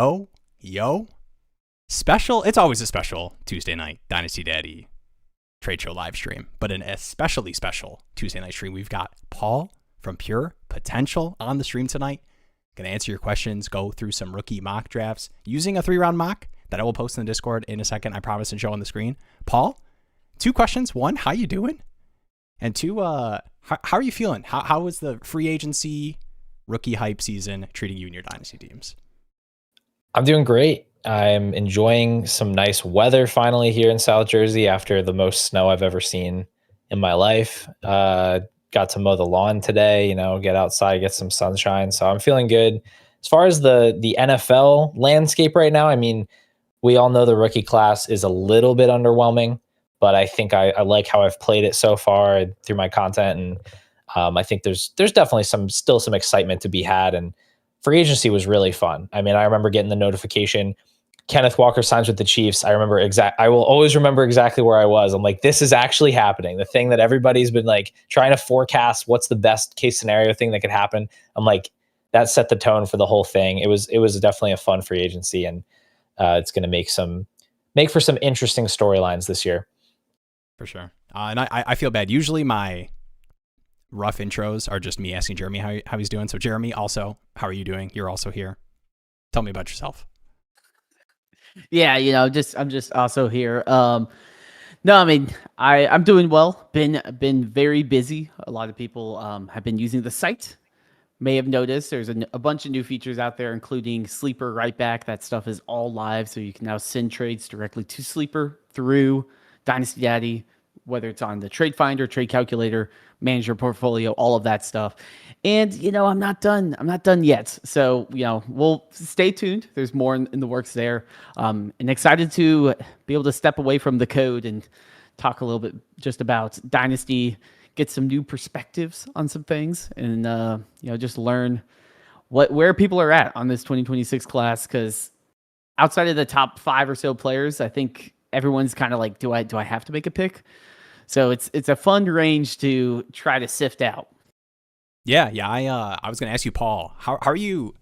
Oh, yo. Special. It's always a special Tuesday night Dynasty Daddy trade show live stream, but an especially special Tuesday night stream. We've got Paul from Pure Potential on the stream tonight. Gonna answer your questions, go through some rookie mock drafts using a 3-round mock that I will post in the Discord in a second. I promise, and show on the screen. Paul, 2 questions. 1, how you doing? And 2, how are you feeling? How is the free agency rookie hype season treating you and your dynasty teams? I'm doing great. I'm enjoying some nice weather finally here in South Jersey after the most snow I've ever seen in my life. Got to mow the lawn today, get outside, get some sunshine. So I'm feeling good. As far as the NFL landscape right now, I mean, we all know the rookie class is a little bit underwhelming, but I think I like how I've played it so far through my content. And I think there's definitely still some excitement to be had. And free agency was really fun. I mean, I remember getting the notification, Kenneth Walker signs with the Chiefs. I will always remember exactly where I was. I'm like, this is actually happening. The thing that everybody's been like trying to forecast what's the best case scenario thing that could happen. I'm like, that set the tone for the whole thing. It was definitely a fun free agency, and it's going to make for some interesting storylines this year. For sure. And I feel bad. Usually my rough intros are just me asking Jeremy how he's doing. So Jeremy, also, how are you doing? You're also here. Tell me about yourself. Yeah, I'm just also here. No, I mean, I'm doing well. Been very busy. A lot of people have been using the site. May have noticed there's a bunch of new features out there, including Sleeper right back. That stuff is all live, so you can now send trades directly to Sleeper through Dynasty Daddy, whether it's on the trade finder, trade calculator, manage your portfolio, all of that stuff. And, I'm not done. I'm not done yet. So, we'll stay tuned. There's more in the works there. And excited to be able to step away from the code and talk a little bit just about Dynasty, get some new perspectives on some things, and, just learn where people are at on this 2026 class. Because outside of the top 5 or so players, I think everyone's kind of like, do I have to make a pick? So it's a fun range to try to sift out. Yeah. I was going to ask you, Paul, how are you?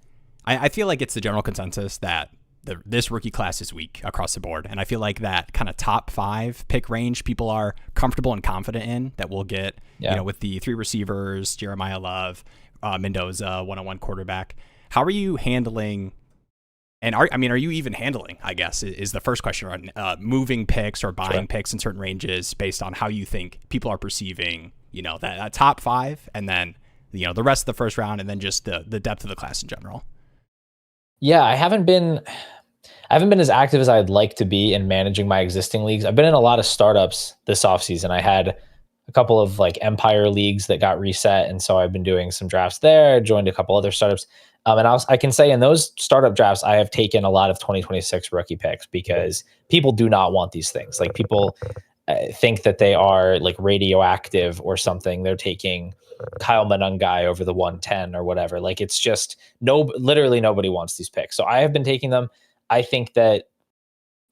I feel like it's the general consensus that this rookie class is weak across the board. And I feel like that kind of top 5 pick range people are comfortable and confident in that we'll get, with the 3 receivers, Jeremiah Love, Mendoza, 101 quarterback. How are you handling? And are you even handling, I guess, is the first question, on moving picks or buying picks in certain ranges based on how you think people are perceiving, that top 5, and then, the rest of the first round, and then just the depth of the class in general? Yeah, I haven't been as active as I'd like to be in managing my existing leagues. I've been in a lot of startups this offseason. I had a couple of like Empire leagues that got reset, and so I've been doing some drafts there, joined a couple other startups. And I can say in those startup drafts, I have taken a lot of 2026 rookie picks because people do not want these things. Like, people think that they are like radioactive or something. They're taking Kyle Manungai over the 110 or whatever. Like, it's just literally nobody wants these picks. So I have been taking them. I think that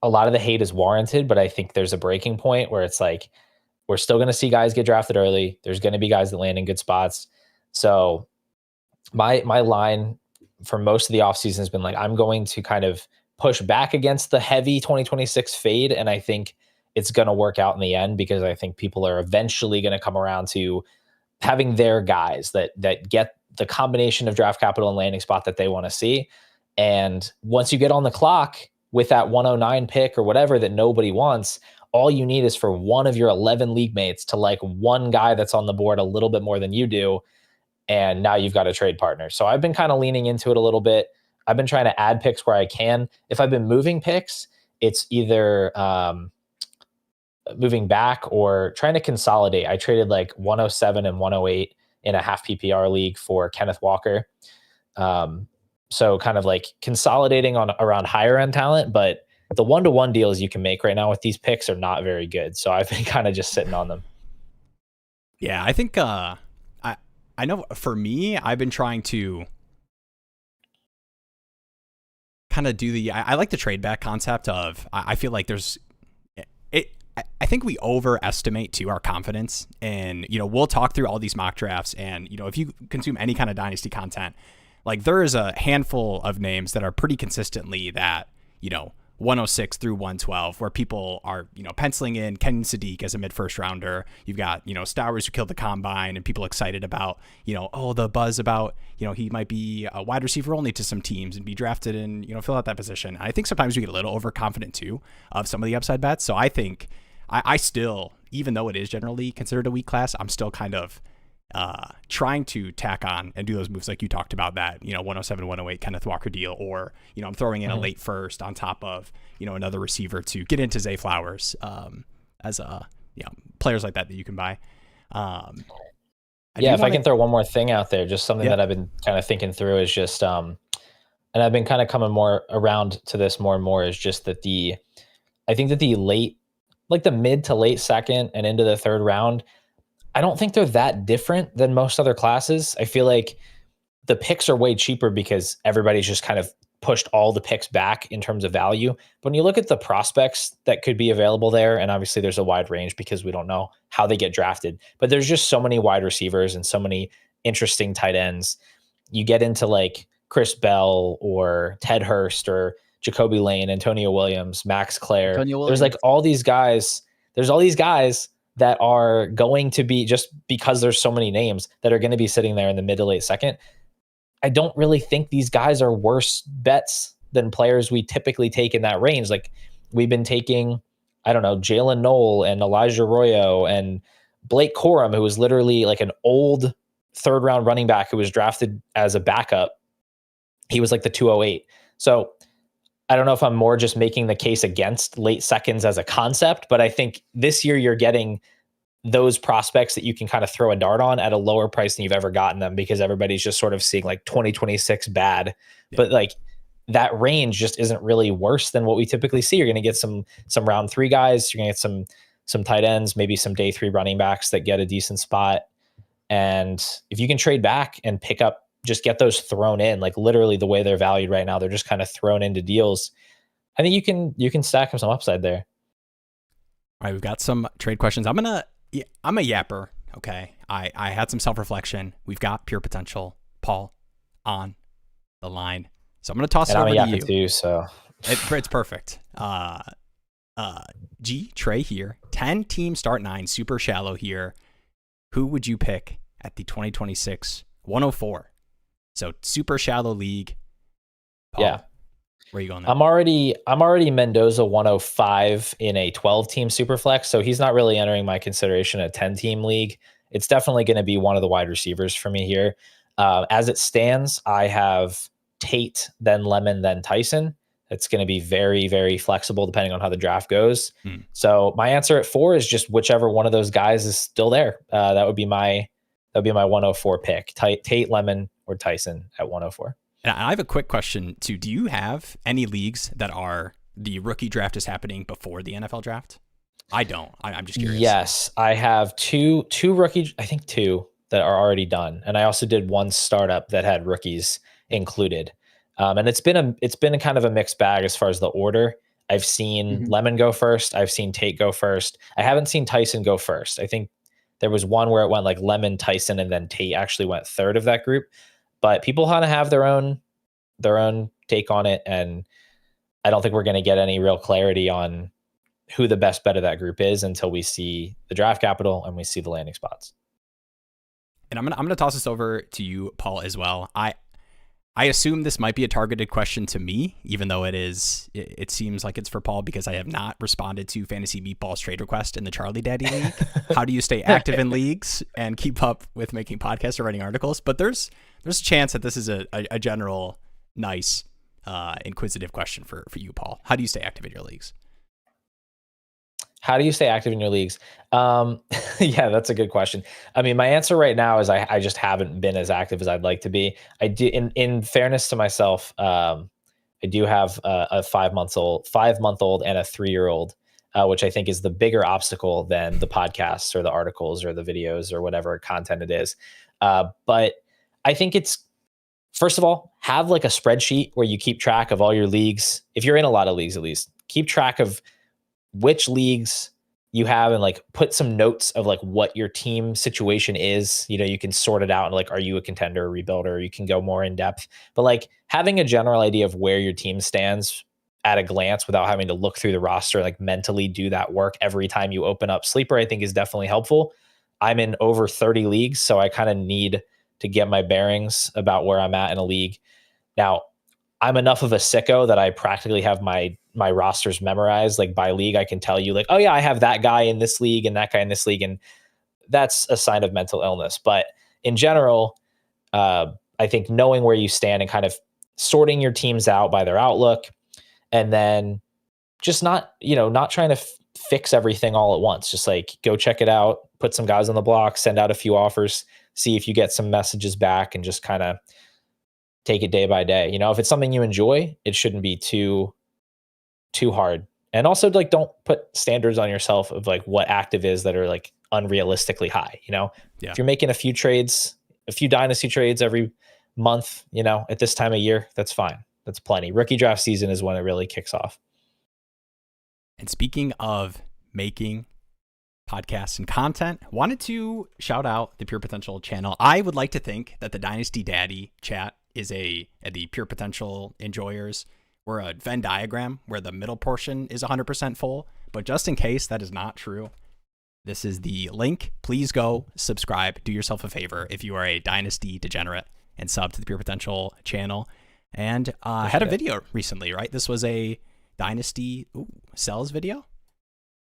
a lot of the hate is warranted, but I think there's a breaking point where it's like, we're still going to see guys get drafted early. There's going to be guys that land in good spots. So my line for most of the offseason has been like, I'm going to kind of push back against the heavy 2026 fade. And I think it's going to work out in the end, because I think people are eventually going to come around to having their guys that get the combination of draft capital and landing spot that they want to see. And once you get on the clock with that 109 pick or whatever that nobody wants, all you need is for one of your 11 league mates to like one guy that's on the board a little bit more than you do. And now you've got a trade partner. So I've been kind of leaning into it a little bit. I've been trying to add picks where I can. If I've been moving picks, it's either moving back or trying to consolidate. I traded like 107 and 108 in a half PPR league for Kenneth Walker. So kind of like consolidating around higher end talent, but the 1-to-1 deals you can make right now with these picks are not very good. So I've been kind of just sitting on them. Yeah, I think I know for me, I've been trying to kind of do I like the trade back concept of, I feel like I think we overestimate too our confidence, and we'll talk through all these mock drafts, and if you consume any kind of dynasty content, Like there is a handful of names that are pretty consistently that, 106 through 112, where people are, penciling in Ken Sadiq as a mid-first rounder. You've got, Stowers who killed the combine and people excited about, the buzz about, he might be a wide receiver only to some teams and be drafted and, fill out that position. I think sometimes we get a little overconfident too of some of the upside bets. So I think I still, even though it is generally considered a weak class, I'm still kind of trying to tack on and do those moves like you talked about, that 107 108 Kenneth Walker deal, or I'm throwing in a late first on top of another receiver to get into Zay Flowers as a players like that you can buy. If I can throw one more thing out there, just something that I've been kind of thinking through is just and I've been kind of coming more around to this more and more, is just that I think that the late, like the mid to late second and into the third round, I don't think they're that different than most other classes. I feel like the picks are way cheaper because everybody's just kind of pushed all the picks back in terms of value. But when you look at the prospects that could be available there, and obviously there's a wide range because we don't know how they get drafted, but there's just so many wide receivers and so many interesting tight ends. You get into like Chris Bell or Ted Hurst or Jacoby Lane, Antonio Williams, Max Clare. There's like all these guys. There's all these guys that are going to be, just because there's so many names that are going to be sitting there in the mid to late second. I don't really think these guys are worse bets than players we typically take in that range. Like we've been taking, I don't know, Jalen Noel and Elijah Arroyo and Blake Corum, who was literally like an old third round running back who was drafted as a backup. He was like the 208. So I don't know if I'm more just making the case against late seconds as a concept, but I think this year you're getting those prospects that you can kind of throw a dart on at a lower price than you've ever gotten them, because everybody's just sort of seeing like 2026 bad. Yeah. But like that range just isn't really worse than what we typically see. You're going to get some round 3 guys. You're going to get some tight ends, maybe some day 3 running backs that get a decent spot. And if you can trade back and pick up, just get those thrown in, like literally the way they're valued right now, they're just kind of thrown into deals. I think you can stack them some upside there. All right, we've got some trade questions. I'm a yapper. Okay. I had some self-reflection. We've got pure potential, Paul, on the line. So I'm going to toss it over to you. Too, so it's perfect. Trey here, 10 team start 9, super shallow here. Who would you pick at the 2026 104? So super shallow league. Paul, yeah. Where are you going there? I'm already Mendoza 105 in a 12 team super flex. So he's not really entering my consideration a 10 team league. It's definitely going to be one of the wide receivers for me here. As it stands, I have Tate, then Lemon, then Tyson. It's going to be very, very flexible depending on how the draft goes. So my answer at 4 is just whichever one of those guys is still there. That would be my 104 pick. Tate, Lemon, or Tyson at 104. And I have a quick question too. Do you have any leagues that are the rookie draft is happening before the NFL draft? I don't. I'm just curious. Yes, I have two rookie. I think 2 that are already done, and I also did one startup that had rookies included. And it's been a kind of a mixed bag as far as the order. I've seen Lemon go first. I've seen Tate go first. I haven't seen Tyson go first. I think there was one where it went like Lemon, Tyson, and then Tate actually went third of that group. But people kind of have their own take on it, and I don't think we're going to get any real clarity on who the best bet of that group is until we see the draft capital and we see the landing spots. And I'm gonna toss this over to you, Paul, as well. I assume this might be a targeted question to me, even though it seems like it's for Paul, because I have not responded to Fantasy Meatball's trade request in the Charlie Daddy League. How do you stay active in leagues and keep up with making podcasts or writing articles? But there's a chance that this is a general nice inquisitive question for you, Paul. How do you stay active in your leagues? How do you stay active in your leagues? Yeah, that's a good question. I mean, my answer right now is I just haven't been as active as I'd like to be. I do, in fairness to myself, I do have a 5-month-old and a 3-year-old, which I think is the bigger obstacle than the podcasts or the articles or the videos or whatever content it is. But I think it's, first of all, have like a spreadsheet where you keep track of all your leagues. If you're in a lot of leagues, at least keep track of which leagues you have, and like put some notes of like what your team situation is. You know, you can sort it out and like, are you a contender, a rebuilder? You can go more in depth, but like having a general idea of where your team stands at a glance without having to look through the roster, like mentally do that work every time you open up Sleeper, I think is definitely helpful. I'm in over 30 leagues, so I kind of need to get my bearings about where I'm at in a league. Now, I'm enough of a sicko that I practically have my rosters memorized. Like by league, I can tell you like, oh yeah, I have that guy in this league and that guy in this league, and that's a sign of mental illness. But in general, I think knowing where you stand and kind of sorting your teams out by their outlook, and then just not trying to fix everything all at once. Just like go check it out, put some guys on the block, send out a few offers, see if you get some messages back, and just kind of take it day by day. You know, if it's something you enjoy, it shouldn't be too hard. And also like don't put standards on yourself of like what active is that are like unrealistically high. You know, if you're making a few trades, a few dynasty trades every month, you know, at this time of year, that's fine. That's plenty. Rookie draft season is when it really kicks off. And speaking of making podcasts and content, wanted to shout out the Pure Potential channel. I would like to think that the Dynasty Daddy chat is the Pure Potential enjoyers. We're a Venn diagram where the middle portion is 100% full, but just in case that is not true, this is the link. Please go subscribe. Do yourself a favor if you are a Dynasty degenerate and sub to the Pure Potential channel. And had a video recently, right? This was a Dynasty sells video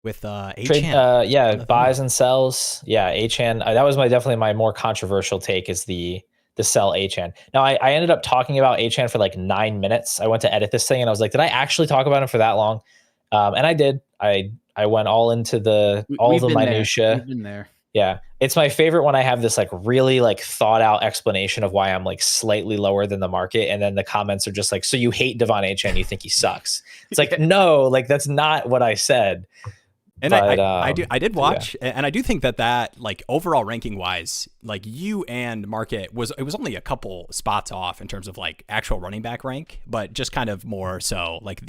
with H-Han. Buys and sells. Yeah, H-Han. That was definitely my more controversial take is the sell H-Han. Now I ended up talking about H-Han for like 9 minutes. I went to edit this thing and I was like, did I actually talk about him for that long? And I did. I went all into the minutia. We've been there. Yeah. It's my favorite when I have this like really like thought out explanation of why I'm like slightly lower than the market. And then the comments are just like, so you hate Devon H-Han, you think he sucks. It's like, no, like that's not what I said. And but, I did watch, and I do think that like overall ranking wise, like you and market was only a couple spots off in terms of like actual running back rank, but just kind of more so like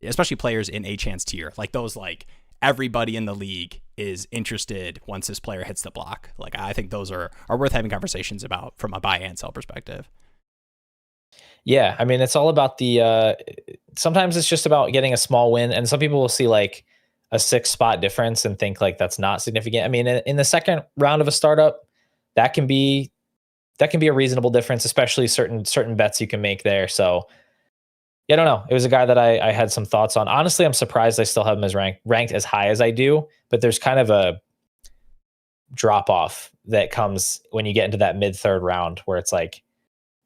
especially players in H-Han's tier, like those like everybody in the league is interested once this player hits the block. Like I think those are worth having conversations about from a buy and sell perspective. Yeah, I mean it's all about the. Sometimes it's just about getting a small win, and some people will see like a 6 spot difference and think like that's not significant. I mean, in the second round of a startup, that can be a reasonable difference, especially certain bets you can make there. So yeah, I don't know. It was a guy that I had some thoughts on. Honestly, I'm surprised I still have him as ranked as high as I do, but there's kind of a drop off that comes when you get into that mid third round where it's like,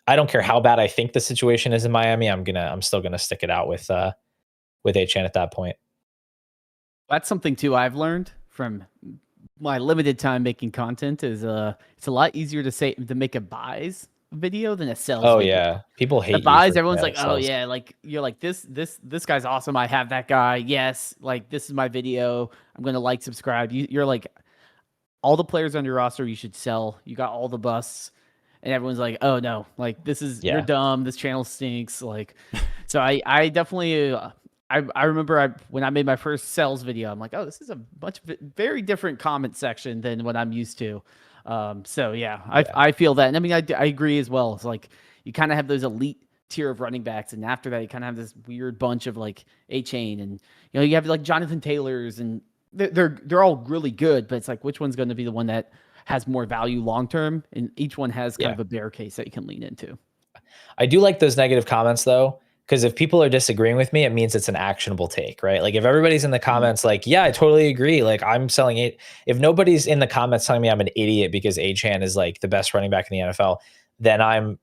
I don't care how bad I think the situation is in Miami. I'm still gonna stick it out with H-Han at that point. That's something too I've learned from my limited time making content is it's a lot easier to make a buys video than a sells video. Yeah. People hate the buys, everyone's like, oh yeah, like you're like this guy's awesome. I have that guy. Yes, like this is my video. I'm gonna like, subscribe. You're like all the players on your roster you should sell. You got all the busts. And everyone's like, oh no, like this is you're dumb. This channel stinks. Like, so I definitely I remember when I made my first sales video, I'm like, oh, this is a very different comment section than what I'm used to. So yeah, I feel that. And I mean, I agree as well. It's like you kind of have those elite tier of running backs. And after that, you kind of have this weird bunch of like A-Chain and, you know, you have like Jonathan Taylor's and they're all really good, but it's like, which one's going to be the one that has more value long-term? And each one has kind of a bear case that you can lean into. I do like those negative comments though. Because if people are disagreeing with me, it means it's an actionable take, right? Like if everybody's in the comments like, yeah, I totally agree. Like I'm selling it. If nobody's in the comments telling me I'm an idiot because H-Han is like the best running back in the NFL, then I'm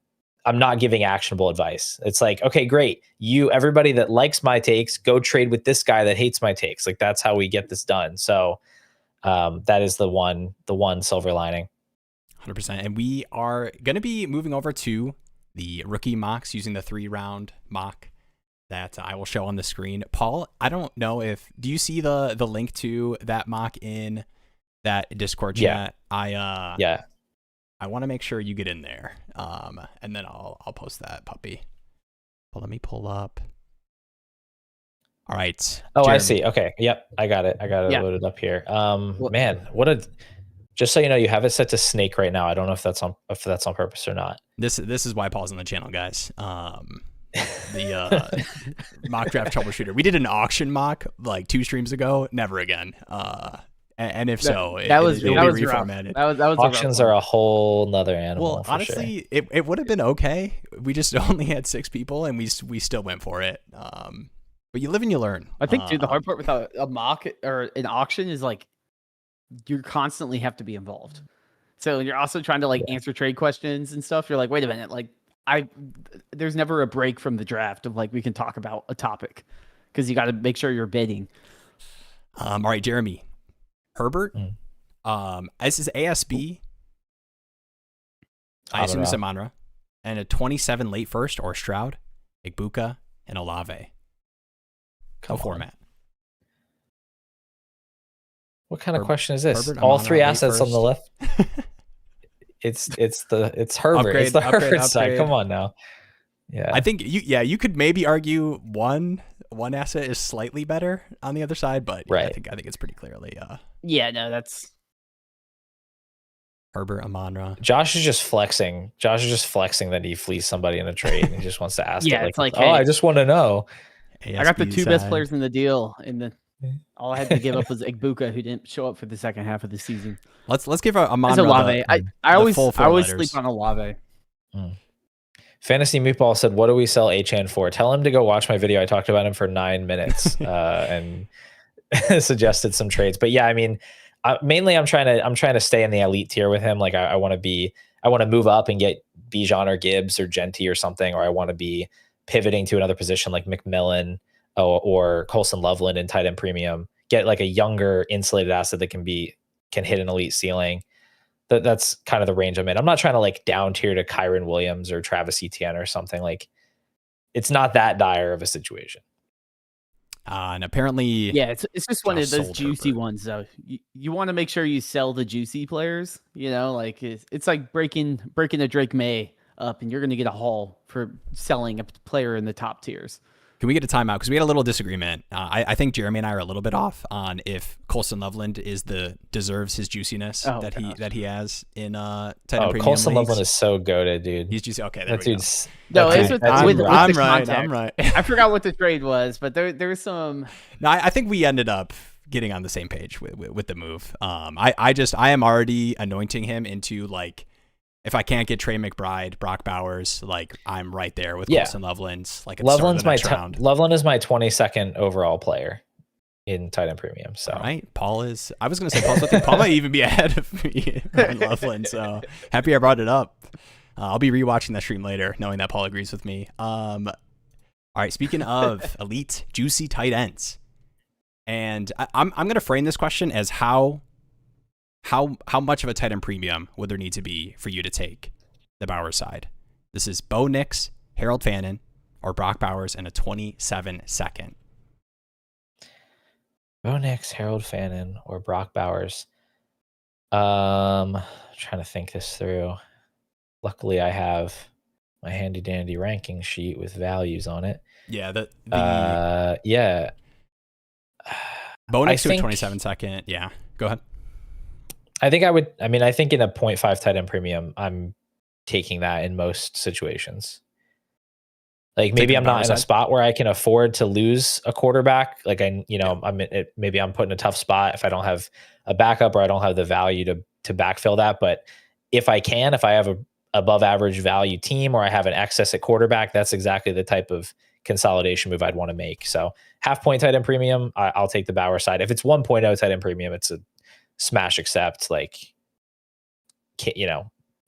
not giving actionable advice. It's like, okay, great. Everybody that likes my takes, go trade with this guy that hates my takes. Like that's how we get this done. So that is the one silver lining. 100%. And we are going to be moving over to the rookie mocks using the 3-round mock that I will show on the screen. Paul, I don't know do you see the link to that mock in that Discord chat? Yeah. I want to make sure you get in there. And then I'll post that puppy. But let me pull up. All right. Oh, Jeremy. I see. Okay. Yep. I got it. Yeah. Loaded up here. Well- Man, just so you know, you have it set to snake right now. I don't know if that's on purpose or not. This is why Paul's on the channel, guys. The mock draft troubleshooter. We did an auction mock like 2 streams ago. Never again. And if so, that was it'll be rough. reformatted. That was Auctions are a whole nother animal. Well, for honestly, sure. it would have been okay. We just only had 6 people, and we still went for it. But you live and you learn. I think, dude, the hard part with a mock or an auction is like you constantly have to be involved. So you're also trying to like answer trade questions and stuff. You're like, wait a minute, like there's never a break from the draft of like we can talk about a topic because you got to make sure you're bidding. All right, Jeremy. Herbert. This is ASB. I assume it's Amonra. And a 27 late first or Stroud, Igbuka, and Olave. No format. What kind of question is this? Herbert, All Amonra, 3 late assets on the left. It's Herbert. Upgrade, it's the Herbert side. upgrade. Come on now. Yeah. I think you could maybe argue one asset is slightly better on the other side, but right. I think it's pretty clearly Yeah, no, that's Herbert, Amonra. Josh is just flexing. That he flees somebody in a trade and he just wants to ask. Yeah, it it's like, oh, hey, I just want to know. I got the ASB 2 best side. players in the deal, and all I had to give up was Igbuka, who didn't show up for the second half of the season. Let's give Amonra It's Olave. I always full 4 letters. sleep on Olave. Fantasy Meatball said, "What do we sell HN for?" Tell him to go watch my video. I talked about him for 9 minutes and suggested some trades. But yeah, I mean, mainly I'm trying to stay in the elite tier with him. Like I want to move up and get Bijan or Gibbs or Genty or something, or I want to be pivoting to another position like McMillan or Colson Loveland in tight end premium. Get like a younger insulated asset that can hit an elite ceiling. That's kind of the range I'm in. I'm not trying to like down tier to Kyron Williams or Travis Etienne or something. Like it's not that dire of a situation. And apparently, Yeah, it's just one of Josh those sold juicy Herbert. ones though. You want to make sure you sell the juicy players. You know, like it's like breaking a Drake May up, and you're going to get a haul for selling a player in the top tiers. can we get a timeout? Because we had a little disagreement. I think Jeremy and I are a little bit off on if Colson Loveland deserves his juiciness that he has in tight end premium Colson leagues. Loveland is so goated, dude. He's juicy. Okay, there That we go. dude's No, that it's dude- with, that with, dude with rocks. the I'm context. right. I forgot what the trade was, but there's some. No, I think we ended up getting on the same page with the move. I am already anointing him into like, if I can't get Trey McBride, Brock Bowers, like I'm right there with Colson Loveland. Like at the start of the next round. Loveland is my 22nd overall player in tight end premium. So All right, Paul is. I was going to say Paul's looking. Paul might even be ahead of me on Loveland. So happy I brought it up. I'll be rewatching that stream later, knowing that Paul agrees with me. All right, speaking of elite, juicy tight ends, and I'm going to frame this question as how much of a tight end premium would there need to be for you to take the Bowers side? This is Bo Nix, Harold Fannin, or Brock Bowers in a 27 second. Bo Nix, Harold Fannin, or Brock Bowers. Trying to think this through. Luckily, I have my handy dandy ranking sheet with values on it. Yeah, yeah. Bo Nix to a think- 27 second. Yeah, go ahead. I think I think in a 0.5 tight end premium, I'm taking that in most situations. Like maybe Taking I'm the not in a Bowers side? spot where I can afford to lose a quarterback. Like maybe I'm put in a tough spot if I don't have a backup or I don't have the value to backfill that. But if I have a above average value team or I have an excess at quarterback, that's exactly the type of consolidation move I'd want to make. So 0.5 point tight end premium, I'll take the Bauer side. If it's 1.0 tight end premium, it's a smash accept, like,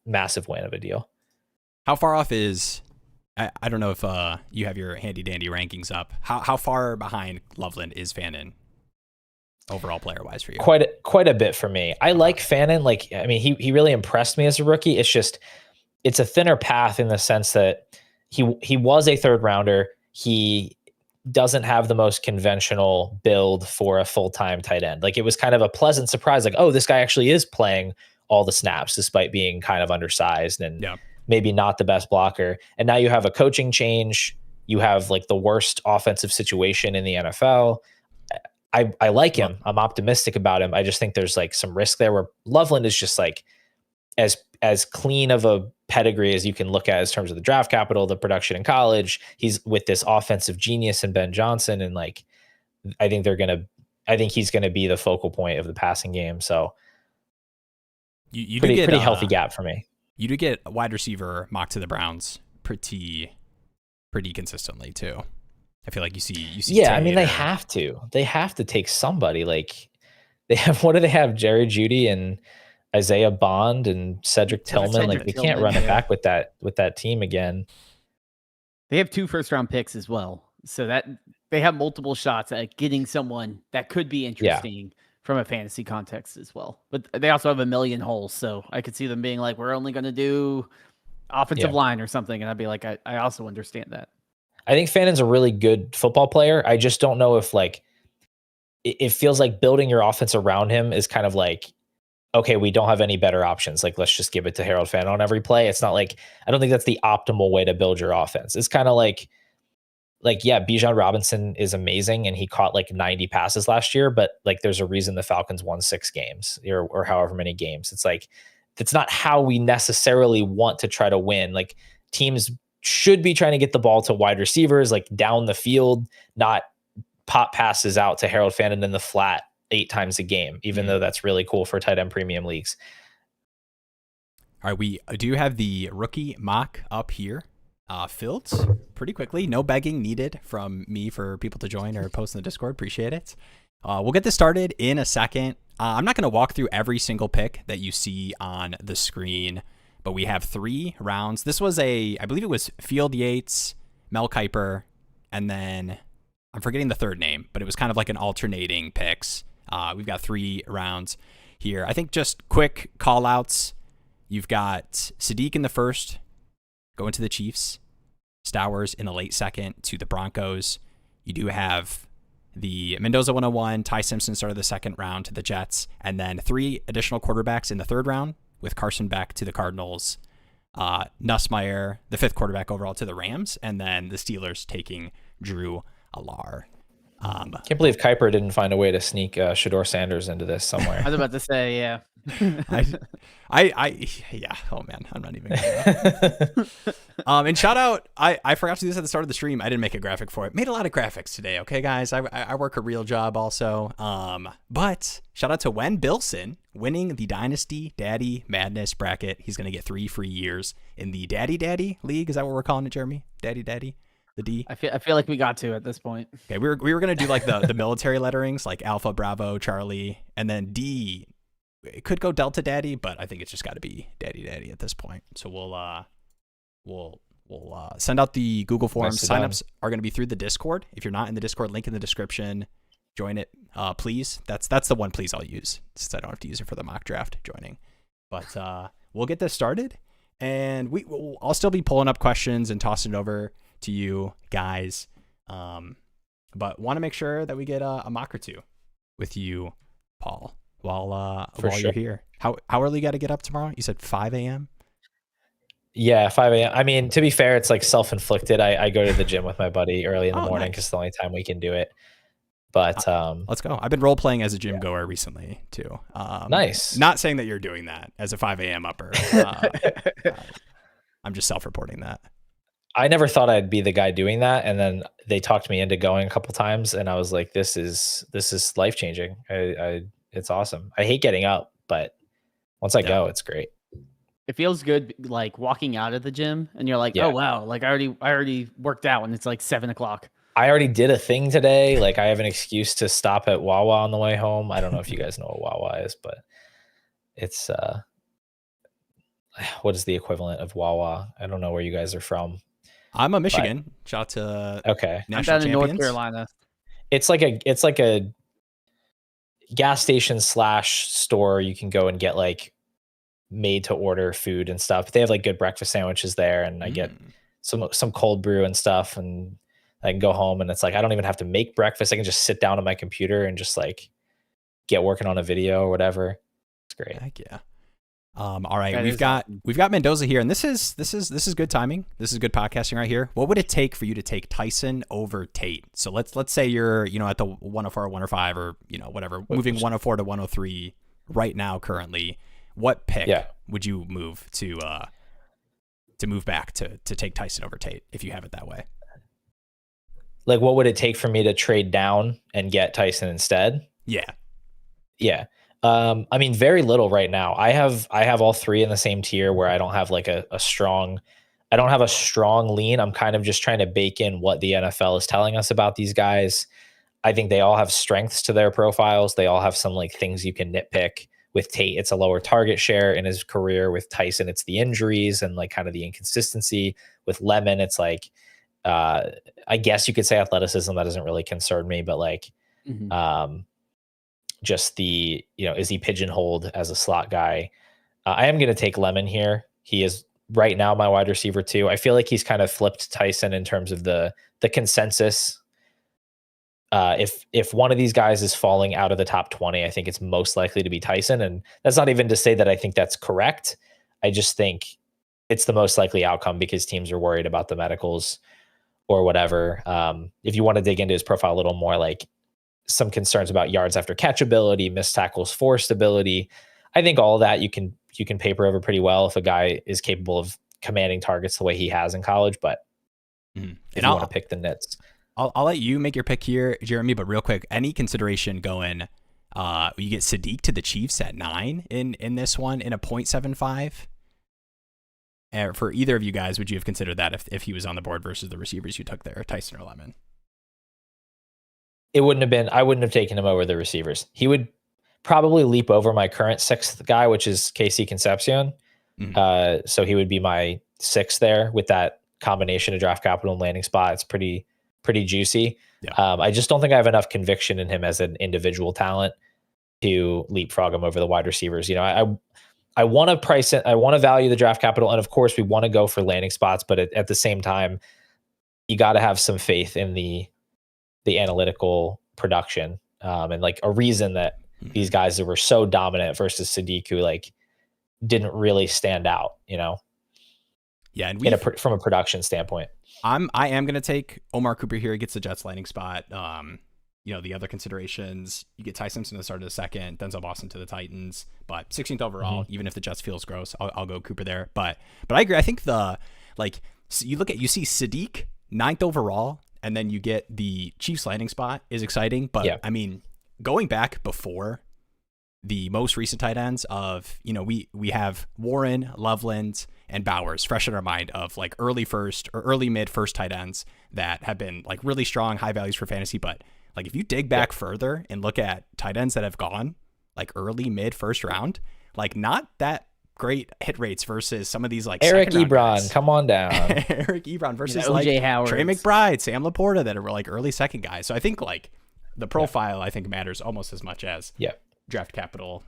massive win of a deal. How far off is, I don't know if you have your handy dandy rankings up. How far behind Loveland is Fannin overall player wise for you? Quite a bit for me. I like Fannin. Like, I mean, he really impressed me as a rookie. It's just, it's a thinner path in the sense that he was a third rounder. He doesn't have the most conventional build for a full-time tight end. Like, it was kind of a pleasant surprise. Like, oh, this guy actually is playing all the snaps despite being kind of undersized and maybe not the best blocker. And now you have a coaching change. You have like the worst offensive situation in the NFL. I like him. I'm optimistic about him. I just think there's like some risk there where Loveland is just like as clean of a pedigree as you can look at in terms of the draft capital, the production in college. He's with this offensive genius in Ben Johnson. And like, I think he's going to be the focal point of the passing game. So you pretty, do get pretty healthy gap for me. You do get a wide receiver mocked to the Browns pretty consistently too. I feel like you see. Yeah, I mean they have to take somebody. Like they have, what do they have? Jerry Jeudy and Isaiah Bond and Cedric Tillman. Like they can't run it back with that team again. They have 2 first-round picks as well, so that they have multiple shots at getting someone that could be interesting from a fantasy context as well. But they also have a million holes, so I could see them being like, we're only going to do offensive line or something, and I'd be like, I also understand that. I think Fannin's a really good football player. I just don't know if like it feels like building your offense around him is kind of like, okay, we don't have any better options. Like, let's just give it to Harold Fannin on every play. It's not like, I don't think that's the optimal way to build your offense. It's kind of like, yeah, Bijan Robinson is amazing and he caught like 90 passes last year, but like there's a reason the Falcons won 6 games or however many games. It's like, that's not how we necessarily want to try to win. Like teams should be trying to get the ball to wide receivers, like down the field, not pop passes out to Harold Fannin in the flat 8 times a game, even though that's really cool for tight end premium leagues. All right, we do have the rookie mock up here, filled pretty quickly. No begging needed from me for people to join or post in the Discord. Appreciate it. We'll get this started in a second. I'm not going to walk through every single pick that you see on the screen, but we have 3 rounds. This was I believe it was Field Yates, Mel Kiper, and then I'm forgetting the third name, but it was kind of like an alternating picks. We've got 3 rounds here. I think just quick call outs. You've got Sadiq in the first, going to the Chiefs. Stowers in the late second to the Broncos. You do have the Mendoza 101, Ty Simpson started the second round to the Jets, and then 3 additional quarterbacks in the third round with Carson Beck to the Cardinals, Nussmeier, the 5th quarterback overall, to the Rams, and then the Steelers taking Drew Allar. Can't believe Kuiper didn't find a way to sneak Shador Sanders into this somewhere. I was about to say, yeah. Yeah. Oh man, I'm not even gonna. And shout out, I forgot to do this at the start of the stream. I didn't make a graphic for it. Made a lot of graphics today. Okay, guys, I work a real job also. But shout out to Wen Bilson winning the Dynasty Daddy Madness bracket. He's gonna get 3 free years in the Daddy League. Is that what we're calling it, Jeremy? Daddy. The D. I feel like we got to at this point. Okay, we were gonna do like the military letterings, like Alpha, Bravo, Charlie, and then D. It could go Delta Daddy, but I think it's just got to be Daddy at this point. So we'll send out the Google Forms. Signups are going to be through the Discord. If you're not in the Discord, link in the description. Join it, please. That's the one please I'll use, since I don't have to use it for the mock draft joining. But we'll get this started, and I'll still be pulling up questions and tossing it over to you guys. But want to make sure that we get a mock or 2 with you, Paul. While you're here. How early you got to get up tomorrow? You said 5 a.m.? Yeah, 5 a.m. I mean, to be fair, it's like self-inflicted. I go to the gym with my buddy early in the morning because it's the only time we can do it. But let's go. I've been role playing as a gym goer recently too. Nice. Not saying that you're doing that as a 5 a.m. upper. I'm just self-reporting that. I never thought I'd be the guy doing that, and then they talked me into going a couple times, and I was like, "This is life-changing." It's awesome. I hate getting up, but once I go, it's great. It feels good, like walking out of the gym, and you're like, "Oh wow!" Like I already worked out, and it's like 7 o'clock. I already did a thing today. Like I have an excuse to stop at Wawa on the way home. I don't know if you guys know what Wawa is, but it's what is the equivalent of Wawa? I don't know where you guys are from. I'm a Michigan. Shout out to I'm down in North Carolina. It's like a gas station / store. You can go and get like made to order food and stuff. But they have like good breakfast sandwiches there, and I get some cold brew and stuff, and I can go home and it's like I don't even have to make breakfast. I can just sit down on my computer and just like get working on a video or whatever. It's great. Heck yeah. All right, That we've is got awesome. Mendoza here, and this is good timing. This is good podcasting right here. What would it take for you to take Tyson over Tate? So let's say you're at the 104 or 105 or whatever, moving 104 to 103 right now currently. What pick would you move to move back to take Tyson over Tate if you have it that way? Like, what would it take for me to trade down and get Tyson instead? Yeah. I mean, very little right now. I have all three in the same tier where I don't have like a strong lean. I'm kind of just trying to bake in what the NFL is telling us about these guys. I think they all have strengths to their profiles. They all have some like things you can nitpick. With Tate, it's a lower target share in his career. With Tyson, it's the injuries and like kind of the inconsistency. With Lemon, it's like, I guess you could say athleticism. That doesn't really concern me, but like, just the, is he pigeonholed as a slot guy? I am going to take Lemon here. He is right now my wide receiver too. I feel like he's kind of flipped Tyson in terms of the consensus. If one of these guys is falling out of the top 20, I think it's most likely to be Tyson. And that's not even to say that I think that's correct. I just think it's the most likely outcome because teams are worried about the medicals or whatever. If you want to dig into his profile a little more, like some concerns about yards after catch ability, missed tackles forced ability, I think all of that you can paper over pretty well if a guy is capable of commanding targets the way he has in college. But if you want to pick the nits, I'll let you make your pick here, Jeremy, but real quick, any consideration going, you get Sadiq to the Chiefs at 9 in this one in a 0.75? For either of you guys, would you have considered that if he was on the board versus the receivers you took there, Tyson or Lemon? I wouldn't have taken him over the receivers. He would probably leap over my current 6th guy, which is KC Concepcion. So he would be my 6th there with that combination of draft capital and landing spot. It's pretty juicy. Yeah. I just don't think I have enough conviction in him as an individual talent to leapfrog him over the wide receivers. I want to price it. I want to value the draft capital. And of course we want to go for landing spots, but at the same time, you got to have some faith in the analytical production. And like a reason that these guys that were so dominant versus Sadiq, who like didn't really stand out, Yeah. And from a production standpoint. I am going to take Omar Cooper here. He gets the Jets landing spot. The other considerations, you get Ty Simpson to start at 2nd, Denzel Boston to the Titans, but 16th overall, even if the Jets feels gross, I'll go Cooper there. But I agree. I think you see Sadiq 9th overall, and then you get the Chiefs landing spot is exciting. But I mean, going back before the most recent tight ends of, we have Warren, Loveland, and Bowers fresh in our mind of like early first or early mid first tight ends that have been like really strong, high values for fantasy. But like if you dig back further and look at tight ends that have gone like early mid first round, like not that great hit rates versus some of these like Eric Ebron, come on down. Eric Ebron versus OJ Howard, Trey McBride, Sam Laporta that are like early second guys. So I think like the profile I think matters almost as much as draft capital.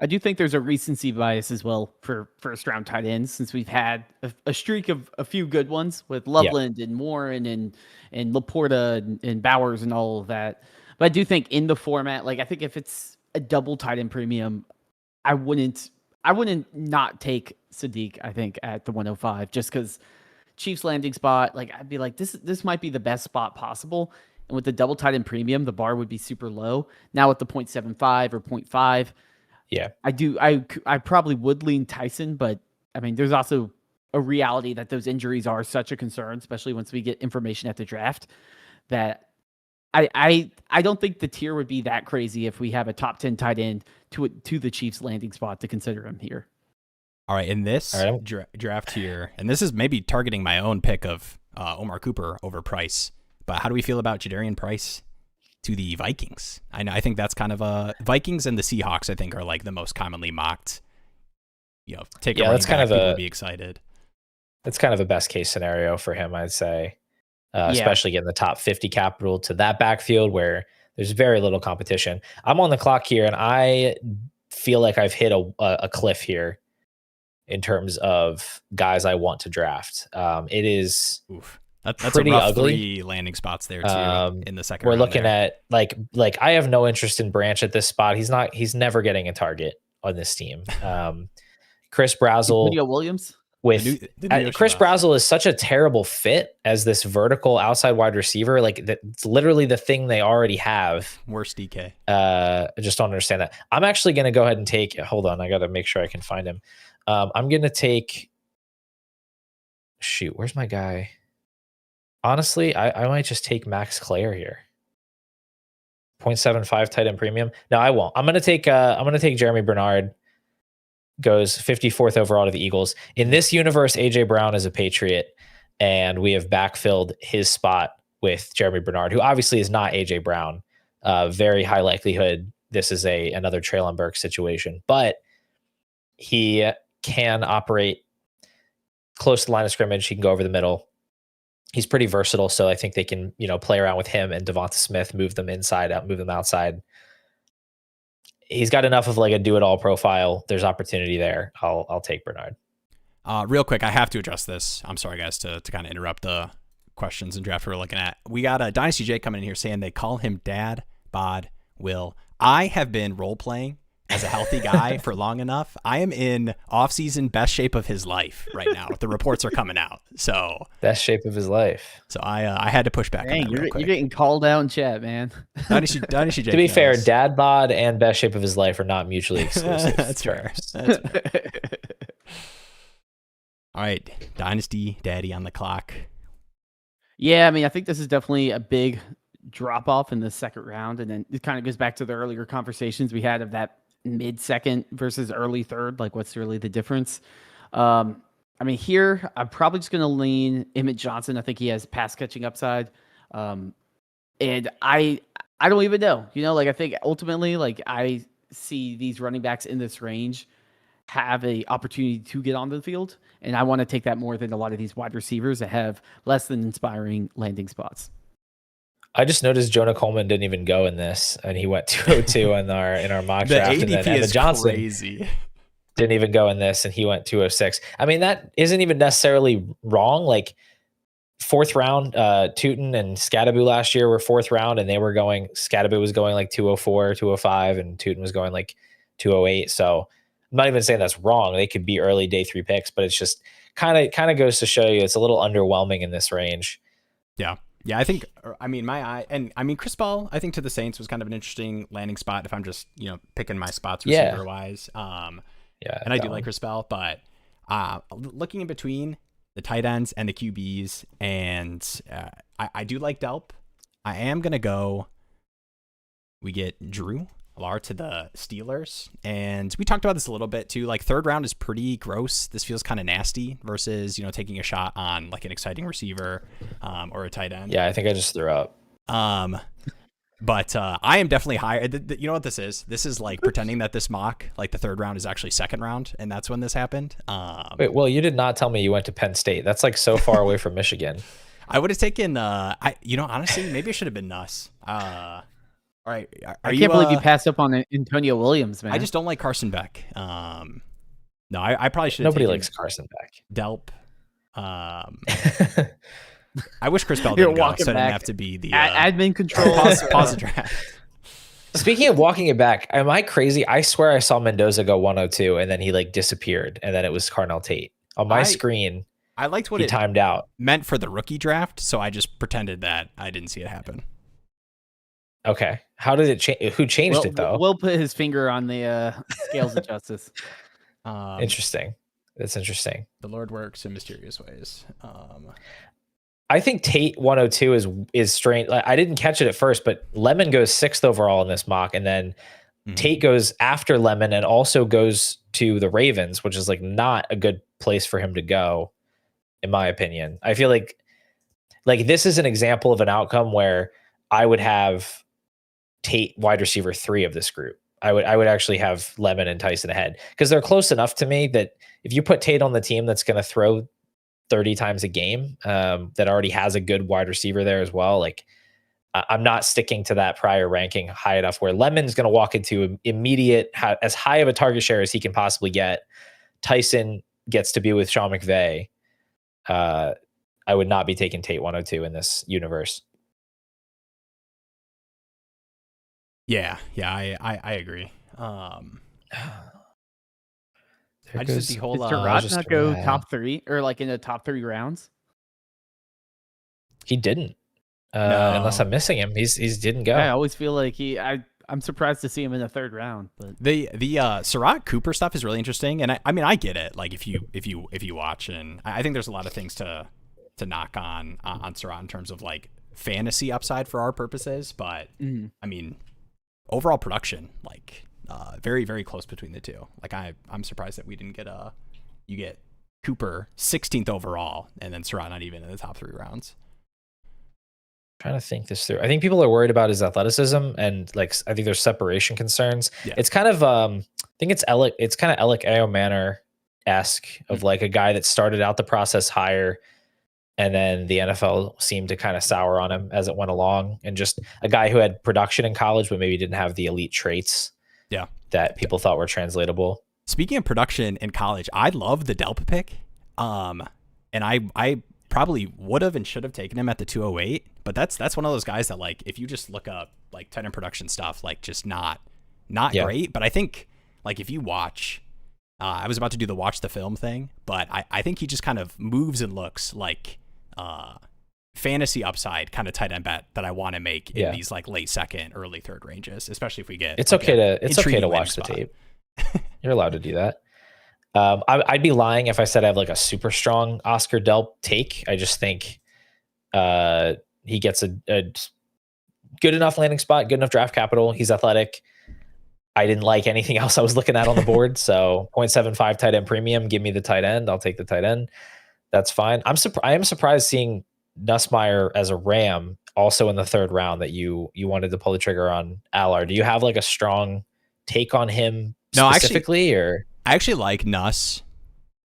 I do think there's a recency bias as well for first round tight ends, since we've had a streak of a few good ones with Loveland and Warren and Laporta and Bowers and all of that. But I do think in the format, like I think if it's a double tight end premium, I wouldn't not take Sadiq, I think, at the 105, just because Chiefs landing spot, like I'd be like, this might be the best spot possible. And with the double tight end premium, the bar would be super low. Now with the 0.75 or 0.5, I probably would lean Tyson, but I mean, there's also a reality that those injuries are such a concern, especially once we get information at the draft, that I don't think the tier would be that crazy if we have a top 10 tight end to the Chiefs landing spot to consider him here. All right, in this draft here, and this is maybe targeting my own pick of Omar Cooper over Price, but how do we feel about Jadarian Price to the Vikings? I think that's kind of a Vikings and the Seahawks, I think, are like the most commonly mocked. Take a running back, people would be excited. That's kind of a best case scenario for him, I'd say, especially getting the top 50 capital to that backfield where there's very little competition. I'm on the clock here, and I feel like I've hit a cliff here in terms of guys I want to draft. It is. Oof. That's pretty a rough ugly. 3 landing spots there too in the second. We're round looking there. at like I have no interest in Branch at this spot. He's never getting a target on this team. Chris Brazzell Antonio Williams. with the new Chris Shabazz. Brazzell is such a terrible fit as this vertical outside wide receiver. Like that's literally the thing they already have. Worst DK. I just don't understand that. I'm actually going to go ahead and take. Hold on, I got to make sure I can find him. I'm going to take. Shoot, where's my guy? Honestly, I might just take Max Clare here. 0.75 tight end premium. No, I won't. I'm gonna take Jeremy Bernard. Goes 54th overall to the Eagles. In this universe, AJ Brown is a Patriot, and we have backfilled his spot with Jeremy Bernard, who obviously is not AJ Brown. Very high likelihood this is another Treylon Burks situation, but he can operate close to the line of scrimmage. He can go over the middle. He's pretty versatile, so I think they can, play around with him and Devonta Smith, move them inside out, move them outside. He's got enough of like a do-it-all profile. There's opportunity there. I'll take Bernard. Real quick, I have to address this. I'm sorry, guys, to kind of interrupt the questions and draft we're looking at. We got a Dynasty J coming in here saying they call him Dad, Bod, Will. I have been role-playing as a healthy guy for long enough. I am in off-season best shape of his life right now. The reports are coming out. So best shape of his life. So I had to push back. Dang, on that you're getting called out in chat, man. Dynasty J. To be fair, Dad bod and best shape of his life are not mutually exclusive. That's fair. That's fair. All right, Dynasty Daddy on the clock. Yeah, I mean, I think this is definitely a big drop off in the second round, and then it kind of goes back to the earlier conversations we had of that mid-second versus early third. Like, what's really the difference? I mean, here I'm probably just going to lean Emmett Johnson. I think he has pass catching upside, and I don't even know. I think ultimately, like, I see these running backs in this range have a opportunity to get onto the field, and I want to take that more than a lot of these wide receivers that have less than inspiring landing spots. I just noticed Jonah Coleman didn't even go in this, and he went 202 in our mock draft. The ADP and then is Johnson crazy. Didn't even go in this, and he went 206. I mean, that isn't even necessarily wrong. Like, fourth round, Tootin and Scadaboo last year were fourth round, and Scadaboo was going like 204, 205, and Tootin was going like 208. So I'm not even saying that's wrong. They could be early day 3 picks, but it's just kind of goes to show you it's a little underwhelming in this range. Yeah. Yeah, I think, Chris Paul, I think to the Saints was kind of an interesting landing spot if I'm just, picking my spots receiver wise. And I do like Chris Paul, but looking in between the tight ends and the QBs, and I do like Delp. I am going to go, we get Drew Lar to the Steelers, and we talked about this a little bit too. Like, third round is pretty gross. This feels kind of nasty versus taking a shot on like an exciting receiver or a tight end. Yeah, I think I just threw up. But I am definitely higher. You know what this is? This is like pretending that this mock, like the third round, is actually second round, and that's when this happened. Wait, well, you did not tell me you went to Penn State. That's like so far away from Michigan. I would have taken. Honestly, maybe it should have been Nuss. All right, I can't believe you passed up on Antonio Williams, man. I just don't like Carson Beck. No, I probably should. Nobody likes Carson Beck. Delp. I wish Chris Bell didn't go, so I didn't have to be the admin control. Pause the draft. Speaking of walking it back, am I crazy? I swear I saw Mendoza go 102, and then he like disappeared, and then it was Carnell Tate on my screen. I liked what he timed out meant for the rookie draft, so I just pretended that I didn't see it happen. Okay. How did it change? Who changed it though? Will put his finger on the scales of justice. Interesting. That's interesting. The Lord works in mysterious ways. I think Tate 102 is strange. I didn't catch it at first, but Lemon goes 6th overall in this mock, and then Tate goes after Lemon and also goes to the Ravens, which is like not a good place for him to go, in my opinion. I feel like this is an example of an outcome where I would have Tate wide receiver 3 of this group. I would actually have Lemon and Tyson ahead because they're close enough to me that if you put Tate on the team that's going to throw 30 times a game, that already has a good wide receiver there as well, like I'm not sticking to that prior ranking high enough where Lemon's going to walk into immediate as high of a target share as he can possibly get. Tyson gets to be with Sean McVay. I would not be taking Tate 102 in this universe. Yeah, I agree. I just did the whole. Did Surratt not go top 3 or like in the top 3 rounds? He didn't. No. Unless I'm missing him, he's didn't go. Yeah, I always feel like I'm surprised to see him in the 3rd round. But the Surratt Cooper stuff is really interesting, and I mean I get it. Like if you watch, and I think there's a lot of things to knock on Surratt in terms of like fantasy upside for our purposes, but I mean overall production, like very very close between the two. Like I'm surprised that we didn't get you get Cooper 16th overall, and then Surratt not even in the top 3 rounds. Trying to think this through. I think people are worried about his athleticism, and like I think there's separation concerns. Yeah. It's kind of I think it's kind of Alec Manor-esque of like a guy that started out the process higher, and then the NFL seemed to kind of sour on him as it went along, and just a guy who had production in college but maybe didn't have the elite traits that people thought were translatable. Speaking of production in college, I love the Delpa pick, and I probably would have and should have taken him at the 208, but that's one of those guys that like if you just look up like tight end production stuff, like just not great. But I think like if you watch, I was about to do the watch the film thing, but I think he just kind of moves and looks like fantasy upside kind of tight end bet that I want to make in these like late 2nd, early 3rd ranges, especially if we get. It's like okay to watch the tape. You're allowed to do that. I'd be lying if I said I have like a super strong Oscar Delp take. I just think he gets a good enough landing spot, good enough draft capital. He's athletic. I didn't like anything else I was looking at on the board. So 0.75 tight end premium. Give me the tight end. I'll take the tight end. That's fine. I am surprised seeing Nussmeier as a Ram also in the 3rd round that you wanted to pull the trigger on Allard. Do you have like a strong take on him specifically? I actually like Nuss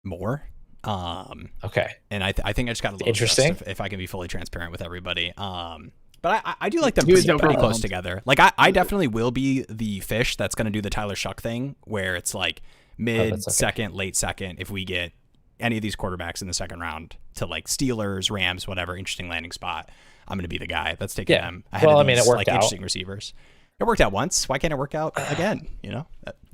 more. Okay. And I think I just got a little interesting if I can be fully transparent with everybody. But I do like them pretty close together. Like I definitely will be the fish that's going to do the Tyler Shuck thing where it's like mid 2nd, late 2nd. If we get any of these quarterbacks in the 2nd round to like Steelers, Rams, whatever, interesting landing spot, I'm going to be the guy that's taking them ahead of these, it worked like out. Interesting receivers. It worked out once. Why can't it work out again? You know,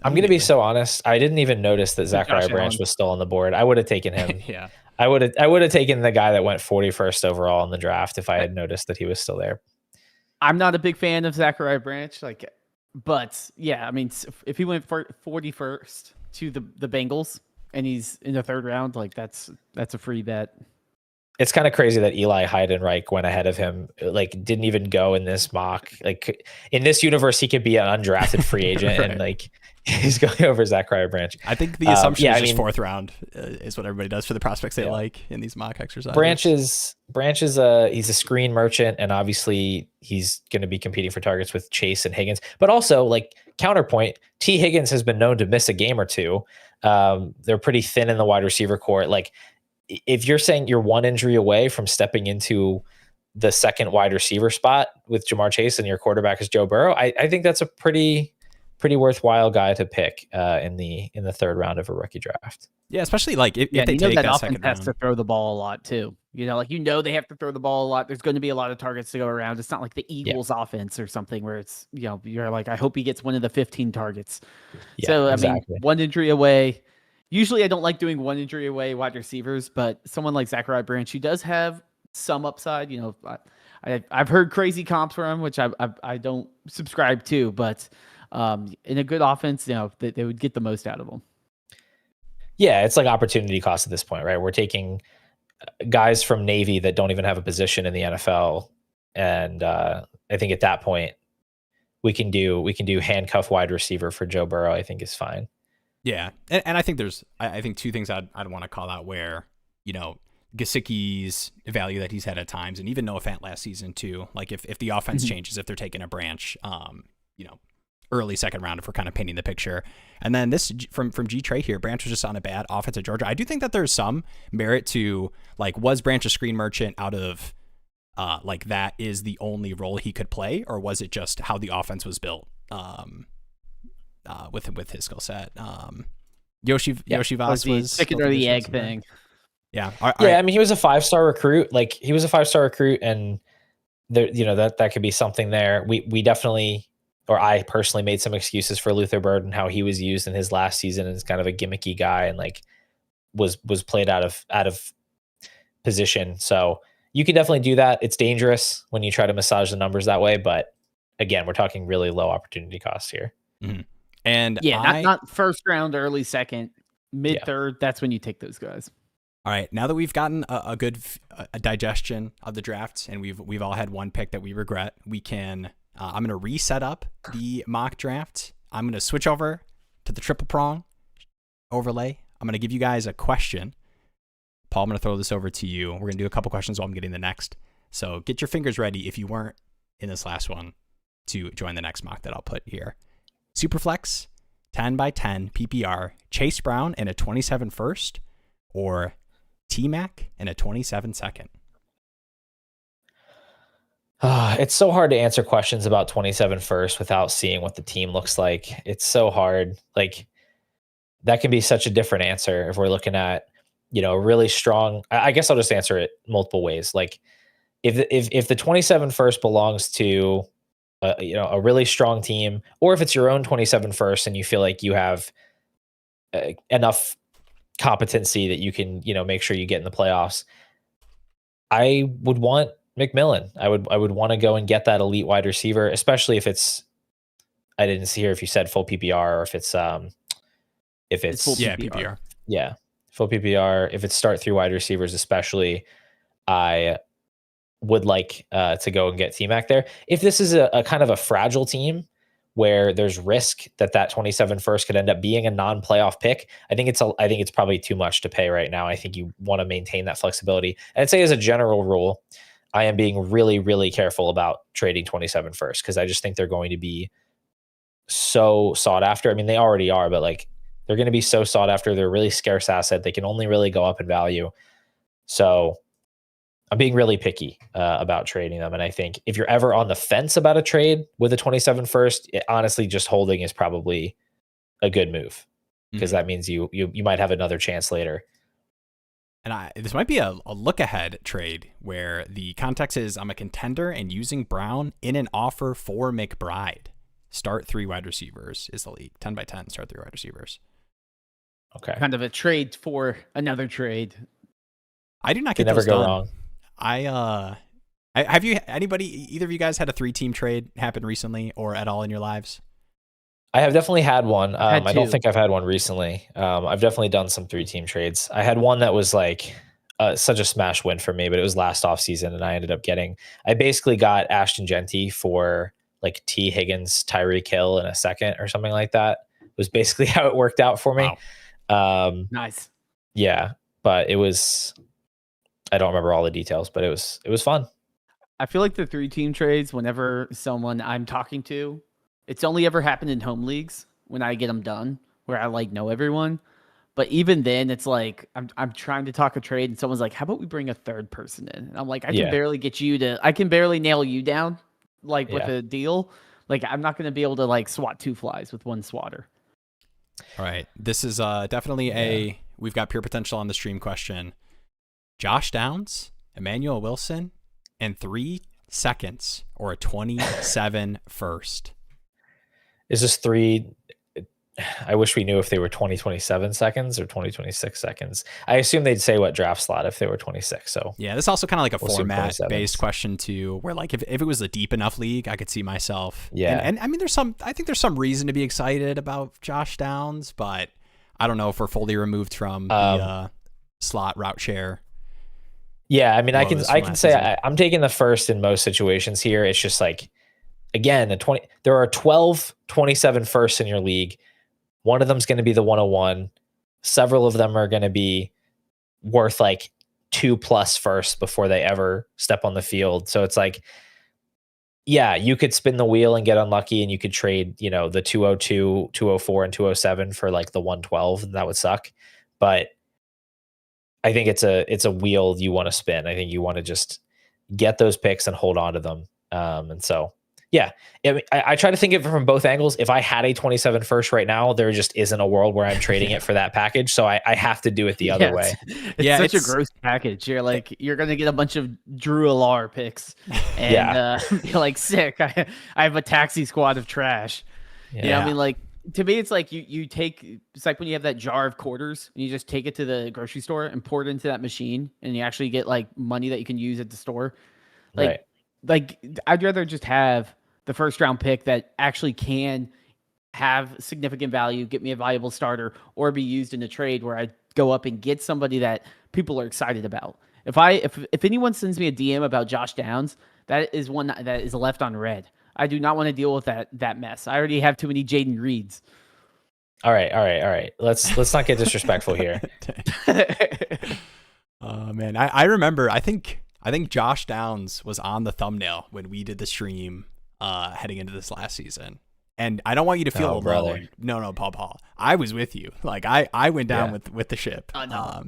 I'm going to be so honest. I didn't even notice that Zachariah Branch was still on the board. I would have taken him. Yeah. I would have taken the guy that went 41st overall in the draft if I had noticed that he was still there. I'm not a big fan of Zachariah Branch, but yeah, I mean, if he went for 41st to the Bengals and he's in the 3rd round, like that's a free bet. It's kind of crazy that Eli Heidenreich went ahead of him, like didn't even go in this mock. Like in this universe, he could be an undrafted free agent right. And like he's going over Zachariah Branch. I think the assumption is just 4th round is what everybody does for the prospects they like in these mock exercises. Branch is he's a screen merchant, and obviously he's going to be competing for targets with Chase and Higgins. But also, like counterpoint, T. Higgins has been known to miss a game or two. They're pretty thin in the wide receiver core. Like if you're saying you're one injury away from stepping into the 2nd wide receiver spot with Jamar Chase and your quarterback is Joe Burrow, I think that's a pretty worthwhile guy to pick in the 3rd round of a rookie draft. Yeah, especially like if they take that offense 2nd round, has to throw the ball a lot too. You know, like they have to throw the ball a lot. There's going to be a lot of targets to go around. It's not like the Eagles offense or something where it's you're like I hope he gets one of the 15 targets. Yeah, so exactly. I mean, one injury away. Usually I don't like doing one injury away wide receivers, but someone like Zachariah Branch, he does have some upside. You know, I've heard crazy comps for him, which I don't subscribe to, but in a good offense, they would get the most out of him. Yeah, it's like opportunity cost at this point, right? We're taking guys from Navy that don't even have a position in the NFL, and I think at that point we can do handcuff wide receiver for Joe Burrow. I think is fine. Yeah, and I think there's I think 2 things I'd want to call out where Gesicki's value that he's had at times, and even Noah Fant last season too. Like if the offense changes, if they're taking a Branch, early 2nd round, if we're kind of painting the picture. And then this from G Trey here, Branch was just on a bad offense at Georgia. I do think that there's some merit to like, was Branch a screen merchant out of like that is the only role he could play, or was it just how the offense was built with his skill set? Yoshi Voss was chicken or the egg thing. Yeah. I mean, he was a 5-star recruit. Like he was a 5-star recruit, and there, that could be something there. We definitely or I personally made some excuses for Luther Bird and how he was used in his last season as kind of a gimmicky guy and like was played out of position. So you can definitely do that. It's dangerous when you try to massage the numbers that way, but again, we're talking really low opportunity cost here. Mm-hmm. And yeah, not first round, early second, mid third. That's when you take those guys. All right, now that we've gotten a good digestion of the draft, and we've all had one pick that we regret, we can. I'm going to reset up the mock draft. I'm going to switch over to the triple prong overlay. I'm going to give you guys a question. Paul, I'm going to throw this over to you. We're going to do a couple questions while I'm getting the next. So get your fingers ready if you weren't in this last one to join the next mock that I'll put here. Superflex, 10 by 10 PPR, Chase Brown in a 27 first, or T-Mac in a 27 second. It's so hard to answer questions about 27 first without seeing what the team looks like. It's so hard. Like that can be such a different answer if we're looking at, really strong. I guess I'll just answer it multiple ways. Like if the 27 first belongs to a really strong team, or if it's your own 27 first and you feel like you have enough competency that you can, make sure you get in the playoffs, I would want McMillan. I would want to go and get that elite wide receiver, especially if it's, I didn't see here if you said full PPR or if it's full PPR. Yeah. Full PPR. If it's start 3 wide receivers, especially, I would like to go and get T-Mac there. If this is a kind of a fragile team where there's risk that 27 first could end up being a non-playoff pick, I think it's probably too much to pay right now. I think you want to maintain that flexibility. And I'd say as a general rule, I am being really, really careful about trading 27 first because I just think they're going to be so sought after. I mean, they already are, but like they're going to be so sought after. They're a really scarce asset. They can only really go up in value. So I'm being really picky about trading them. And I think if you're ever on the fence about a trade with a 27 first, honestly, just holding is probably a good move because that means you might have another chance later. And this might be a look ahead trade where the context is I'm a contender and using Brown in an offer for McBride. Start 3 wide receivers is the league. 10 by 10, start 3 wide receivers. Okay. Kind of a trade for another trade. I do not get never those go done. wrong. Have either of you guys had a 3-team trade happen recently or at all in your lives? I have definitely had one. I don't 2. think I've had one recently. I've definitely done some 3-team trades. I had one that was like such a smash win for me, but it was last offseason and I basically got Ashton Genty for like T Higgins, Tyreek Hill in a second or something like that. It was basically how it worked out for me. Wow. Nice. Yeah, but it was, I don't remember all the details, but it was fun. I feel like the 3-team trades, whenever someone I'm talking to, it's only ever happened in home leagues when I get them done, where I like know everyone. But even then, it's like I'm trying to talk a trade, and someone's like, "How about we bring a third person in?" And I'm like, I can barely nail you down, like with a deal. Like I'm not going to be able to like swat 2 flies with one swatter. All right, this is definitely we've got pure potential on the stream question. Josh Downs, Emmanuel Wilson, and 3 seconds or a 27 first. Is this 3? I wish we knew if they were 2027 seconds or 2026 seconds. I assume they'd say what draft slot if they were 26. So yeah, this is also kind of like a we'll format-based question too, where like if it was a deep enough league, I could see myself. Yeah, and I mean, I think there's some reason to be excited about Josh Downs, but I don't know if we're fully removed from the slot route share. Yeah, I mean, I can say I'm taking the first in most situations here. It's just like, again, there are 12 27 firsts in your league. One of them is going to be the 101. Several of them are going to be worth like 2+ firsts before they ever step on the field. So it's like, yeah, you could spin the wheel and get unlucky and you could trade, the 202, 204, and 207 for like the 112, and that would suck. But I think it's a wheel you want to spin. I think you want to just get those picks and hold on to them. And so Yeah. I try to think of it from both angles. If I had a 27 first right now, there just isn't a world where I'm trading it for that package. So I have to do it the other way. It's such a gross package. You're like, you're going to get a bunch of Drew Alar picks and be like, sick. I have a taxi squad of trash. Yeah. You know, I mean, like, to me, it's like you take, it's like when you have that jar of quarters and you just take it to the grocery store and pour it into that machine and you actually get like money that you can use at the store. Like, I'd rather just have the first round pick that actually can have significant value, get me a valuable starter, or be used in a trade where I go up and get somebody that people are excited about. If anyone sends me a DM about Josh Downs, that is one that is left on red. I do not want to deal with that mess. I already have too many Jaden Reeds. All right. Let's not get disrespectful here. Oh man, I remember. I think Josh Downs was on the thumbnail when we did the stream heading into this last season. And I don't want you to feel alone. Brother. No, Paul. I was with you. Like I went down with the ship. No.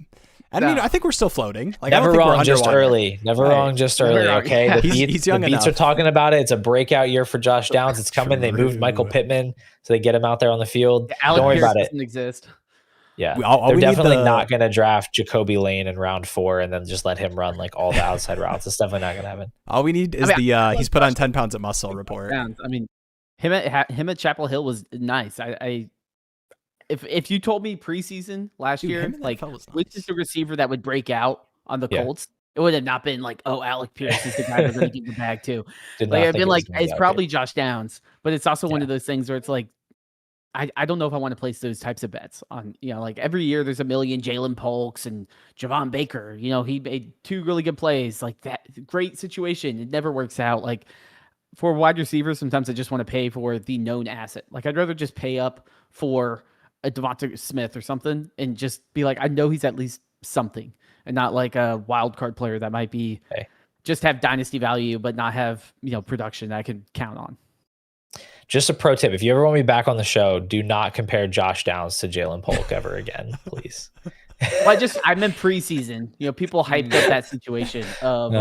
And I think we're still floating. Like, never wrong, just early. Never wrong, just early. Okay, yeah. He's young enough. The beats are talking about it. It's a breakout year for Josh Downs. It's coming. They moved Michael Pittman, so they get him out there on the field. Don't worry about it. Doesn't exist. Yeah, they're definitely not going to draft Jacoby Lane in round 4 and then just let him run like all the outside routes. It's definitely not going to happen. All we need is he's put on 10 pounds of muscle report. I mean, him at Chapel Hill was nice. If you told me preseason last year, like which is the receiver that would break out on the Colts, it would have not been like, oh, Alec Pierce is the guy they're going to give the bag to. Like I've been like, it's probably Josh Downs, but it's also one of those things where it's like, I don't know if I want to place those types of bets on, like every year there's a million Jalen Polks and Javon Baker. He made 2 really good plays, like that great situation. It never works out. Like for wide receivers, sometimes I just want to pay for the known asset. Like I'd rather just pay up for a Devonta Smith or something and just be like, I know he's at least something and not like a wild card player that might be just have dynasty value, but not have, production that I can count on. Just a pro tip. If you ever want me back on the show, do not compare Josh Downs to Jalen Polk ever again, please. Well, I meant preseason, people hyped up that situation of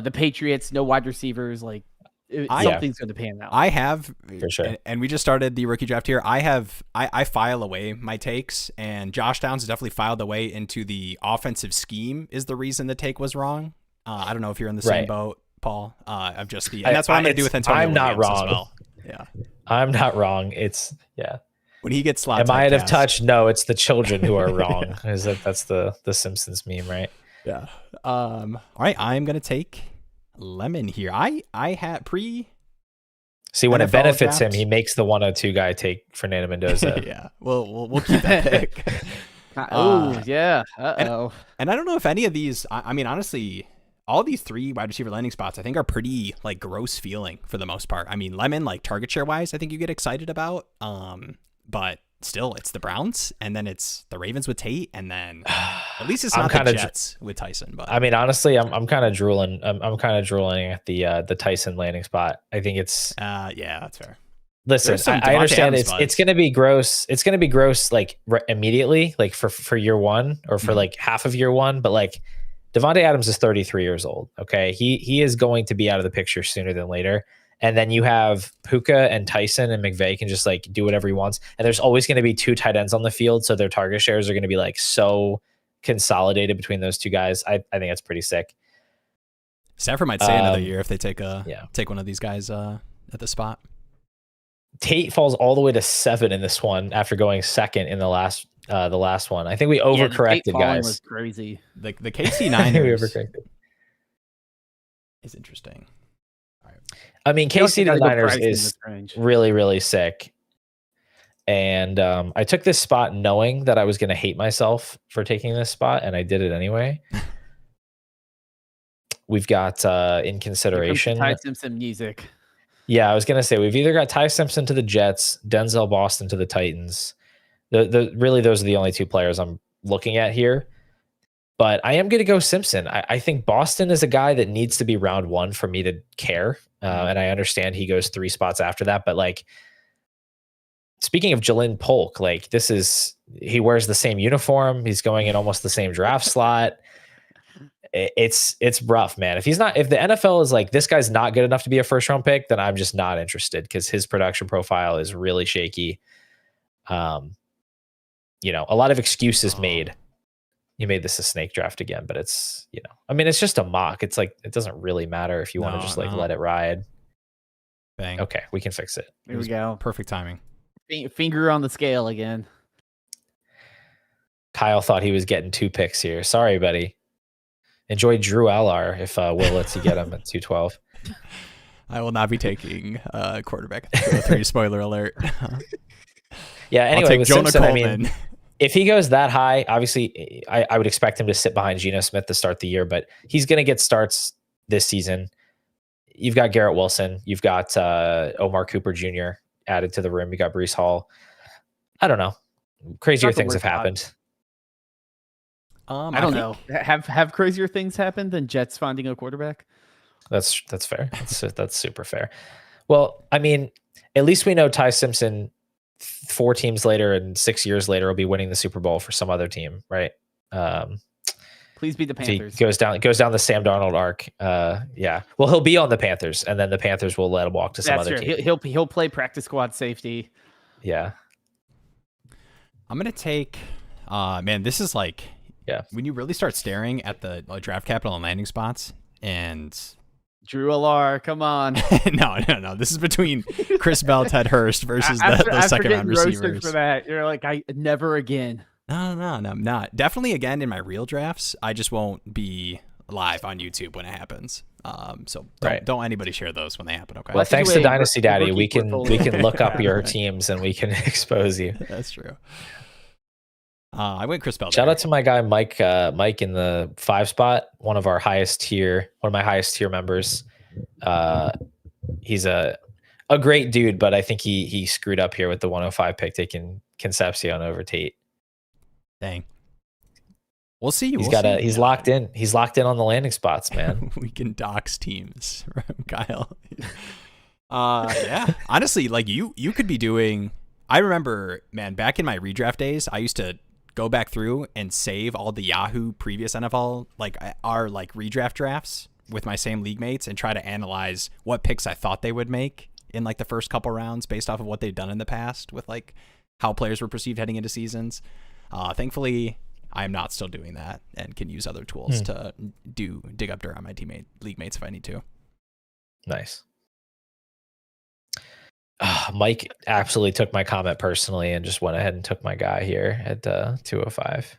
the Patriots, no wide receivers, like something's going to pan out. I have for sure, and we just started the rookie draft here. I file away my takes, and Josh Downs has definitely filed away into the offensive scheme is the reason the take was wrong. I don't know if you're in the same boat, Paul. And that's what I'm going to do with Antonio. I'm not Williams wrong. As well. Yeah, I'm not wrong. It's when he gets slapped. Am I out of touch? No, it's the children who are wrong. That's the Simpsons meme, right? Yeah. All right, I'm going to take Lemon here. I had see when NFL it benefits him, he makes the 102 guy take Fernando Mendoza. Yeah, we'll keep that pick. Yeah. And I don't know if any of these. I mean, honestly, all these 3 wide receiver landing spots I think are pretty like gross feeling for the most part. I mean, Lemon, like target share wise, I think you get excited about. But still, it's the Browns, and then it's the Ravens with Tate, and then at least it's not the Jets with Tyson. But I mean, honestly, I'm kind of drooling. I'm kind of drooling at the Tyson landing spot. I think it's yeah, that's fair. Listen, I understand it's going to be gross. It's going to be gross like immediately, like for year 1 or for like half of year 1. But like Devontae Adams is 33 years old. Okay, he is going to be out of the picture sooner than later. And then you have Puka and Tyson and McVay can just like do whatever he wants. And there's always going to be 2 tight ends on the field. So their target shares are going to be like so consolidated between those 2 guys. I think that's pretty sick. Stafford might stay another year if they take one of these guys at the spot. Tate falls all the way to 7 in this one after going 2nd in the last one. I think we overcorrected, guys. Was crazy. The KC Niners we overcorrected. Is interesting. I mean, KC Niners is really, really sick. And I took this spot knowing that I was going to hate myself for taking this spot, and I did it anyway. We've got in consideration Ty Simpson music. Yeah, I was going to say we've either got Ty Simpson to the Jets, Denzel Boston to the Titans. Really, those are the only 2 players I'm looking at here. But I am going to go Simpson. I think Boston is a guy that needs to be round 1 for me to care. And I understand he goes 3 spots after that. But like, speaking of Jalen Polk, like he wears the same uniform. He's going in almost the same draft slot. it's rough, man. If the NFL is like, this guy's not good enough to be a first round pick, then I'm just not interested because his production profile is really shaky. A lot of excuses made. You made this a snake draft again, but it's, it's just a mock. It's like, it doesn't really matter if you want to just let it ride. Bang. Okay, we can fix it. Here we go. Perfect timing. Finger on the scale again. Kyle thought he was getting 2 picks here. Sorry, buddy. Enjoy Drew Allard if Will lets you get him at 212. I will not be taking quarterback at 203. Spoiler alert. Yeah, anyway, I'll take with Jonah Simpson, Coleman. If he goes that high, obviously I would expect him to sit behind Geno Smith to start the year, but he's going to get starts this season. You've got Garrett Wilson. You've got Omar Cooper Jr. added to the room. You got Breece Hall. I don't know. Crazier things have happened. I don't know. Have crazier things happened than Jets finding a quarterback? That's fair. That's super fair. Well, I mean, at least we know Ty Simpson 4 teams later and 6 years later will be winning the Super Bowl for some other team, right? Please be the Panthers. He goes down the Sam Darnold arc. Yeah. Well, he'll be on the Panthers, and then the Panthers will let him walk to some other team. He'll play practice squad safety. Yeah. I'm gonna take. Man, this is like. Yeah. When you really start staring at the draft capital and landing spots, and Drew Allard, come on. No. This is between Chris Bell, Ted Hurst versus the second round receivers. For that, you're like, I never again. No, I'm not. Definitely again in my real drafts, I just won't be live on YouTube when it happens. So don't anybody share those when they happen. Okay. Well, thanks to Dynasty Daddy, we can look up your teams and we can expose you. That's true. I went Chris Bell. Shout out to my guy Mike in the 5 spot, one of my highest tier members. He's a great dude, but I think he screwed up here with the 105 pick, taking Concepcion over Tate. Dang. We'll see. He's locked in. He's locked in on the landing spots, man. We can dox teams, Kyle. Yeah. Honestly, like you could be doing. I remember, man, back in my redraft days, I used to go back through and save all the Yahoo previous NFL, our redraft drafts with my same league mates and try to analyze what picks I thought they would make in the first couple rounds based off of what they've done in the past with how players were perceived heading into seasons. Thankfully, I am not still doing that and can use other tools to dig up dirt on my league mates if I need to. Nice. Mike absolutely took my comment personally and just went ahead and took my guy here at 205.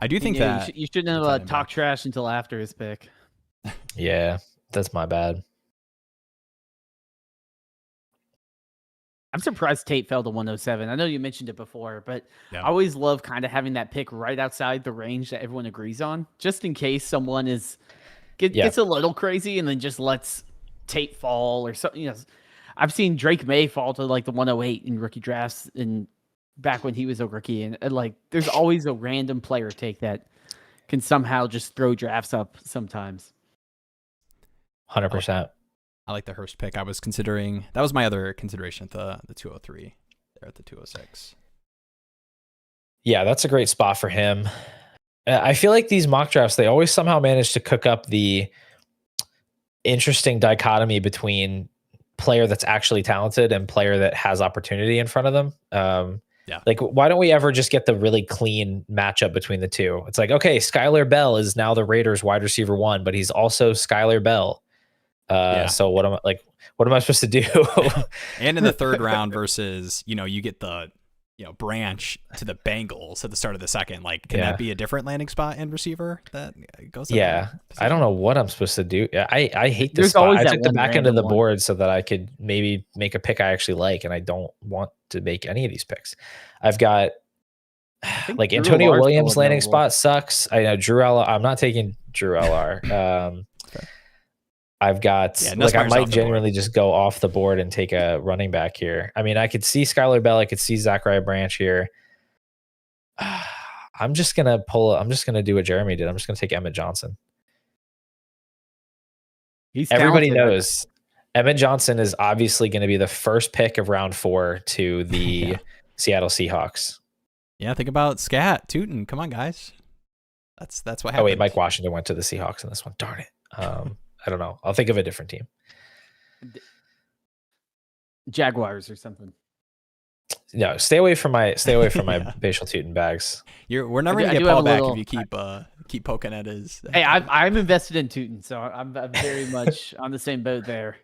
I do think that you shouldn't have talked trash until after his pick. Yeah, that's my bad. I'm surprised Tate fell to 107. I know you mentioned it before, but I always love kind of having that pick right outside the range that everyone agrees on, just in case someone gets a little crazy and then just lets Tate fall or something. I've seen Drake May fall to the 108 in rookie drafts and back when he was a rookie, and there's always a random player take that can somehow just throw drafts up sometimes. 100%. I like the Hurst pick. I was considering that was my other consideration at the 203 there at the 206. Yeah, that's a great spot for him. I feel like these mock drafts, they always somehow manage to cook up the interesting dichotomy between player that's actually talented and player that has opportunity in front of them. Why don't we ever just get the really clean matchup between the two? It's like, okay, Skylar Bell is now the Raiders wide receiver 1, but he's also Skylar Bell. So what am I supposed to do? And in the 3rd round versus, you get the, branch to the Bengals at the start of the 2nd. Can that be a different landing spot and receiver that goes? I don't know what I'm supposed to do. I hate this spot. I took the back end of the board so that I could maybe make a pick I actually like, and I don't want to make any of these picks. I've got Antonio Williams landing spot sucks. I know Drew L. I'm not taking Drew LR. I've got I might genuinely just go off the board and take a running back here. I mean, I could see Skylar Bell, I could see Zachariah Branch here. I'm just gonna do what Jeremy did. I'm just gonna take Emmett Johnson. Everybody knows Emmett Johnson is obviously going to be the first pick of round 4 to the Seattle Seahawks. Yeah, think about Scat Tootin. Come on, guys. That's what Oh happened. wait, Mike Washington went to the Seahawks in this one. Darn it. I don't know. I'll think of a different team. Jaguars or something. No, stay away from my Yeah. Bashal Tutin bags. We're never gonna I get do have Paul a back little- if you keep poking at his. Hey, I'm invested in Tootin, so I'm very much on the same boat there.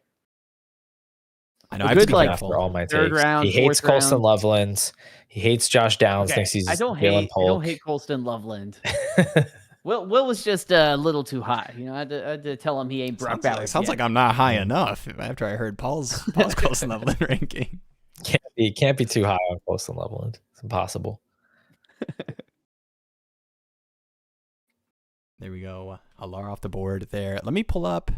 I know. a I have to good, be like, careful. For all my third takes. round, He hates fourth Colston round. Loveland. He hates Josh Downs. Okay, Thinks he's I don't Jalen Polk. hate Colston Loveland. Will was just a little too high. You know, I had to tell him he ain't Brock Bowers. Sounds like I'm not high enough after I heard Paul's Colston Loveland ranking. Can't be too high on Colston Loveland. It's impossible. There we go. Alar off the board there. Let me pull up.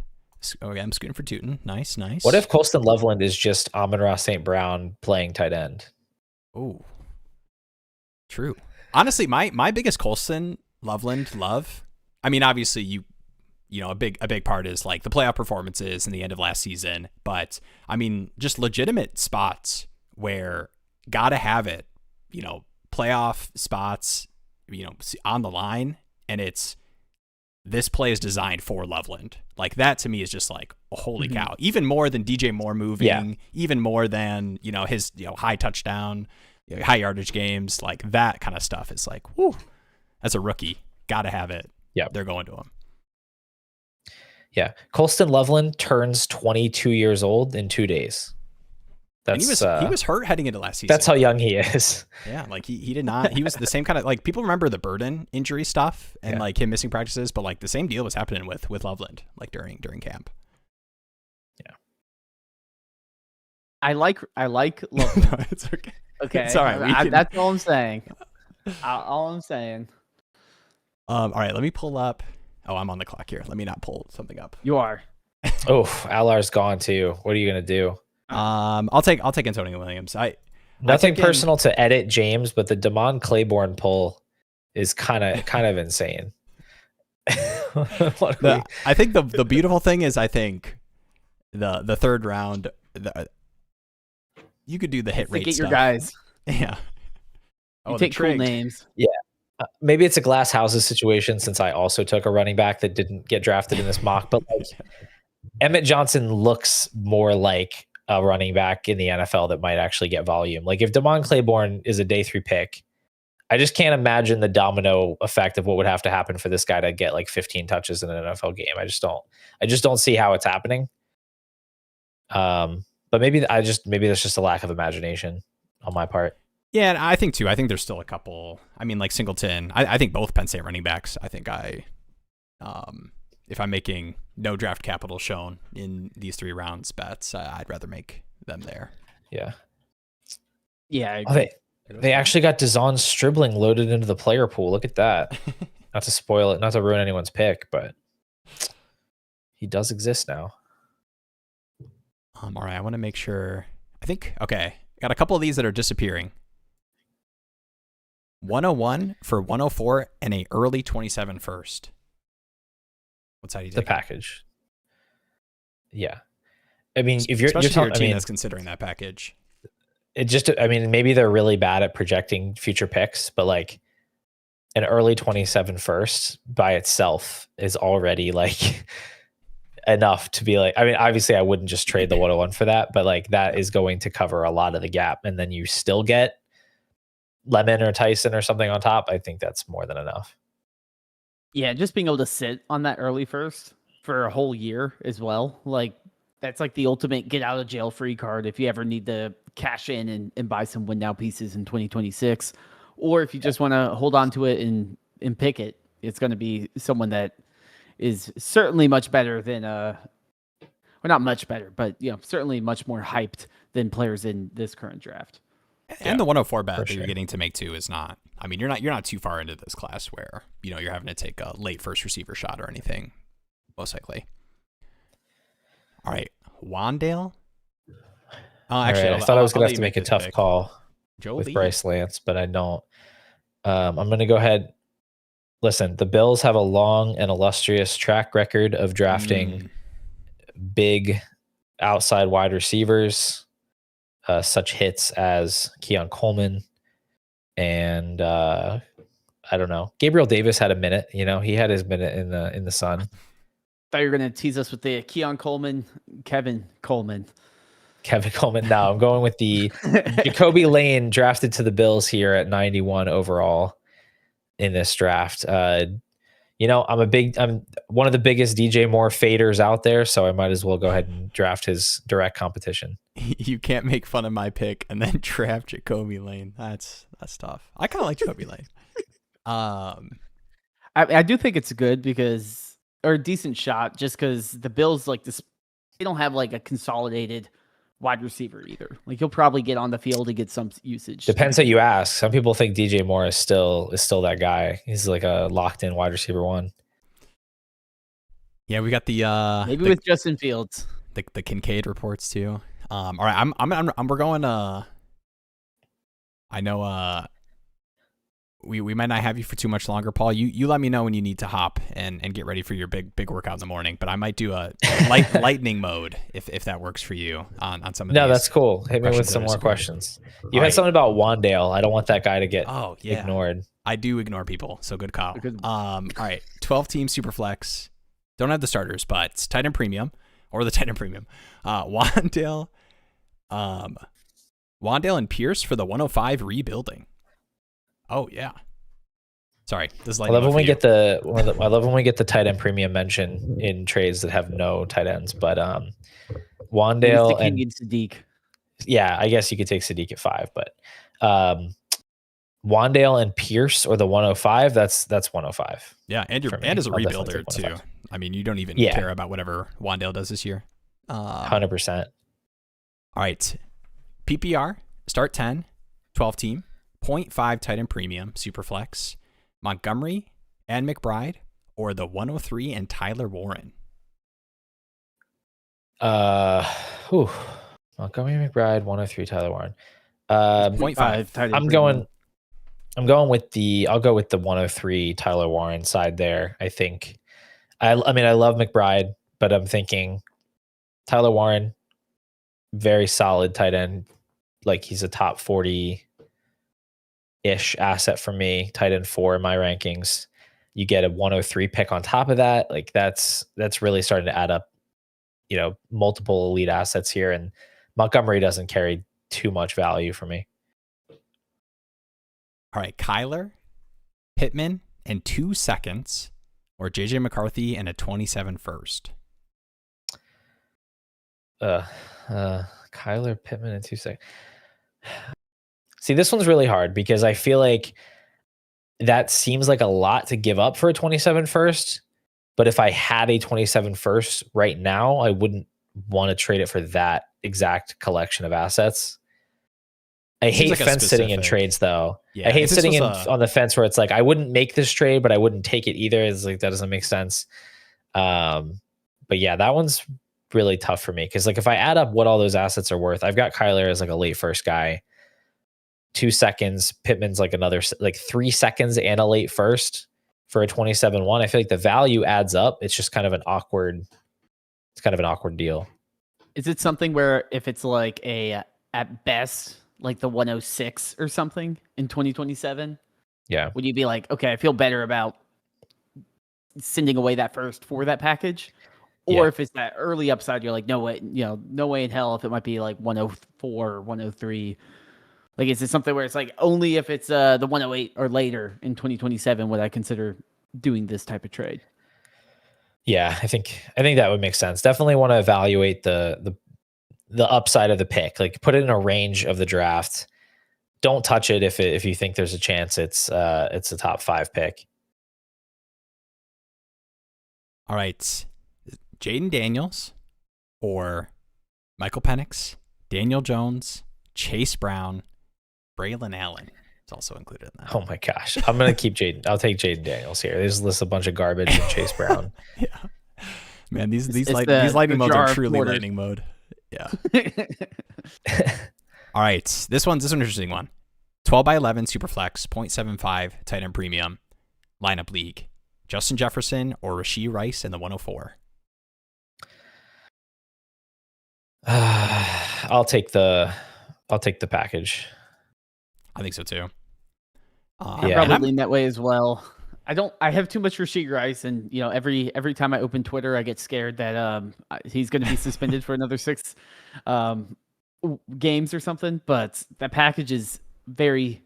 Okay, I'm scooting for Tootin. Nice. What if Colston Loveland is just Amon-Ra St. Brown playing tight end? Oh, true. Honestly, my biggest Colston Loveland love. I mean, obviously you know a big part is like the playoff performances in the end of last season, but I mean just legitimate spots where gotta have it. You know, playoff spots. You know, on the line, and it's. This play is designed for Loveland. Like that to me is just like, holy cow. Even more than DJ Moore moving, even more than, you know, his, you know, high touchdown, high yardage games, like that kind of stuff is like, whoo, as a rookie, got to have it. Yeah. They're going to him. Yeah. Colston Loveland turns 22 years old in 2 days. And he was hurt heading into last season. That's how young he is. Yeah, like he did not. He was the same kind of like people remember the Burden injury stuff and like him missing practices, but like the same deal was happening with Loveland like during camp. Yeah, I like Loveland. No, it's okay. Okay, It's all right. That's all I'm saying. All I'm saying. All right, let me pull up. Oh, I'm on the clock here. Let me not pull something up. You are. Oh, Alar's gone too. What are you gonna do? I'll take Antonio Williams. Nothing personal to edit James, but the Damon Claiborne pull is kind of insane. I think the beautiful thing is I think the third round you could do the hit rate get stuff. your guys. Yeah. You take cool names. Yeah. Maybe it's a glass houses situation since I also took a running back that didn't get drafted in this mock, but like Emmett Johnson looks more like a running back in the NFL that might actually get volume. Like if Damon Claiborne is a day 3 pick, I just can't imagine the domino effect of what would have to happen for this guy to get like 15 touches in an NFL game. I just don't see how it's happening. But maybe there's just a lack of imagination on my part. Yeah, and I think too. I think there's still a couple. I mean, like Singleton. I think both Penn State running backs. I think if I'm making no draft capital shown in these 3 rounds bets, I'd rather make them there. Yeah. Yeah. They actually got DeZon Stribling loaded into the player pool. Look at that. Not to spoil it, not to ruin anyone's pick, but he does exist now. All right, I want to make sure. I think, okay, got a couple of these that are disappearing. 101 for 104 and a early 27 first. What side do you take? The package. Yeah. I mean, if Especially you're telling, your team that's considering that package. it just, I mean, maybe they're really bad at projecting future picks, but like an early 27 first by itself is already like enough to be like, I mean, obviously I wouldn't just trade the 101 for that, but like that is going to cover a lot of the gap. And then you still get Lemon or Tyson or something on top. I think that's more than enough. Yeah, just being able to sit on that early first for a whole year as well. Like that's like the ultimate get out of jail free card if you ever need to cash in and buy some win now pieces in 2026. Or if you just want to hold on to it and pick it, it's going to be someone that is certainly much better than well, not much better, but you know, certainly much more hyped than players in this current draft. And the 104 bet that sure. you're getting to make too is not. I mean, you're not too far into this class where you know you're having to take a late first receiver shot or anything. Most likely. All right, Wandale. Actually, I thought I was going to have to make a tough call Joe with Lee. Bryce Lance, but I don't. I'm going to go ahead. Listen, the Bills have a long and illustrious track record of drafting big outside wide receivers, such hits as Keon Coleman and I don't know. Gabriel Davis had a minute. He had his minute in the sun. Thought you were gonna tease us with the Keon Coleman, Kevin Coleman. No, I'm going with the Jacoby Lane, drafted to the Bills here at 91 overall in this draft. I'm one of the biggest DJ Moore faders out there, so I might as well go ahead and draft his direct competition. You can't make fun of my pick and then draft Jacoby Lane. That's tough. I kind of like Jacoby Lane. I do think it's good or a decent shot, just because the Bills like this. They don't have like a consolidated wide receiver either. Like he'll probably get on the field to get some usage. Depends who you ask. Some people think DJ Moore is still that guy. He's like a locked in wide receiver one. Yeah, we got the maybe with Justin Fields. The Kincaid reports too. All right, we're going. I know. We might not have you for too much longer, Paul. You let me know when you need to hop and get ready for your big workout in the morning. But I might do a lightning mode if that works for you on some of these. No, that's cool. Hit me with some more questions. You had something about Wandale. I don't want that guy to get ignored. I do ignore people, so good call. All right, 12-team Superflex. Don't have the starters, but it's tight end premium or the tight end premium. Wandale and Pierce for the 105 rebuilding. Oh yeah. Sorry, this is I love when we get the tight end premium mention in trades that have no tight ends, but Wandale and Sadiq. Yeah, I guess you could take Sadiq at 5, but Wandale and Pierce or the 105. That's 105. Yeah, and as a rebuilder too. I mean, you don't even care about whatever Wandale does this year. 100%. All right, PPR start 10, 12-team. 0.5 tight end premium, Superflex, Montgomery and McBride, or the 103 and Tyler Warren. Montgomery, McBride, 103, Tyler Warren. 0.5. I'll go with the 103 Tyler Warren side there. I think. I mean, I love McBride, but I'm thinking Tyler Warren, very solid tight end. Like he's a top 40-ish asset for me, tight end 4 in my rankings. You get a 103 pick on top of that. Like that's really starting to add up, multiple elite assets here. And Montgomery doesn't carry too much value for me. All right, Kyler, Pittman, and 2 seconds, or JJ McCarthy and a 27 first. Kyler, Pittman, and 2 seconds. See, this one's really hard because I feel like that seems like a lot to give up for a 27 first. But if I had a 27 first right now, I wouldn't want to trade it for that exact collection of assets. I hate fence sitting in trades though. Yeah, I hate sitting on the fence where it's like, I wouldn't make this trade, but I wouldn't take it either. It's like, that doesn't make sense. But yeah, that one's really tough for me. Cause like, if I add up what all those assets are worth, I've got Kyler as like a late first guy, 2 seconds. Pittman's like another, like 3 seconds and a late first for a 27-1. I feel like the value adds up. It's just kind of an awkward deal. Is it something where if it's like at best, like the 106 or something in 2027? Yeah. Would you be like, okay, I feel better about sending away that first for that package? Or if it's that early upside, you're like, no way, no way in hell if it might be like 104 or 103. Like, is it something where it's like only if it's the 108 or later in 2027 would I consider doing this type of trade? Yeah, I think that would make sense. Definitely want to evaluate the upside of the pick. Like, put it in a range of the draft. Don't touch it if you think there's a chance it's a top 5 pick. All right, Jaden Daniels or Michael Penix, Daniel Jones, Chase Brown, Braylon Allen. It's also included in that. Oh my gosh. I'm going to keep Jaden. I'll take Jaden Daniels here. They just list a bunch of garbage and Chase Brown. Yeah. Man, these lightning modes are truly lightning mode. Yeah. All right. This one's an interesting one. 12 by 11 Superflex, 0.75 tight end premium, lineup league. Justin Jefferson or Rashee Rice in the 104. I'll take the package. I think so too. I Yeah. probably And lean that way as well. I have too much Rashid Rice, and every time I open Twitter, I get scared that he's going to be suspended for another 6 games or something. But that package is very.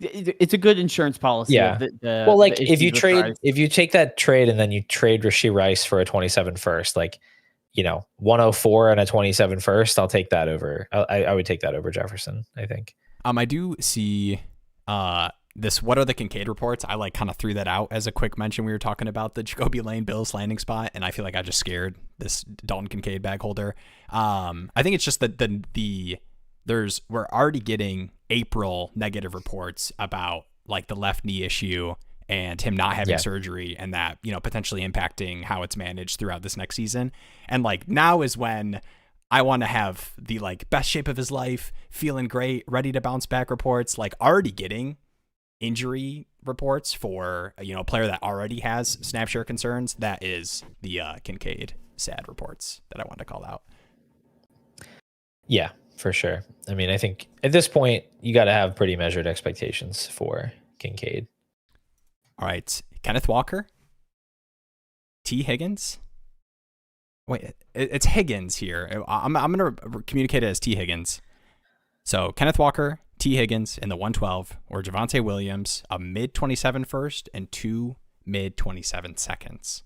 It's a good insurance policy. Yeah. Of the Well, like the if you issues with Rice. if you take that trade and then you trade Rashid Rice for a 27 first, like 104 and a 27 first, I'll take that over. I would take that over Jefferson, I think. I do see this. What are the Kincaid reports? I kind of threw that out as a quick mention. We were talking about the Jacoby Lane Bills landing spot, and I feel like I just scared this Dalton Kincaid bag holder. I think it's just that we're already getting April negative reports about the left knee issue and him not having surgery, and that potentially impacting how it's managed throughout this next season. And now is when I want to have the best shape of his life, feeling great, ready to bounce back reports, already getting injury reports for a player that already has snap share concerns. That is the Kincaid sad reports that I wanted to call out. Yeah, for sure. I mean, I think at this point you got to have pretty measured expectations for Kincaid. All right, Kenneth Walker, T. Higgins. Wait, it's Higgins here. I'm going to communicate it as T. Higgins. So Kenneth Walker, T. Higgins in the 112, or Javonte Williams, a mid-27 first and 2 mid-27 seconds.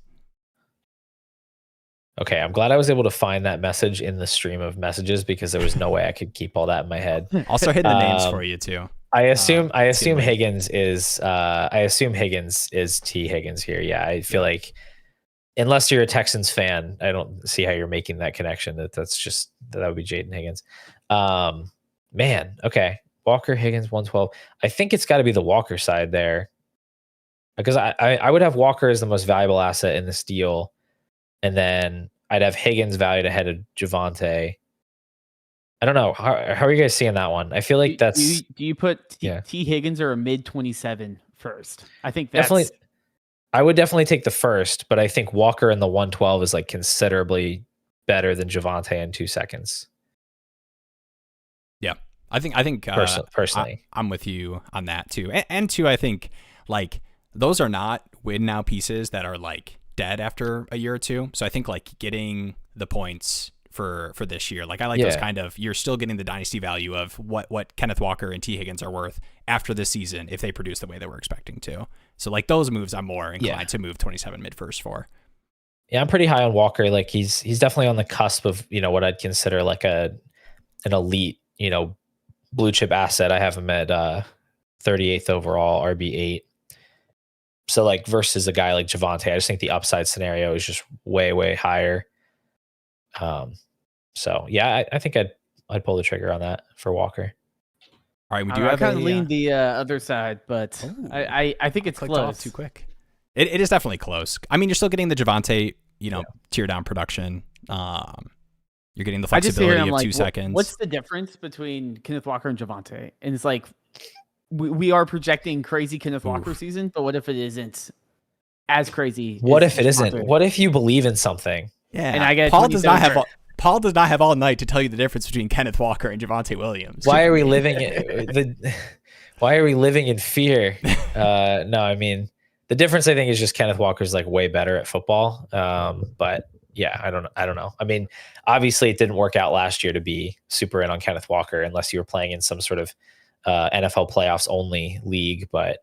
Okay, I'm glad I was able to find that message in the stream of messages because there was no way I could keep all that in my head. Also hit the names for you too. I assume Higgins is T. Higgins here. Yeah, I feel like unless you're a Texans fan, I don't see how you're making that connection. That would be Jaden Higgins. Man, okay. Walker, Higgins, 112. I think it's got to be the Walker side there. Because I would have Walker as the most valuable asset in this deal. And then I'd have Higgins valued ahead of Javonte. I don't know. How are you guys seeing that one? I feel like that's... Do you put T. Higgins or a mid-27 first? I think that's... Definitely. I would definitely take the first, but I think Walker in the 112 is considerably better than Javonte in 2 seconds. Yeah, I think personally, I'm with you on that too. And two, I think those are not win now pieces that are dead after a year or two. So I think getting the points for this year, I like those kind of, you're still getting the dynasty value of what Kenneth Walker and T. Higgins are worth after this season if they produce the way they were expecting to. So those moves I'm more inclined to move 27 mid first for. Yeah, I'm pretty high on Walker. He's definitely on the cusp of what I'd consider an elite blue chip asset. I have him at 38th overall, RB8. So versus a guy like Javonte, I just think the upside scenario is just way, way higher. So yeah, I think I'd pull the trigger on that for Walker. All right, we do I have kind of lean the other side, but I think it's close. Off too quick. It is definitely close. I mean, you're still getting the Javonte, tier down production. You're getting the flexibility of 2 seconds. What's the difference between Kenneth Walker and Javonte? And it's we are projecting crazy Kenneth Walker season, but what if it isn't as crazy? What if it isn't? What if you believe in something? Yeah, and I get Paul does not have all night to tell you the difference between Kenneth Walker and Javonte Williams. Why are we living in fear? No, I mean the difference I think is just Kenneth Walker's way better at football. But yeah, I don't know. I mean, obviously it didn't work out last year to be super in on Kenneth Walker unless you were playing in some sort of NFL playoffs only league. But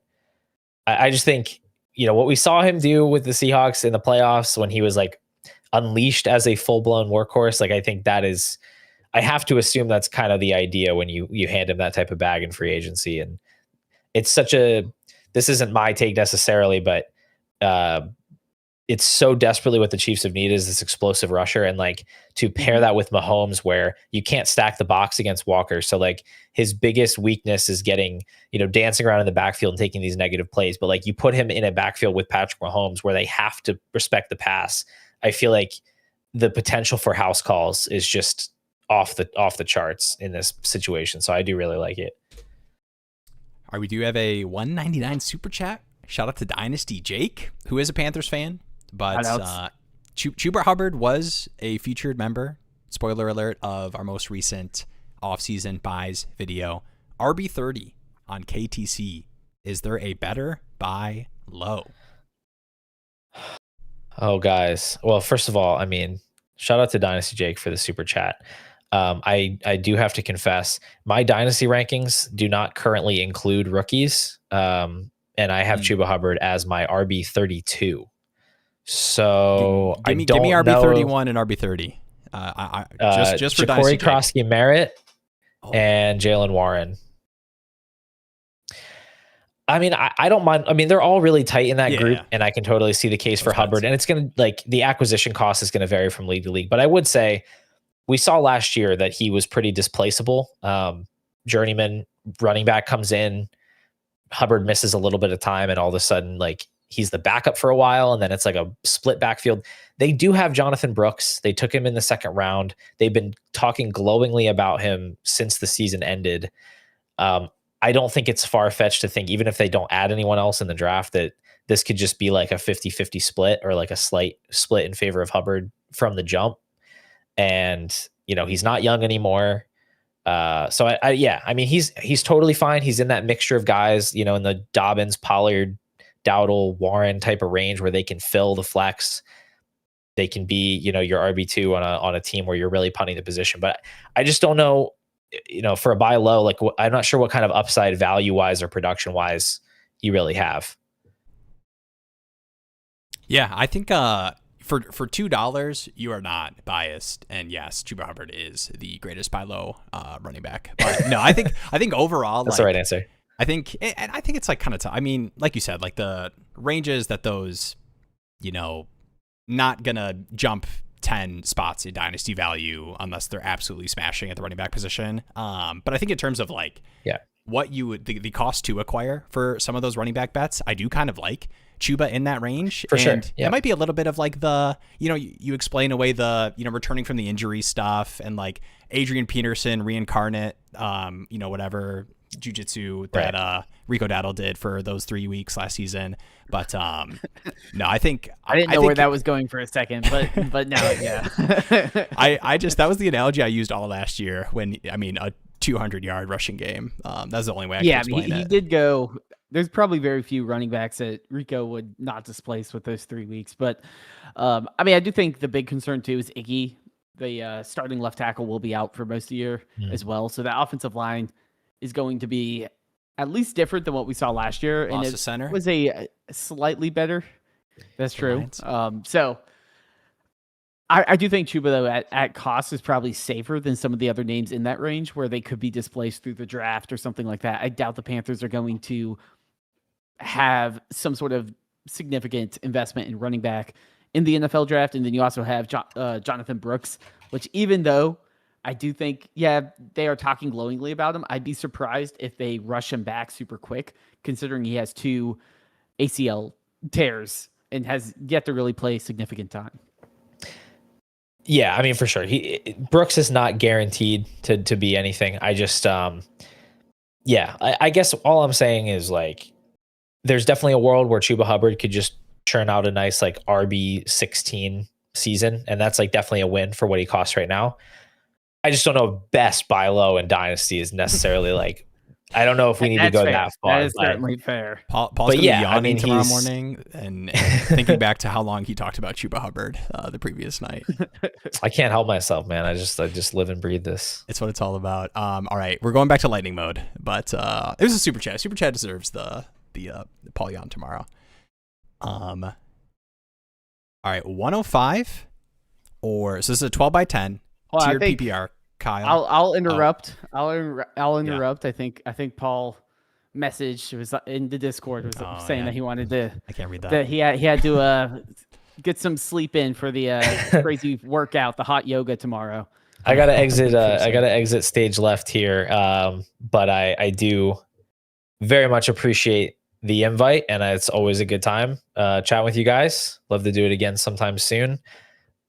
I just think, what we saw him do with the Seahawks in the playoffs when he was unleashed as a full blown workhorse. I think that is, I have to assume that's kind of the idea when you hand him that type of bag in free agency. And it's this isn't my take necessarily, but it's so desperately what the Chiefs have needed is this explosive rusher. And to pair that with Mahomes where you can't stack the box against Walker. So his biggest weakness is getting, dancing around in the backfield and taking these negative plays. But you put him in a backfield with Patrick Mahomes where they have to respect the pass. I feel like the potential for house calls is just off the charts in this situation. So I do really like it. All right, we do have a 199 super chat. Shout out to Dynasty Jake, who is a Panthers fan. But Schubert Hubbard was a featured member, spoiler alert, of our most recent offseason buys video. RB30 on KTC. Is there a better buy low? Oh, guys. Well, first of all, I mean, shout out to Dynasty Jake for the super chat. I do have to confess, my Dynasty rankings do not currently include rookies. And I have Chuba Hubbard as my RB32. So give me RB31 and RB30. Just for Dynasty Jake. Krosky Merritt and Jalen Warren. I mean, I don't mind. I mean, they're all really tight in that group, and I can totally see the case for Hubbard. And it's going to, like, the acquisition cost is going to vary from league to league. But I would say we saw last year that he was pretty displaceable. Journeyman running back comes in, Hubbard misses a little bit of time, and all of a sudden, like, he's the backup for a while, and then it's like a split backfield. They do have Jonathan Brooks. They took him in the second round. They've been talking glowingly about him since the season ended. I don't think it's far-fetched to think, even if they don't add anyone else in the draft, that this could just be like a 50-50 split or like a slight split in favor of Hubbard from the jump. And, you know, he's not young anymore. So I mean, he's totally fine. He's in that mixture of guys, you know, in the Dobbins, Pollard, Dowdle, Warren type of range where they can fill the flex. They can be, you know, your RB2 on a team where you're really punting the position. But I just don't know, you know, for a buy low, like, I'm not sure what kind of upside value wise or production wise you really have. Yeah, I think for $2 you are not biased, and yes, Chuba Hubbard is the greatest buy low running back. But no, I think overall that's the right answer. I think it's like kind of tough. I mean, like you said, like the ranges that those, you know, not gonna jump 10 spots in dynasty value unless they're absolutely smashing at the running back position. But I think in terms of like what you would the cost to acquire for some of those running back bets, I do kind of like Chuba in that range. For sure. It might be a little bit of like the, you know, you explain away the, you know, returning from the injury stuff and like Adrian Peterson reincarnate, you know, whatever jujitsu that Rico Daddle did for those 3 weeks last season. But no, I think I didn't know where that was going for a second, but now I just, that was the analogy I used all last year when, I mean, a 200-yard rushing game. That's the only way I can explain it. He did go. There's probably very few running backs that Rico would not displace with those 3 weeks. But I mean, I do think the big concern too is Iggy. The starting left tackle will be out for most of the year as well. So that offensive line is going to be at least different than what we saw last year. Lost and the center. Was a slightly better. That's true. So I do think Chuba, though, at cost is probably safer than some of the other names in that range where they could be displaced through the draft or something like that. I doubt the Panthers are going to have some sort of significant investment in running back in the NFL draft. And then you also have Jonathan Brooks, which even though I do think, they are talking glowingly about him, I'd be surprised if they rush him back super quick, considering he has 2 ACL tears and has yet to really play significant time. Yeah, I mean, for sure. Brooks is not guaranteed to be anything. I just, I guess all I'm saying is, like, there's definitely a world where Chuba Hubbard could just churn out a nice, like, RB16 season, and that's, like, definitely a win for what he costs right now. I just don't know if best buy low in Dynasty is necessarily, like, I don't know if we need to go that far. That is certainly fair. Paul's going to be yawning tomorrow morning and thinking back to how long he talked about Chuba Hubbard the previous night. I can't help myself, man. I just live and breathe this. It's what it's all about. All right, we're going back to lightning mode, but it was a super chat. Super chat deserves the Paul yawn tomorrow. All right, 105 so this is a 12 by 10 tiered PPR. Kyle, I'll interrupt. I'll interrupt. Yeah. I think Paul messaged, was in the Discord, was saying that he wanted to. I can't read that. That he had to get some sleep in for the crazy workout, the hot yoga tomorrow. I gotta exit. I gotta exit stage left here. But I do very much appreciate the invite, and it's always a good time chatting with you guys. Love to do it again sometime soon.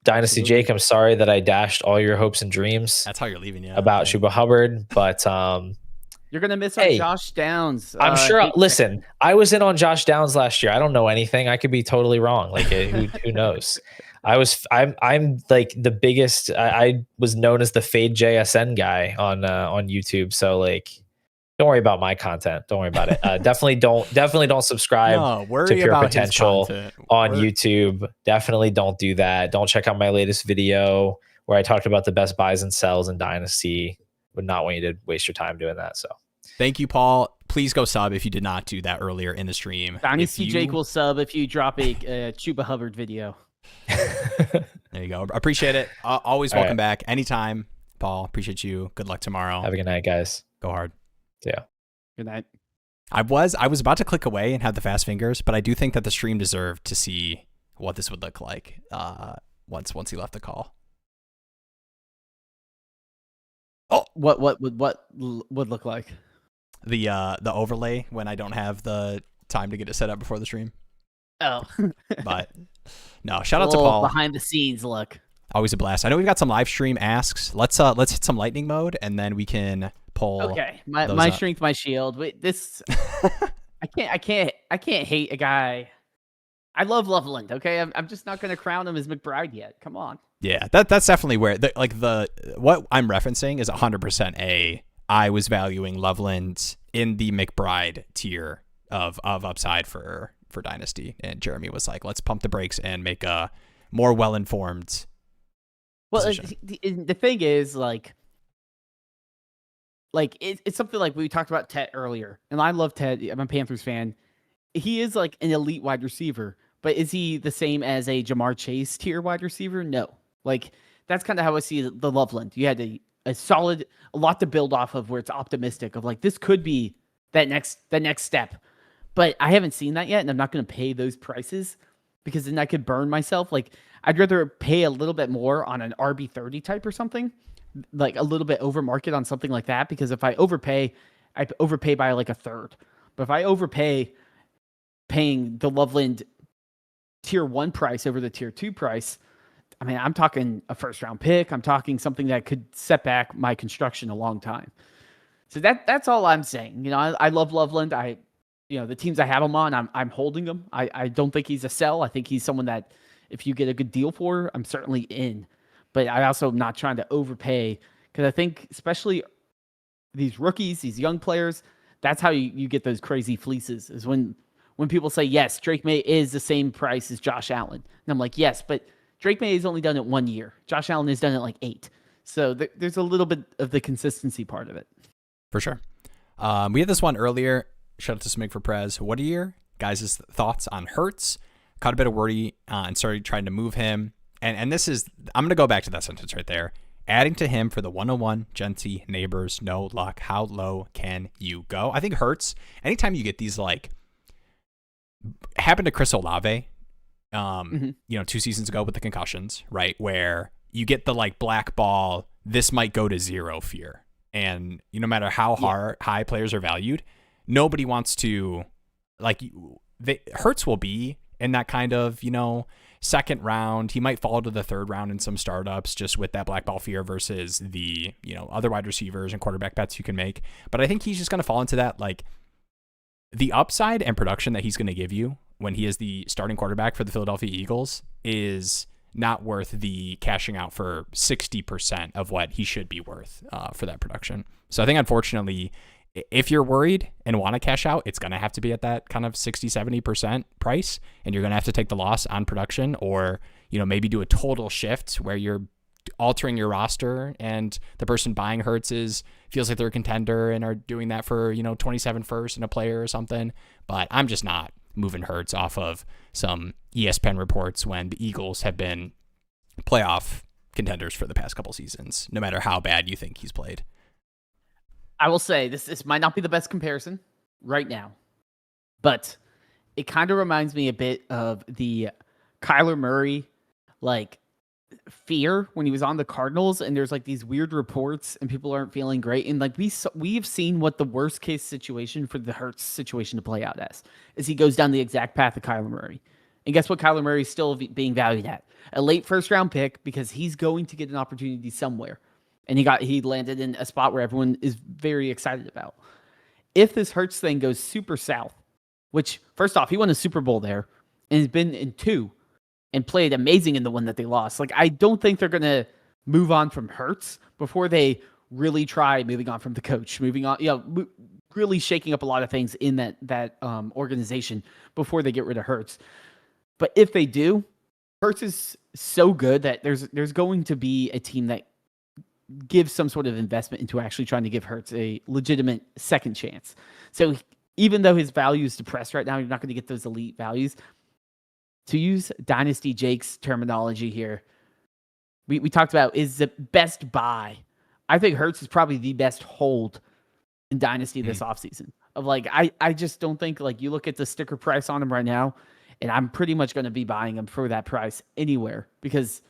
Dynasty Jake, I'm sorry that I dashed all your hopes and dreams. That's how you're leaving, about Chuba Hubbard, but you're gonna miss on Josh Downs. I'm sure. Listen, I was in on Josh Downs last year. I don't know anything. I could be totally wrong. Like, who knows? I'm like the biggest. I was known as the Fade JSN guy on YouTube. So, like, Don't worry about my content. Don't worry about it. Definitely don't subscribe No, to worry Pure about Potential his content. on YouTube. Definitely don't do that. Don't check out my latest video where I talked about the best buys and sells in Dynasty. Would not want you to waste your time doing that. So Thank you, Paul. Please go sub if you did not do that earlier in the stream. Dynasty Jake will sub if you drop a Chuba Hubbard video. There you go. Appreciate it. Always All welcome right. back. Anytime, Paul. Appreciate you. Good luck tomorrow. Have a good night, guys. Go hard. Yeah. Good night. I was about to click away and have the fast fingers, but I do think that the stream deserved to see what this would look like once he left the call. Oh, what would look like? The overlay when I don't have the time to get it set up before the stream. Oh, But no, shout out to Paul. Behind the scenes look. Always a blast. I know we've got some live stream asks. Let's hit some lightning mode and then we can pull. Okay, my strength, my shield. Wait, this I can't hate a guy. I love Loveland. Okay, I'm just not gonna crown him as McBride yet. Come on. Yeah, that's definitely where what I'm referencing is 100% I was valuing Loveland in the McBride tier of upside for Dynasty, and Jeremy was like, let's pump the brakes and make a more well-informed. Well, the thing is, it's something like we talked about Ted earlier, and I love Ted. I'm a Panthers fan. He is like an elite wide receiver, but is he the same as a Jamar Chase tier wide receiver? No. Like, that's kind of how I see the Loveland. You had a lot to build off of, where it's optimistic of like, this could be that next step. But I haven't seen that yet, and I'm not going to pay those prices because then I could burn myself. Like, I'd rather pay a little bit more on an RB30 type or something, like a little bit over market on something like that, because if I overpay by like a third. But if I overpay paying the Loveland tier 1 price over the tier 2 price, I mean, I'm talking a first round pick. I'm talking something that could set back my construction a long time. So that's all I'm saying. You know, I love Loveland. The teams I have him on, I'm holding him. I don't think he's a sell. I think he's someone that if you get a good deal for, I'm certainly in. But I also am not trying to overpay, because I think especially these rookies, these young players, that's how you get those crazy fleeces, is when people say, yes, Drake May is the same price as Josh Allen. And I'm like, yes, but Drake May has only done it 1 year. Josh Allen has done it like 8. So there's a little bit of the consistency part of it. For sure. We had this one earlier. Shout out to Smig for Prez. What are your guys' thoughts on Hurts? Caught a bit of worry and started trying to move him. And this is, I'm going to go back to that sentence right there. Adding to him for the 101, Genty, Neighbors, no luck. How low can you go? I think Hurts, anytime you get these, like, happened to Chris Olave, 2 seasons ago with the concussions, right? Where you get the like black ball, this might go to 0 fear. And no matter how high players are valued, nobody wants to, Hurts will be in that kind of, second round. He might fall to the 3rd round in some startups just with that black ball fear versus the, other wide receivers and quarterback bets you can make. But I think he's just going to fall into that, like, the upside and production that he's going to give you when he is the starting quarterback for the Philadelphia Eagles is not worth the cashing out for 60% of what he should be worth for that production. So I think, unfortunately, if you're worried and want to cash out, it's going to have to be at that kind of 60-70% price, and you're going to have to take the loss on production, or maybe do a total shift where you're altering your roster and the person buying Hurts feels like they're a contender and are doing that for 27 first and a player or something. But I'm just not moving Hurts off of some ESPN reports when the Eagles have been playoff contenders for the past couple seasons, no matter how bad you think he's played. I will say this might not be the best comparison right now, but it kind of reminds me a bit of the Kyler Murray, like, fear when he was on the Cardinals, and there's like these weird reports and people aren't feeling great. And like we've seen what the worst case situation for the Hurts situation to play out as is he goes down the exact path of Kyler Murray. And guess what? Kyler Murray is still being valued at a late 1st round pick, because he's going to get an opportunity somewhere. And he landed in a spot where everyone is very excited about. If this Hurts thing goes super south, which, first off, he won a Super Bowl there and has been in 2 and played amazing in the one that they lost. Like, I don't think they're going to move on from Hurts before they really try moving on from the coach, moving on, really shaking up a lot of things in that organization before they get rid of Hurts. But if they do, Hurts is so good that there's going to be a team that gives some sort of investment into actually trying to give Hurts a legitimate second chance. So even though his value is depressed right now, you're not going to get those elite values. To use Dynasty Jake's terminology here, we talked about is the best buy. I think Hurts is probably the best hold in Dynasty this offseason. Of like, I just don't think, like, you look at the sticker price on him right now, and I'm pretty much going to be buying him for that price anywhere, because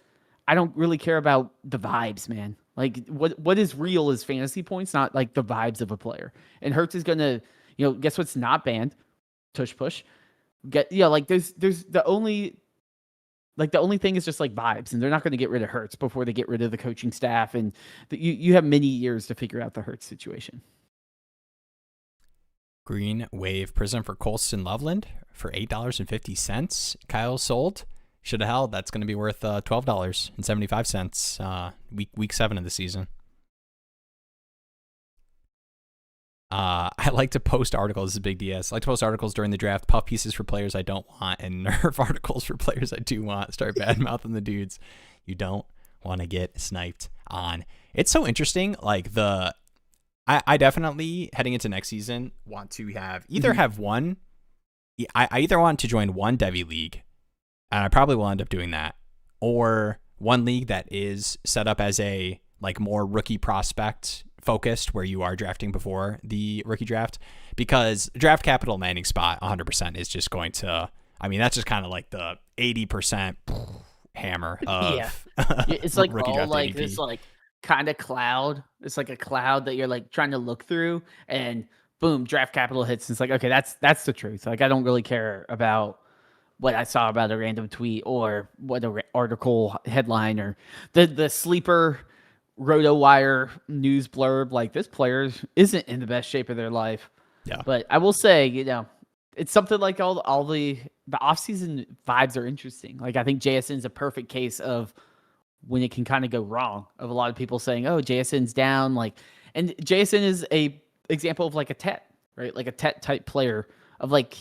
I don't really care about the vibes, man. Like, what is real is fantasy points, not like the vibes of a player. And Hurts is going to, guess what's not banned? Tush push. Like there's the only thing is just like vibes, and they're not going to get rid of Hurts before they get rid of the coaching staff, and you have many years to figure out the Hurts situation. Green Wave Prism for Colston Loveland for $8.50. Kyle sold. Should have held. That's going to be worth $12.75 week 7 of the season. I like to post articles. This is Big DS. I like to post articles during the draft. Puff pieces for players I don't want, and nerf articles for players I do want. Start bad mouthing the dudes you don't want to get sniped on. It's so interesting. Like I definitely, heading into next season, want to have have one. I either want to join one Devy league, and I probably will end up doing that, or one league that is set up as a like more rookie prospect focused, where you are drafting before the rookie draft, because draft capital landing spot 100% is just going to, that's just kind of like the 80% hammer of it's like rookie draft like ADP. this like kind of cloud. It's like a cloud that you're like trying to look through, and boom, draft capital hits. And it's like, okay, that's the truth. Like, I don't really care about what I saw about a random tweet or what a article headline or the sleeper RotoWire news blurb. Like, this player isn't in the best shape of their life. Yeah. But I will say, it's something like all the offseason vibes are interesting. Like, I think JSN's a perfect case of when it can kind of go wrong, of a lot of people saying, oh, JSN's down. Like, and JSN is a example of like a Tet, right? Like a Tet type player of like,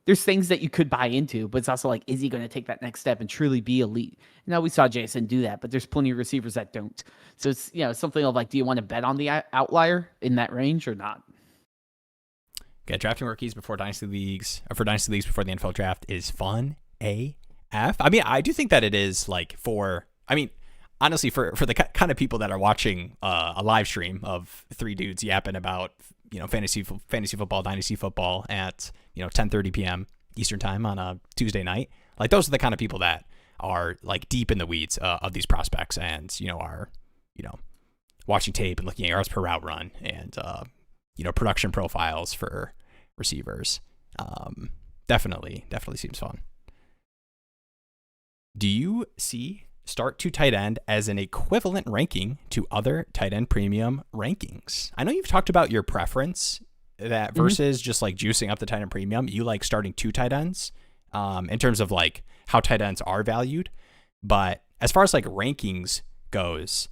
there's things that you could buy into, but it's also like, is he going to take that next step and truly be elite? Now, we saw Jason do that, but there's plenty of receivers that don't. So it's, something of like, do you want to bet on the outlier in that range or not? Okay, drafting rookies before Dynasty Leagues, or for Dynasty Leagues before the NFL draft is fun AF. I do think that it is like honestly, for the kind of people that are watching a live stream of three dudes yapping about, fantasy football, dynasty football at, 10:30 p.m. Eastern time on a Tuesday night. Like, those are the kind of people that are like deep in the weeds of these prospects, and, are, watching tape and looking at yards per route run and, production profiles for receivers. Definitely seems fun. Do you see start to tight end as an equivalent ranking to other tight end premium rankings? I know you've talked about your preference that versus just like juicing up the tight end premium. You like starting two tight ends in terms of like how tight ends are valued. But as far as like rankings goes,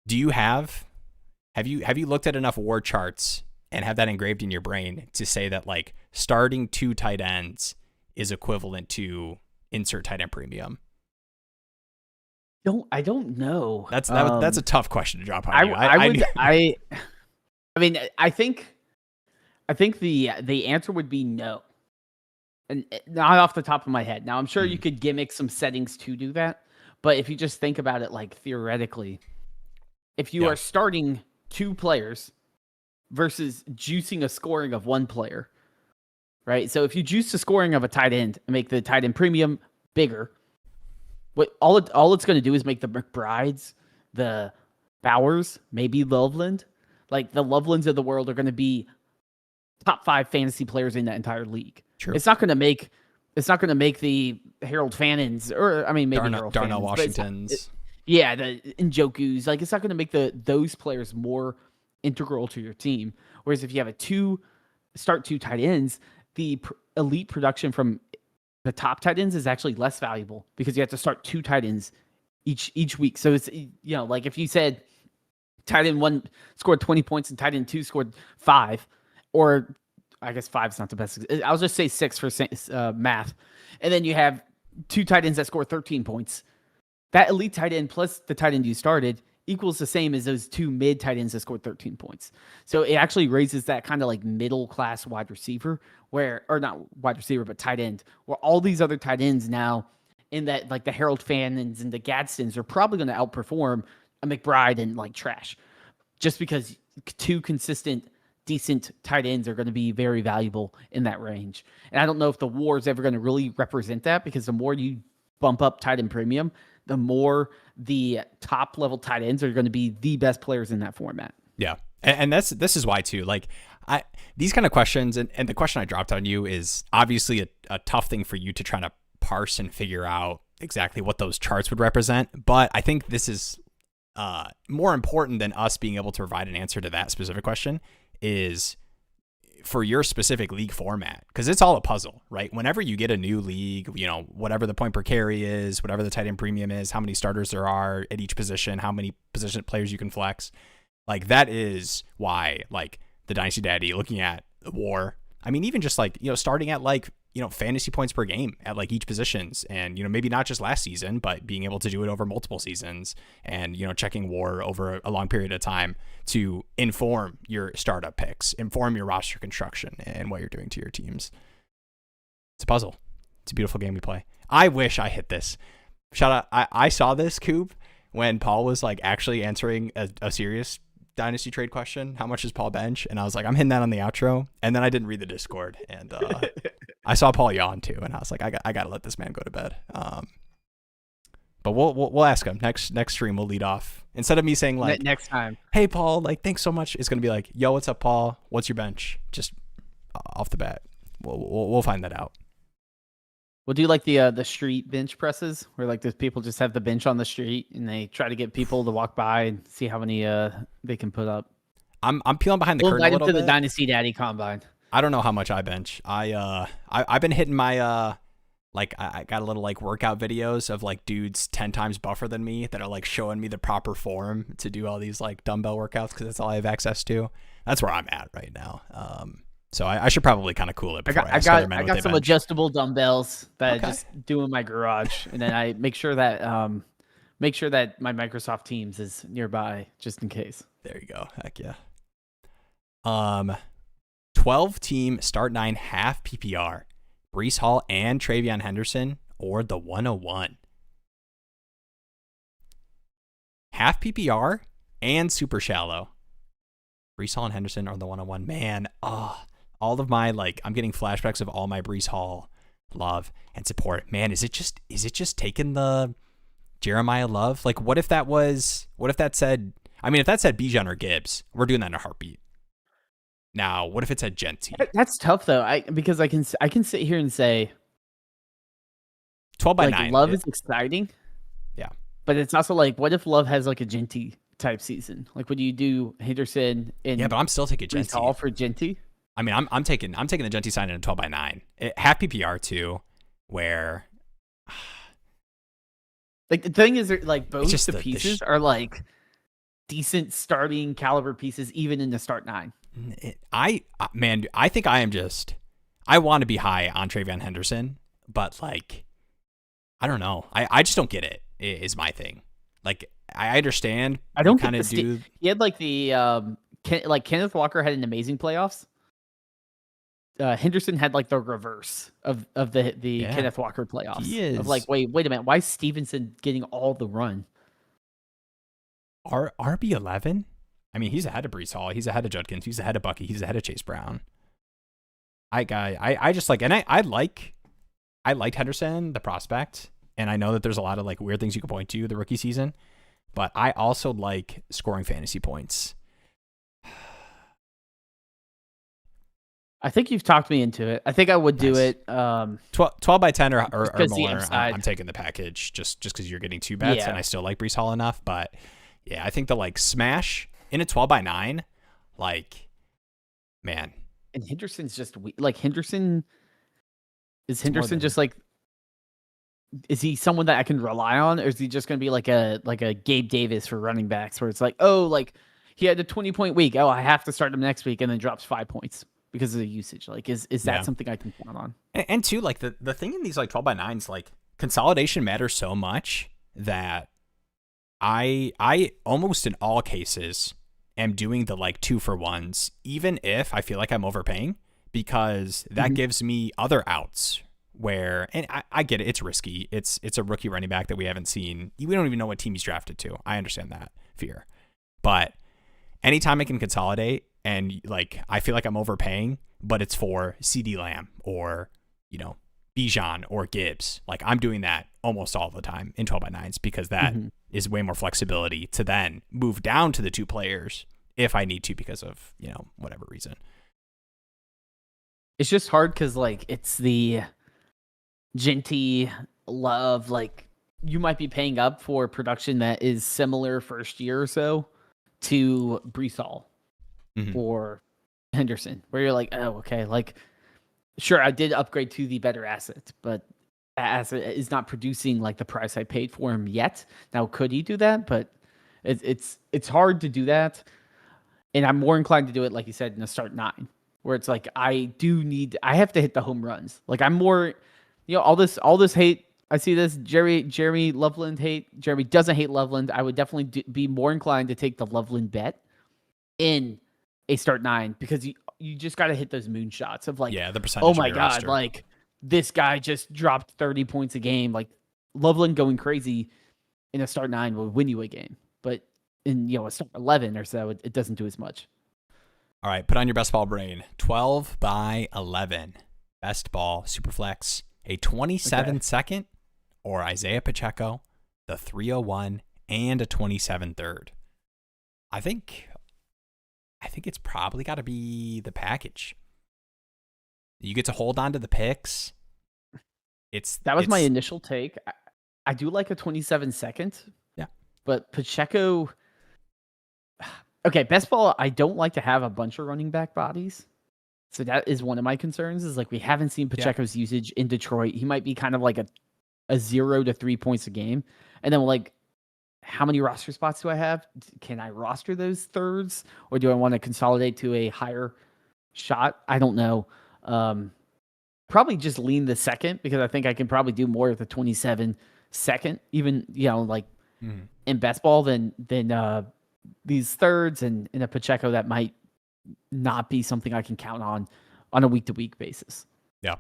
do you have you looked at enough war charts and have that engraved in your brain to say that like starting two tight ends is equivalent to insert tight end premium? I don't know. That's a tough question to drop on you. I think the answer would be no, and not off the top of my head. Now, I'm sure you could gimmick some settings to do that, but if you just think about it, like theoretically, if you are starting two players versus juicing a scoring of one player, right? So if you juice the scoring of a tight end and make the tight end premium bigger, all it's going to do is make the McBrides, the Bowers, maybe Loveland, like the Lovelands of the world are going to be top 5 fantasy players in that entire league. True. It's not going to make the Harold Fannons, or maybe Darnell Fannons, Washingtons. the Njokus. Like, it's not going to make those players more integral to your team. Whereas if you have start two tight ends, the elite production from the top tight ends is actually less valuable because you have to start two tight ends each week. So it's, like if you said tight end 1 scored 20 points and tight end 2 scored 5, or I guess 5 is not the best. I'll just say 6 for math. And then you have 2 tight ends that score 13 points. That elite tight end plus the tight end you started equals the same as those 2 mid tight ends that scored 13 points. So it actually raises that kind of like middle class wide receiver or not wide receiver, but tight end, where all these other tight ends now in that, like the Harold Fannons and the Gadstons, are probably going to outperform a McBride and like trash, just because 2 consistent, decent tight ends are going to be very valuable in that range. And I don't know if the WAR is ever going to really represent that, because the more you bump up tight end premium, the more the top level tight ends are going to be the best players in that format. Yeah. And this is why too, like these kind of questions, and the question I dropped on you is obviously a tough thing for you to try to parse and figure out exactly what those charts would represent. But I think this is more important than us being able to provide an answer to that specific question, is for your specific league format, because it's all a puzzle, right? Whenever you get a new league, you know, whatever the point per carry is, whatever the tight end premium is, how many starters there are at each position, how many position players you can flex, like that is why, like the Dynasty Daddy, looking at the WAR, I mean, even just like, you know, starting at like, you know, fantasy points per game at like each positions, and, you know, maybe not just last season, but being able to do it over multiple seasons, and, you know, checking WAR over a long period of time to inform your startup picks, inform your roster construction and what you're doing to your teams. It's a puzzle. It's a beautiful game we play. I wish I hit this. Shout out. I saw this, Coop, when Paul was like actually answering a serious Dynasty trade question. How much is Paul bench? And I was like, I'm hitting that on the outro. And then I didn't read the Discord, and I saw Paul yawn too, and I was like, I gotta let this man go to bed. But we'll ask him next stream. We'll lead off, instead of me saying like next time, hey Paul, like thanks so much. It's gonna be like, yo, what's up, Paul? What's your bench? Just off the bat, we'll find that out. We'll do like the street bench presses, where like those people just have the bench on the street and they try to get people to walk by and see how many they can put up. I'm peeling behind the curtain a invite little them to bit. the Dynasty Daddy Combine. I don't know how much I bench. I've been hitting my like I got a little like workout videos of like dudes 10 times buffer than me that are like showing me the proper form to do all these like dumbbell workouts, because that's all I have access to. That's where I'm at right now. So I should probably kind of cool it before I got some adjustable dumbbells that I just do in my garage, and then I make sure that my Microsoft Teams is nearby just in case. There you go. Heck yeah. 12 team start 9 half PPR. Breece Hall and Travion Henderson, or the 101. Half PPR and super shallow. Breece Hall and Henderson are the 101. Man, all of my, like, I'm getting flashbacks of all my Breece Hall love and support. Man, is it just taking the Jeremiah love? Like, what if that said Bijan or Gibbs, we're doing that in a heartbeat. Now, what if it said Genty? That's tough though, because I can sit here and say 12 by like 9. Love is exciting. Yeah. But it's also like, what if Love has like a Genty type season? Like, would you do Henderson and but I'm still taking Genty. Hall for Genty? I mean, I'm taking the Genty sign in a 12 by 9. Half PPR too, where like the thing is, like both the pieces are like decent starting caliber pieces, even in the start 9. I think I want to be high on Travion Henderson, but like, I don't know. I just don't get it, is my thing. Like, I understand. I don't kind of do. He had like Kenneth Walker had an amazing playoffs. Henderson had like the reverse of the Kenneth Walker playoffs. He is. Of like, wait a minute. Why is Stevenson getting all the run? RB11? I mean, he's ahead of Breece Hall. He's ahead of Judkins. He's ahead of Bucky. He's ahead of Chase Brown. I just like, and I liked Henderson, the prospect, and I know that there's a lot of like weird things you can point to the rookie season, but I also like scoring fantasy points. I think you've talked me into it. I think I would do it. 12 by 10 or more. I'm taking the package just because you're getting 2 bets, and I still like Breece Hall enough. But yeah, I think the like smash in a 12 by 9, like, man. And Henderson's just like Henderson. Is Henderson just like? Is he someone that I can rely on, or is he just going to be like a Gabe Davis for running backs, where it's like, oh, like he had a 20-point week. Oh, I have to start him next week, and then drops 5 points because of the usage. Like, is that something I can count on? And two, like the thing in these like 12x9s, like consolidation matters so much that I almost in all cases am doing the like 2-for-1s, even if I feel like I'm overpaying, because that gives me other outs where, and I get it, it's risky. It's a rookie running back that we haven't seen. We don't even know what team he's drafted to. I understand that fear. But anytime I can consolidate and like I feel like I'm overpaying, but it's for CD Lamb or, you know, Bijan or Gibbs, like I'm doing that almost all the time in 12x9s because that is way more flexibility to then move down to the 2 players if I need to because of, you know, whatever reason. It's just hard because like it's the Ginty Love, like you might be paying up for production that is similar first year or so to Brees Hall or Henderson, where you're like, oh, okay, like sure, I did upgrade to the better asset, but that asset is not producing like the price I paid for him yet. Now, could he do that? But it's hard to do that, and I'm more inclined to do it, like you said, in a start 9, where it's like I have to hit the home runs. Like I'm more, you know, all this hate. I see this Jeremy Loveland hate. Jeremy doesn't hate Loveland. I would definitely be more inclined to take the Loveland bet in a start 9 because you just got to hit those moonshots of like, the percentage. Oh my God, like this guy just dropped 30 points a game. Like Loveland going crazy in a start 9 will win you a game, but in, you know, a start 11 or so, it doesn't do as much. All right, put on your best ball brain. 12x11 best ball superflex, a 27-second or Isaiah Pacheco, the 301 and a 27-third. I think it's probably got to be the package. You get to hold on to the picks. That was my initial take. I do like a 27-second. Yeah. But Pacheco, okay, best ball, I don't like to have a bunch of running back bodies. So that is one of my concerns, is like we haven't seen Pacheco's usage in Detroit. He might be kind of like a 0 to 3 points a game. And then like, how many roster spots do I have? Can I roster those thirds, or do I want to consolidate to a higher shot? I don't know. Probably just lean the second because I think I can probably do more with the 27-second, even, you know, like in best ball than these thirds and in a Pacheco that might not be something I can count on a week-to-week basis. Yeah.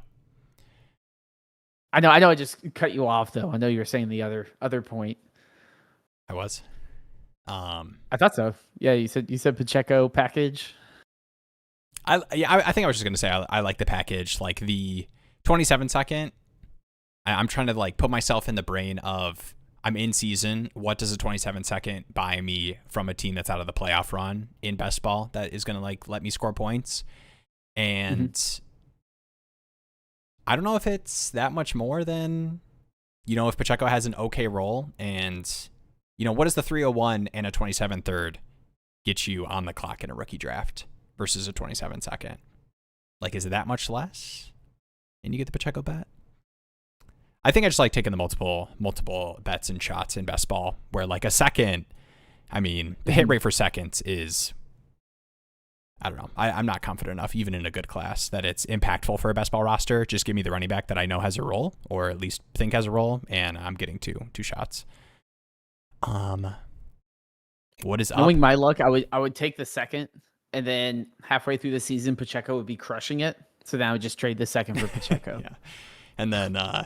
I know I just cut you off though. I know you were saying the other point. I was. I thought so. Yeah, you said Pacheco package. I think I was just gonna say I like the package, like the 27-second. I'm trying to like put myself in the brain of I'm in season. What does a 27-second buy me from a team that's out of the playoff run in best ball that is gonna like let me score points? And I don't know if it's that much more than, you know, if Pacheco has an okay role and, you know, what does the 301 and a 27-third get you on the clock in a rookie draft versus a 27-second? Like, is it that much less? And you get the Pacheco bet? I think I just like taking the multiple bets and shots in best ball where like a second, I mean, the hit rate for seconds is, I don't know. I'm not confident enough, even in a good class, that it's impactful for a best ball roster. Just give me the running back that I know has a role, or at least think has a role, and I'm getting two shots. What is up? Knowing my luck, I would take the second, and then halfway through the season, Pacheco would be crushing it. So then I would just trade the second for Pacheco. Yeah, and then the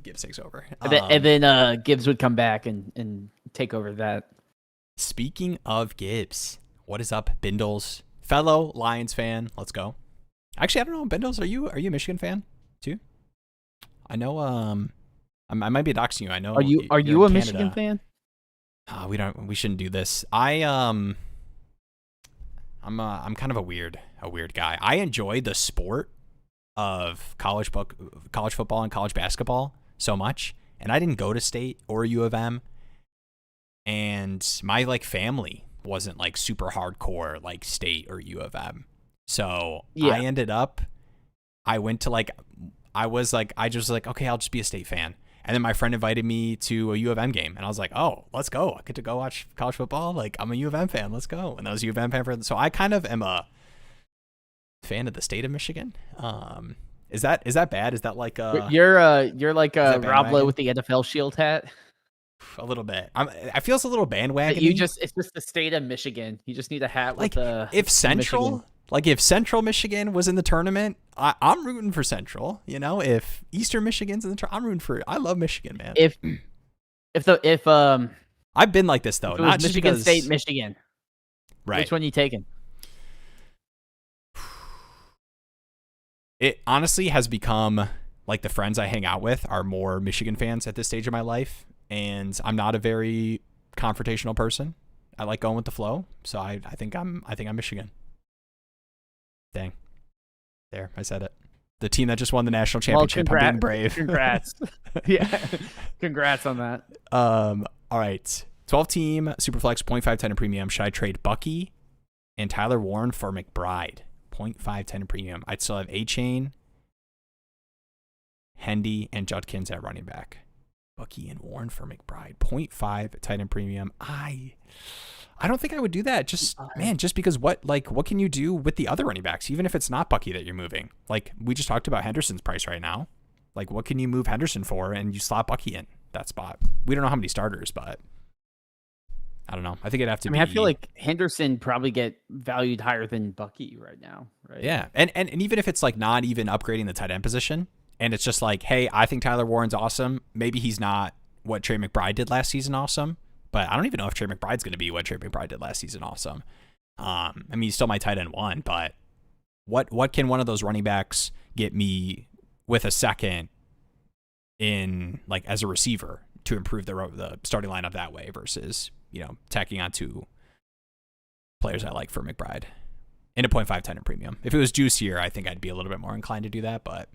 Gibbs takes over. And then Gibbs would come back and take over that. Speaking of Gibbs, what is up, Bindles? Fellow Lions fan, let's go. Actually, I don't know, Bindles, are you a Michigan fan too? I know. I might be doxing you. I know. Are you a Michigan fan? We shouldn't do this. I'm kind of a weird guy. I enjoy the sport of college football and college basketball so much, and I didn't go to State or U of M, and my like family wasn't like super hardcore like State or U of M. So yeah. I just was like, okay, I'll just be a State fan. And then my friend invited me to a U of M game, and I was like, "Oh, let's go! I get to go watch college football. Like, I'm a U of M fan. Let's go!" And I was a U of M fan so I kind of am a fan of the state of Michigan. Is that bad? Is that like you're like Rob Lowe bandwagon? with the NFL shield hat? A little bit. I feel it's a little bandwagon. It's just the state of Michigan. You just need a hat like with if Central, Michigan. like if Central Michigan was in the tournament, I'm rooting for Central. You know, if Eastern Michigan's in the tournament, I'm rooting for. I love Michigan, man. If I've been like this though, if it was not just Michigan because, State, Michigan. right? Which one you taking? It honestly has become like the friends I hang out with are more Michigan fans at this stage of my life, and I'm not a very confrontational person. I like going with the flow, so I think I'm Michigan. Dang, there, I said it. The team that just won the national championship. I'm being brave. Congrats. Yeah, congrats on that. All right, 12 team Superflex 0.510 in premium. Should I trade Bucky and Tyler Warren for McBride? 0.510 in premium. I'd still have A-Chain, Hendy, and Judkins at running back. Bucky and Warren for McBride. 0.5 tight end premium. I don't think I would do that. Just because what can you do with the other running backs, even if it's not Bucky that you're moving? Like we just talked about Henderson's price right now. Like what can you move Henderson for and you slot Bucky in that spot? We don't know how many starters, but I don't know. I think it'd have to be. I feel like Henderson probably get valued higher than Bucky right now, right? Yeah. And even if it's like not even upgrading the tight end position and it's just like, hey, I think Tyler Warren's awesome. Maybe he's not what Trey McBride did last season awesome, but I don't even know if Trey McBride's going to be what Trey McBride did last season awesome. I mean, he's still my tight end one, but what can one of those running backs get me with a second in like as a receiver to improve the starting lineup that way versus, you know, tacking on two players I like for McBride in a 0.510 in premium. If it was juicier, I think I'd be a little bit more inclined to do that, but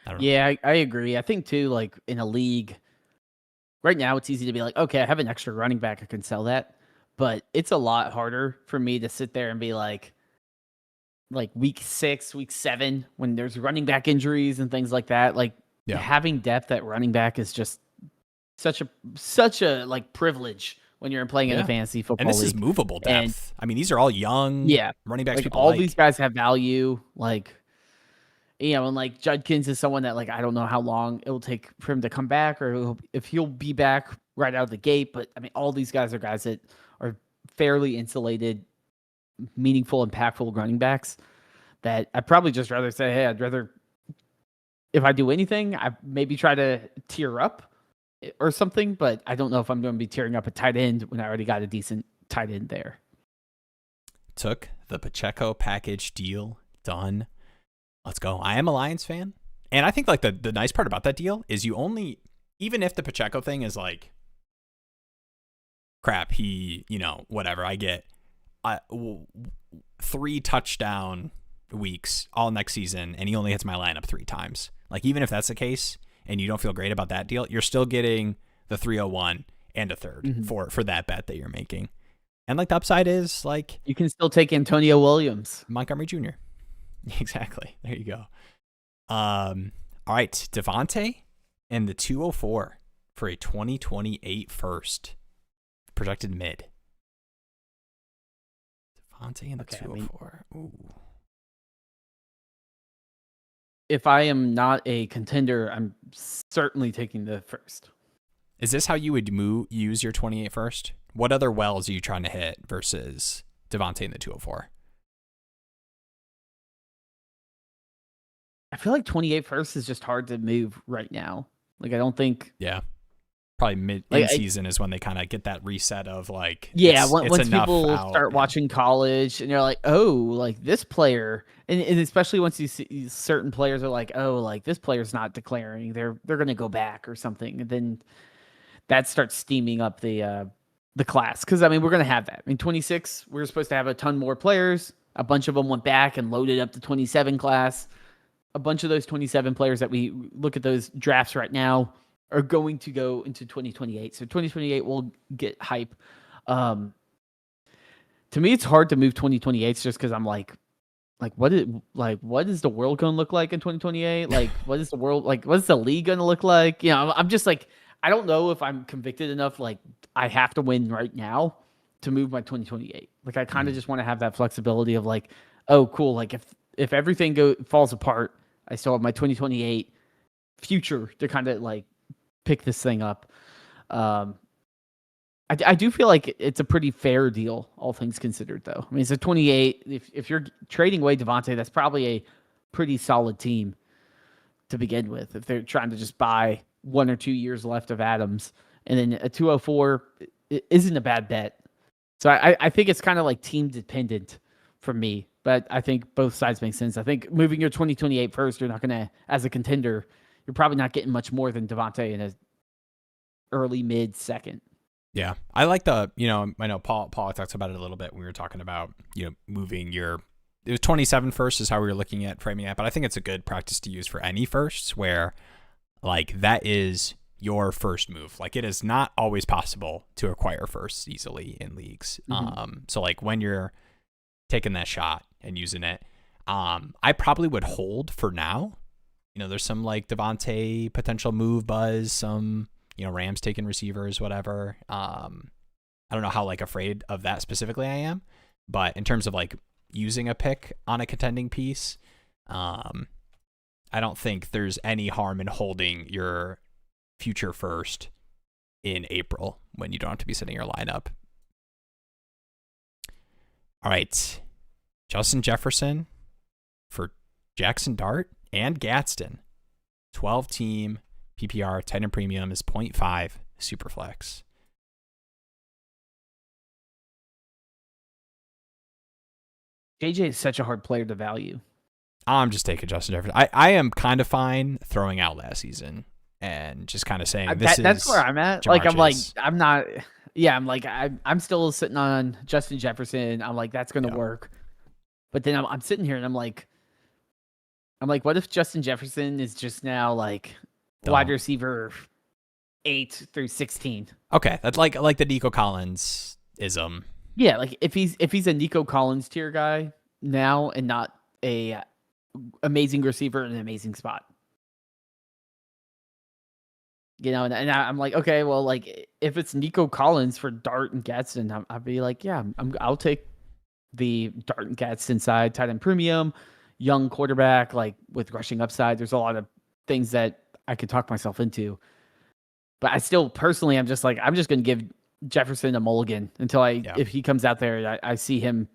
I don't know. Yeah, I agree. I think too, like in a league right now, it's easy to be like, okay, I have an extra running back, I can sell that. But it's a lot harder for me to sit there and be like week 6, week 7, when there's running back injuries and things like that. Like having depth at running back is just such a like privilege when you're playing in a fantasy football league. And this is movable depth. I mean, these are all young running backs. Like all these guys have value. Like, you know, and like Judkins is someone that like I don't know how long it will take for him to come back or if he'll be back right out of the gate. But I mean, all these guys are guys that are fairly insulated, meaningful, impactful running backs that I'd probably just rather say, hey, I'd rather, if I do anything, I maybe try to tier up or something, but I don't know if I'm going to be tearing up a tight end when I already got a decent tight end there. Took the Pacheco package deal done. Let's go. I am a Lions fan. And I think like the nice part about that deal is you only, even if the Pacheco thing is like, crap, he, you know, whatever, I get 3 touchdown weeks all next season and he only hits my lineup 3 times. Like even if that's the case, and you don't feel great about that deal, you're still getting the 301 and a third for that bet that you're making. And like the upside is like you can still take Antonio Williams, Montgomery Jr. Exactly. There you go. All right, Devontae and the 204 for a 2028 first projected mid. Devontae and the 204. Ooh. If I am not a contender, I'm certainly taking the first. Is this how you would use your 28 first? What other wells are you trying to hit versus Devontae and the 204? I feel like 28 first is just hard to move right now. Like I don't think. Yeah. Probably mid season is when they kind of get that reset of like, once people start watching college and you're like, oh, like this player, and especially once you see certain players are like, oh, like this player's not declaring, they're gonna go back or something, and then that starts steaming up the class. Because I mean, we're gonna have that. I mean, 26, we're supposed to have a ton more players. A bunch of them went back and loaded up the 27 class. A bunch of those 27 players that we look at those drafts right now are going to go into 2028. So 2028 will get hype. To me, it's hard to move 2028s just because I'm like, what is the world going to look like in 2028? Like, what is the world like? What's the league going to look like? You know, I'm just like, I don't know if I'm convicted enough. Like, I have to win right now to move my 2028. Like, I kind of just want to have that flexibility of like, oh, cool. Like, if everything falls apart, I still have my 2028 future to kind of like pick this thing up. I do feel like it's a pretty fair deal, all things considered, though. I mean, it's a 28. If you're trading away Devontae, that's probably a pretty solid team to begin with. If they're trying to just buy 1 or 2 years left of Adams, and then a 204 isn't a bad bet. So I think it's kind of like team dependent for me, but I think both sides make sense. I think moving your 2028 first, you're not going to, as a contender, you're probably not getting much more than Devontae in a early mid second. Yeah, I like the, I know Paul talked about it a little bit when we were talking about, moving it was 27 first is how we were looking at framing it, but I think it's a good practice to use for any firsts where like that is your first move. Like it is not always possible to acquire firsts easily in leagues. So like when you're taking that shot and using it, I probably would hold for now. There's some like Devontae potential move buzz, some Rams taking receivers, whatever. I don't know how like afraid of that specifically I am, but in terms of like using a pick on a contending piece, I don't think there's any harm in holding your future first in April when you don't have to be setting your lineup. All right. Justin Jefferson for Jackson Dart and Gadsden. 12-team PPR, tight end premium is 0.5 Superflex. JJ is such a hard player to value. I'm just taking Justin Jefferson. I am kind of fine throwing out last season and just kind of saying that's where I'm at. Jamar Like I'm like Chase. I'm not. Yeah, I'm like I'm still sitting on Justin Jefferson. I'm like that's gonna work, but then I'm sitting here and I'm like, what if Justin Jefferson is just now like wide receiver 8 through 16? Okay, that's like the Nico Collins ism. Yeah, like if he's a Nico Collins tier guy now and not a amazing receiver in an amazing spot. And I'm like, okay, well, like if it's Nico Collins for Dart and Gadsden, I'd be like, yeah, I'll take the Dart and Gadsden side, tight end premium, young quarterback, like with rushing upside. There's a lot of things that I could talk myself into, but I still personally, I'm just going to give Jefferson a mulligan until if he comes out there, I see him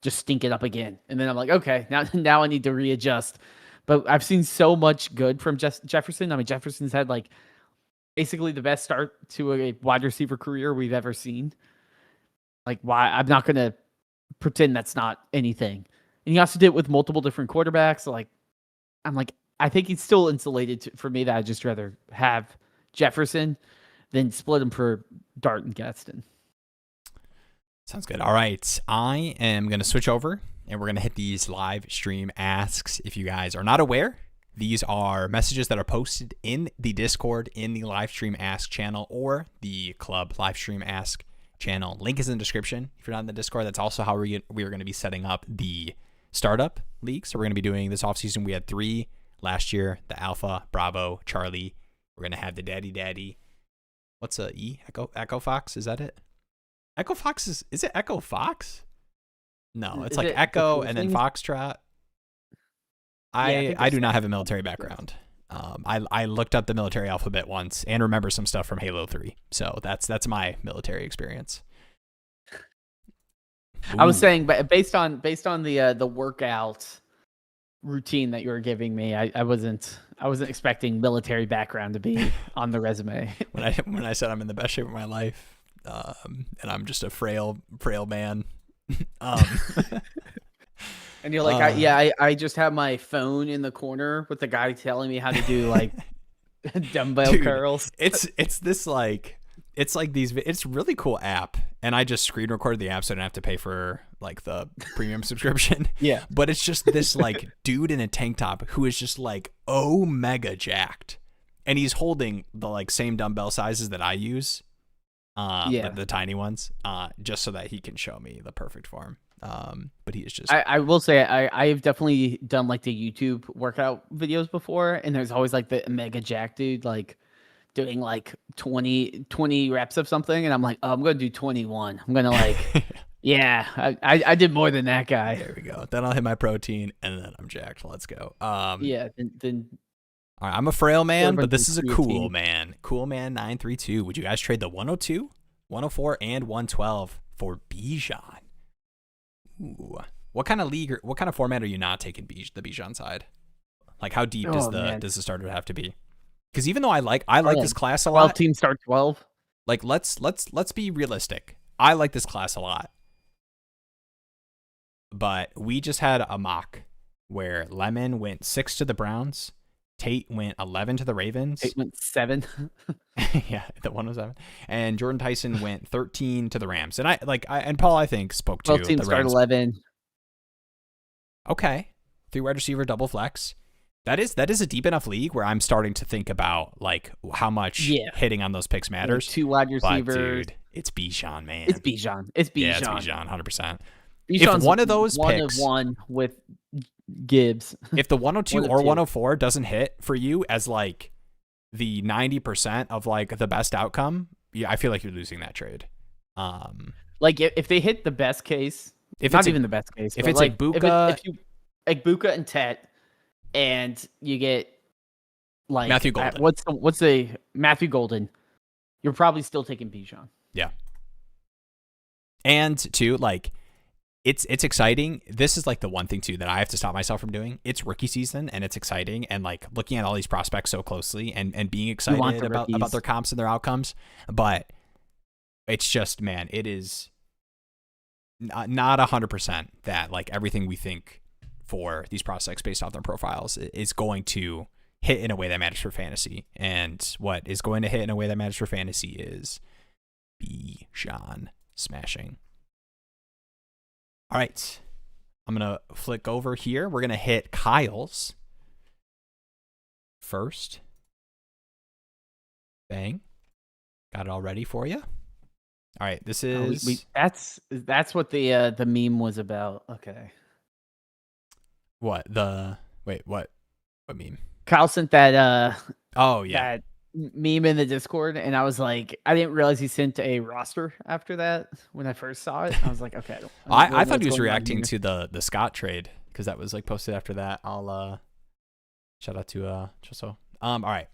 just stink it up again. And then I'm like, okay, now I need to readjust. But I've seen so much good from Jefferson. I mean, Jefferson's had like basically the best start to a wide receiver career we've ever seen. Like, why? I'm not going to pretend that's not anything. And he also did it with multiple different quarterbacks. So like, I'm like, I think he's still insulated for me that I'd just rather have Jefferson than split him for Dart and Gadsden. Sounds good. All right. I am going to switch over and we're going to hit these live stream asks. If you guys are not aware, these are messages that are posted in the Discord, in the live stream ask channel or the club live stream ask channel. Link is in the description. If you're not in the Discord, that's also how we are going to be setting up the startup league. So we're going to be doing this offseason. We had 3 last year, the Alpha, Bravo, Charlie. We're going to have the Daddy. What's a E? Echo Fox? Is that it? Echo Fox is it Echo Fox? No, it's like Echo and then Foxtrot. I do not have a military background. I looked up the military alphabet once and remember some stuff from Halo 3. So that's my military experience. Ooh. I was saying, but based on the workout routine that you were giving me, I wasn't expecting military background to be on the resume. when I said I'm in the best shape of my life, and I'm just a frail man. And you're like, I just have my phone in the corner with the guy telling me how to do like dumbbell curls. It's this like it's like these. It's a really cool app, and I just screen recorded the app so I don't have to pay for like the premium subscription. Yeah, but it's just this like dude in a tank top who is just like mega jacked, and he's holding the like same dumbbell sizes that I use. The tiny ones, just so that he can show me the perfect form. But he is just. I will say I've definitely done like the YouTube workout videos before, and there's always like the mega jack dude like doing like 20 reps of something, and I'm like, oh, I'm gonna do 21. I'm gonna like, yeah, I did more than that guy. There we go. Then I'll hit my protein, and then I'm jacked. Let's go. Yeah. Then all right, I'm a frail man, but this is a cool creatine. man. Cool man 932. Would you guys trade the 102, 104, and 112 for Bijan? Ooh. What kind of league or what kind of format are you not taking the Bijan side? Like how deep does the starter have to be? Because even though I like this class a 12 lot, teams start 12. like let's be realistic. I like this class a lot. But we just had a mock where Lemon went 6 to the Browns, Tate went 11 to the Ravens. Tate went 7. Yeah, the 107. And Jordan Tyson went 13 to the Rams. And and Paul, I think, spoke to 12 teams the start Rams. 11. Okay. 3 wide receiver double flex. That is a deep enough league where I'm starting to think about like how much hitting on those picks matters. 2 wide receivers. But dude, it's Bijan, man. It's Bijan. Yeah, it's Bijan, 100%. Bijan's if one of those one picks, of one with Gibbs. if the 102 1 of or 2. 104 doesn't hit for you as like the 90% of like the best outcome, yeah, I feel like you're losing that trade. Like if they hit the best case, If not it's even the best case. if but it's like Buka, if you like Buka and Tet, and you get like Matthew Golden. What's the Matthew Golden? You're probably still taking Bijan. Yeah. And too, like it's exciting. This is like the one thing too that I have to stop myself from doing. It's rookie season and it's exciting, and like looking at all these prospects so closely and being excited about their comps and their outcomes. But it's just, man, it is not 100% that like everything we think for these prospects based off their profiles is going to hit in a way that matters for fantasy. And what is going to hit in a way that matters for fantasy is Bijan smashing. All right. I'm going to flick over here. We're going to hit Kyle's first. Bang. Got it all ready for you. All right. This is... That's what the meme was about. Okay. What? What meme? Kyle sent that oh yeah, that meme in the Discord, and I was like, I didn't realize he sent a roster after that when I first saw it. I was like, okay. I thought he was reacting to the Scott trade because that was like posted after that. I'll shout out to Choso. All right.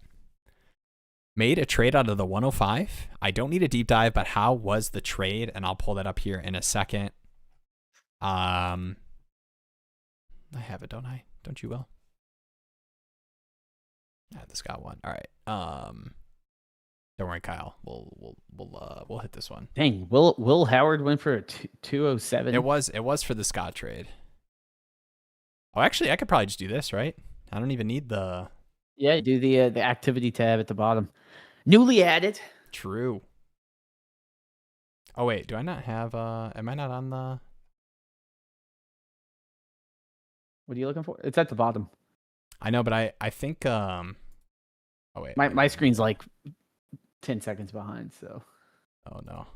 Made a trade out of the 105. I don't need a deep dive, but how was the trade? And I'll pull that up here in a second. I have it, don't I? Don't you, Will? Yeah, this got one. All right. Don't worry, Kyle. We'll hit this one. Dang, Will Howard went for a 207. It was for the Scott trade. Oh, actually, I could probably just do this, right? I don't even need the. Yeah, do the activity tab at the bottom. Newly added. True. Oh wait, do I not have? Am I not on the? What are you looking for? It's at the bottom. I know, but I think oh wait. My screen's like 10 seconds behind, so. Oh no.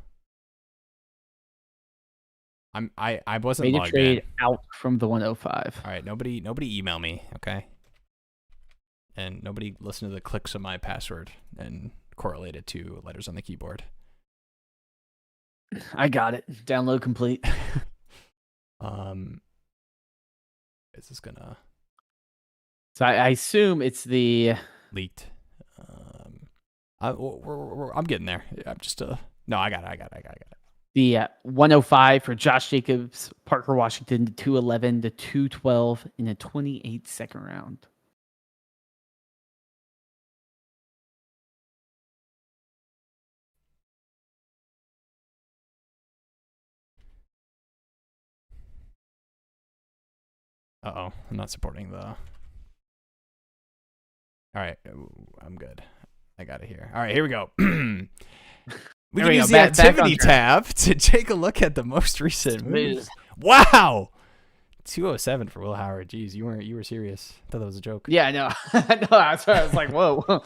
I wasn't made a logged trade in. out from the 105. All right, nobody email me, okay? And nobody listen to the clicks of my password and correlate it to letters on the keyboard. I got it. Download complete. Is this gonna? So I assume it's the leaked. I'm getting there. I'm just no, I got it. The 105 for Josh Jacobs, Parker Washington, the 211, the 212 in a 28 second round. I'm not supporting the. All right, I'm good. I got it here. All right, here we go. We can use the activity tab to take a look at the most recent moves. Wow, 207 for Will Howard. Jeez, you were serious. I thought that was a joke. Yeah, I know. I was like, whoa.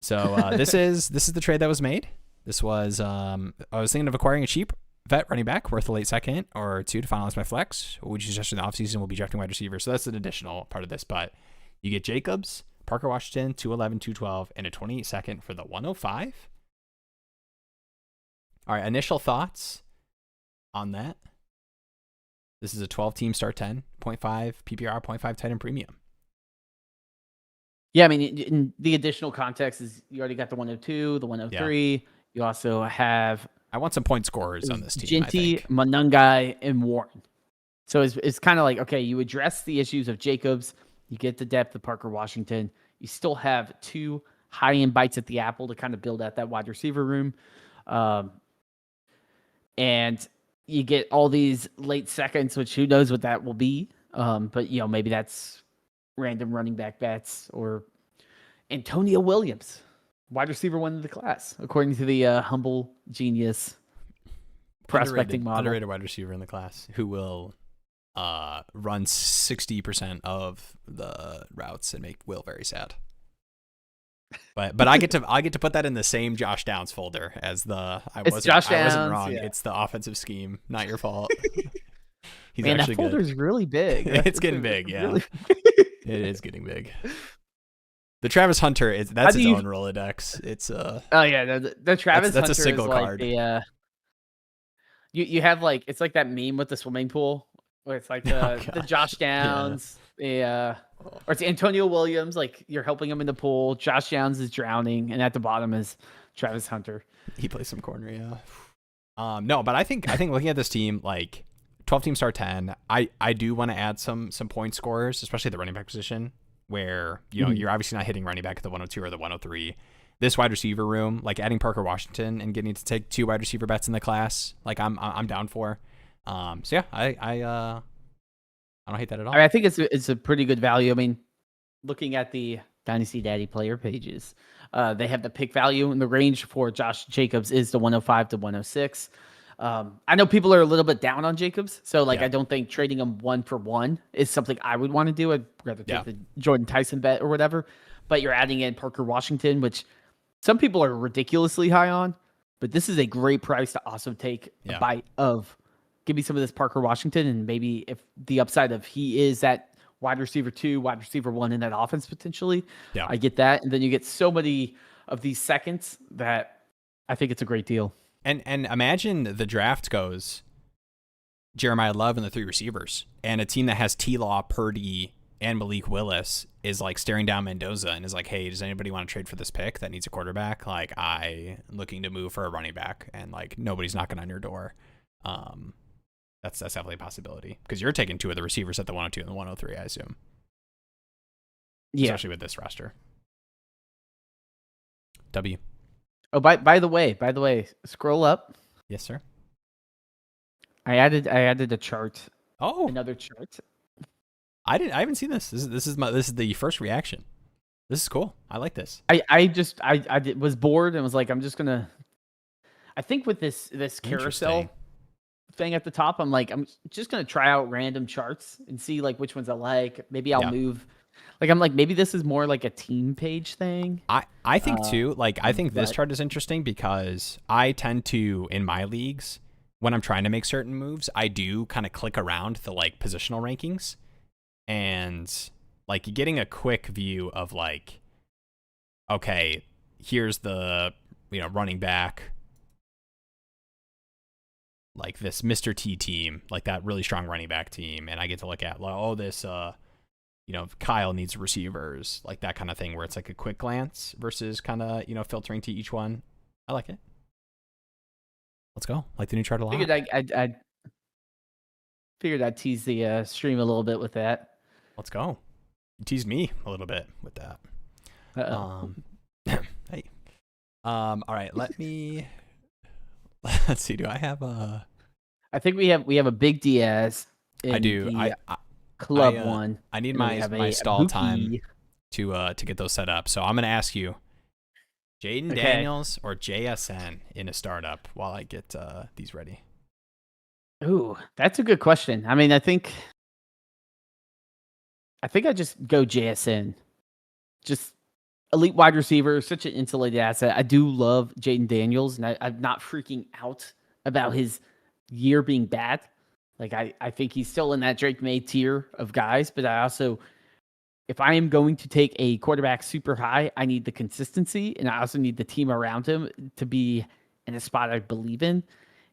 So this is the trade that was made. This was I was thinking of acquiring a cheap vet running back worth a late second or two to finalize my flex? Or would you suggest in the offseason we'll be drafting wide receiver? So that's an additional part of this. But you get Jacobs, Parker Washington, 211, 212, and a 28 second for the 105. All right, initial thoughts on that. This is a 12-team start 10, 0.5 PPR, 0.5 tight end premium. Yeah, I mean, in the additional context is you already got the 102, the 103. Yeah. You also have... I want some point scorers on this team, Ginty, Monungai, and Warren. So it's kind of like, okay, you address the issues of Jacobs. You get the depth of Parker Washington. You still have two high-end bites at the apple to kind of build out that wide receiver room. And you get all these late seconds, which who knows what that will be. But, maybe that's random running back bets or Antonio Williams, wide receiver 1 of the class, according to the humble genius prospecting model. Underrated wide receiver in the class who will run 60% of the routes and make Will very sad. But I get to put that in the same Josh Downs folder as I wasn't wrong. Yeah. It's the offensive scheme, not your fault. He's Man, actually that folder's really big. It's getting big, yeah. Really it is getting big. The Travis Hunter that's his own Rolodex. It's oh yeah, the Travis that's Hunter a single is like card. You have like it's like that meme with the swimming pool where it's like the Josh Downs, or it's Antonio Williams, like you're helping him in the pool. Josh Downs is drowning, and at the bottom is Travis Hunter. He plays some corner, yeah. No, but I think looking at this team, like 12-team start 10, I do want to add some point scorers, especially at the running back position, where you're obviously not hitting running back at the 102 or the 103. This wide receiver room, like adding Parker Washington and getting to take 2 wide receiver bets in the class, like I'm down for. So yeah, I don't hate that at all. I think it's a pretty good value. I mean, looking at the Dynasty Daddy player pages, they have the pick value, and the range for Josh Jacobs is the 105 to 106. I know people are a little bit down on Jacobs, so I don't think trading him 1 for 1 is something I would want to do. I'd rather take the Jordan Tyson bet or whatever. But you're adding in Parker Washington, which some people are ridiculously high on, but this is a great price to also take a bite of. Give me some of this Parker Washington, and maybe if the upside of he is that wide receiver 2, wide receiver 1 in that offense potentially, I get that. And then you get so many of these seconds that I think it's a great deal. And imagine the draft goes Jeremiah Love and the 3 receivers, and a team that has T-Law, Purdy, and Malik Willis is like staring down Mendoza and is like, hey, does anybody want to trade for this pick that needs a quarterback? Like, I'm looking to move for a running back, and like nobody's knocking on your door. That's definitely a possibility because you're taking 2 of the receivers at the 102 and the 103, I assume. Yeah. Especially with this roster. W. Oh, by the way, scroll up. Yes, sir. I added a chart. Oh, another chart. I haven't seen this. This is the first reaction. This is cool. I like this. I was bored and was like, I'm just gonna. I think with this carousel thing at the top, I'm like, I'm just gonna try out random charts and see like which ones I like. Maybe I'll move. Like, I'm like, maybe this is more like a team page thing. I think too. Like, I think this chart is interesting because I tend to, in my leagues, when I'm trying to make certain moves, I do kind of click around the like positional rankings and like getting a quick view of like, okay, here's the, running back, like this Mr. T team, like that really strong running back team. And I get to look at, this, Kyle needs receivers, like that kind of thing where it's like a quick glance versus kind of, filtering to each one. I like it. Let's go. Like the new chart a lot. Figured I'd tease the stream a little bit with that. Let's go. You teased me a little bit with that. Hey. All right. Let's see. Do I have a? I think we have a big Diaz. I do. Club one. I need my stall time to get those set up. So I'm going to ask you, Jaden Daniels or JSN in a startup while I get these ready. Ooh, that's a good question. I mean, I think I just go JSN. Just elite wide receiver, such an insulated asset. I do love Jaden Daniels, and I'm not freaking out about his year being bad. Like I think he's still in that Drake May tier of guys, but I also, if I am going to take a quarterback super high, I need the consistency, and I also need the team around him to be in a spot I believe in.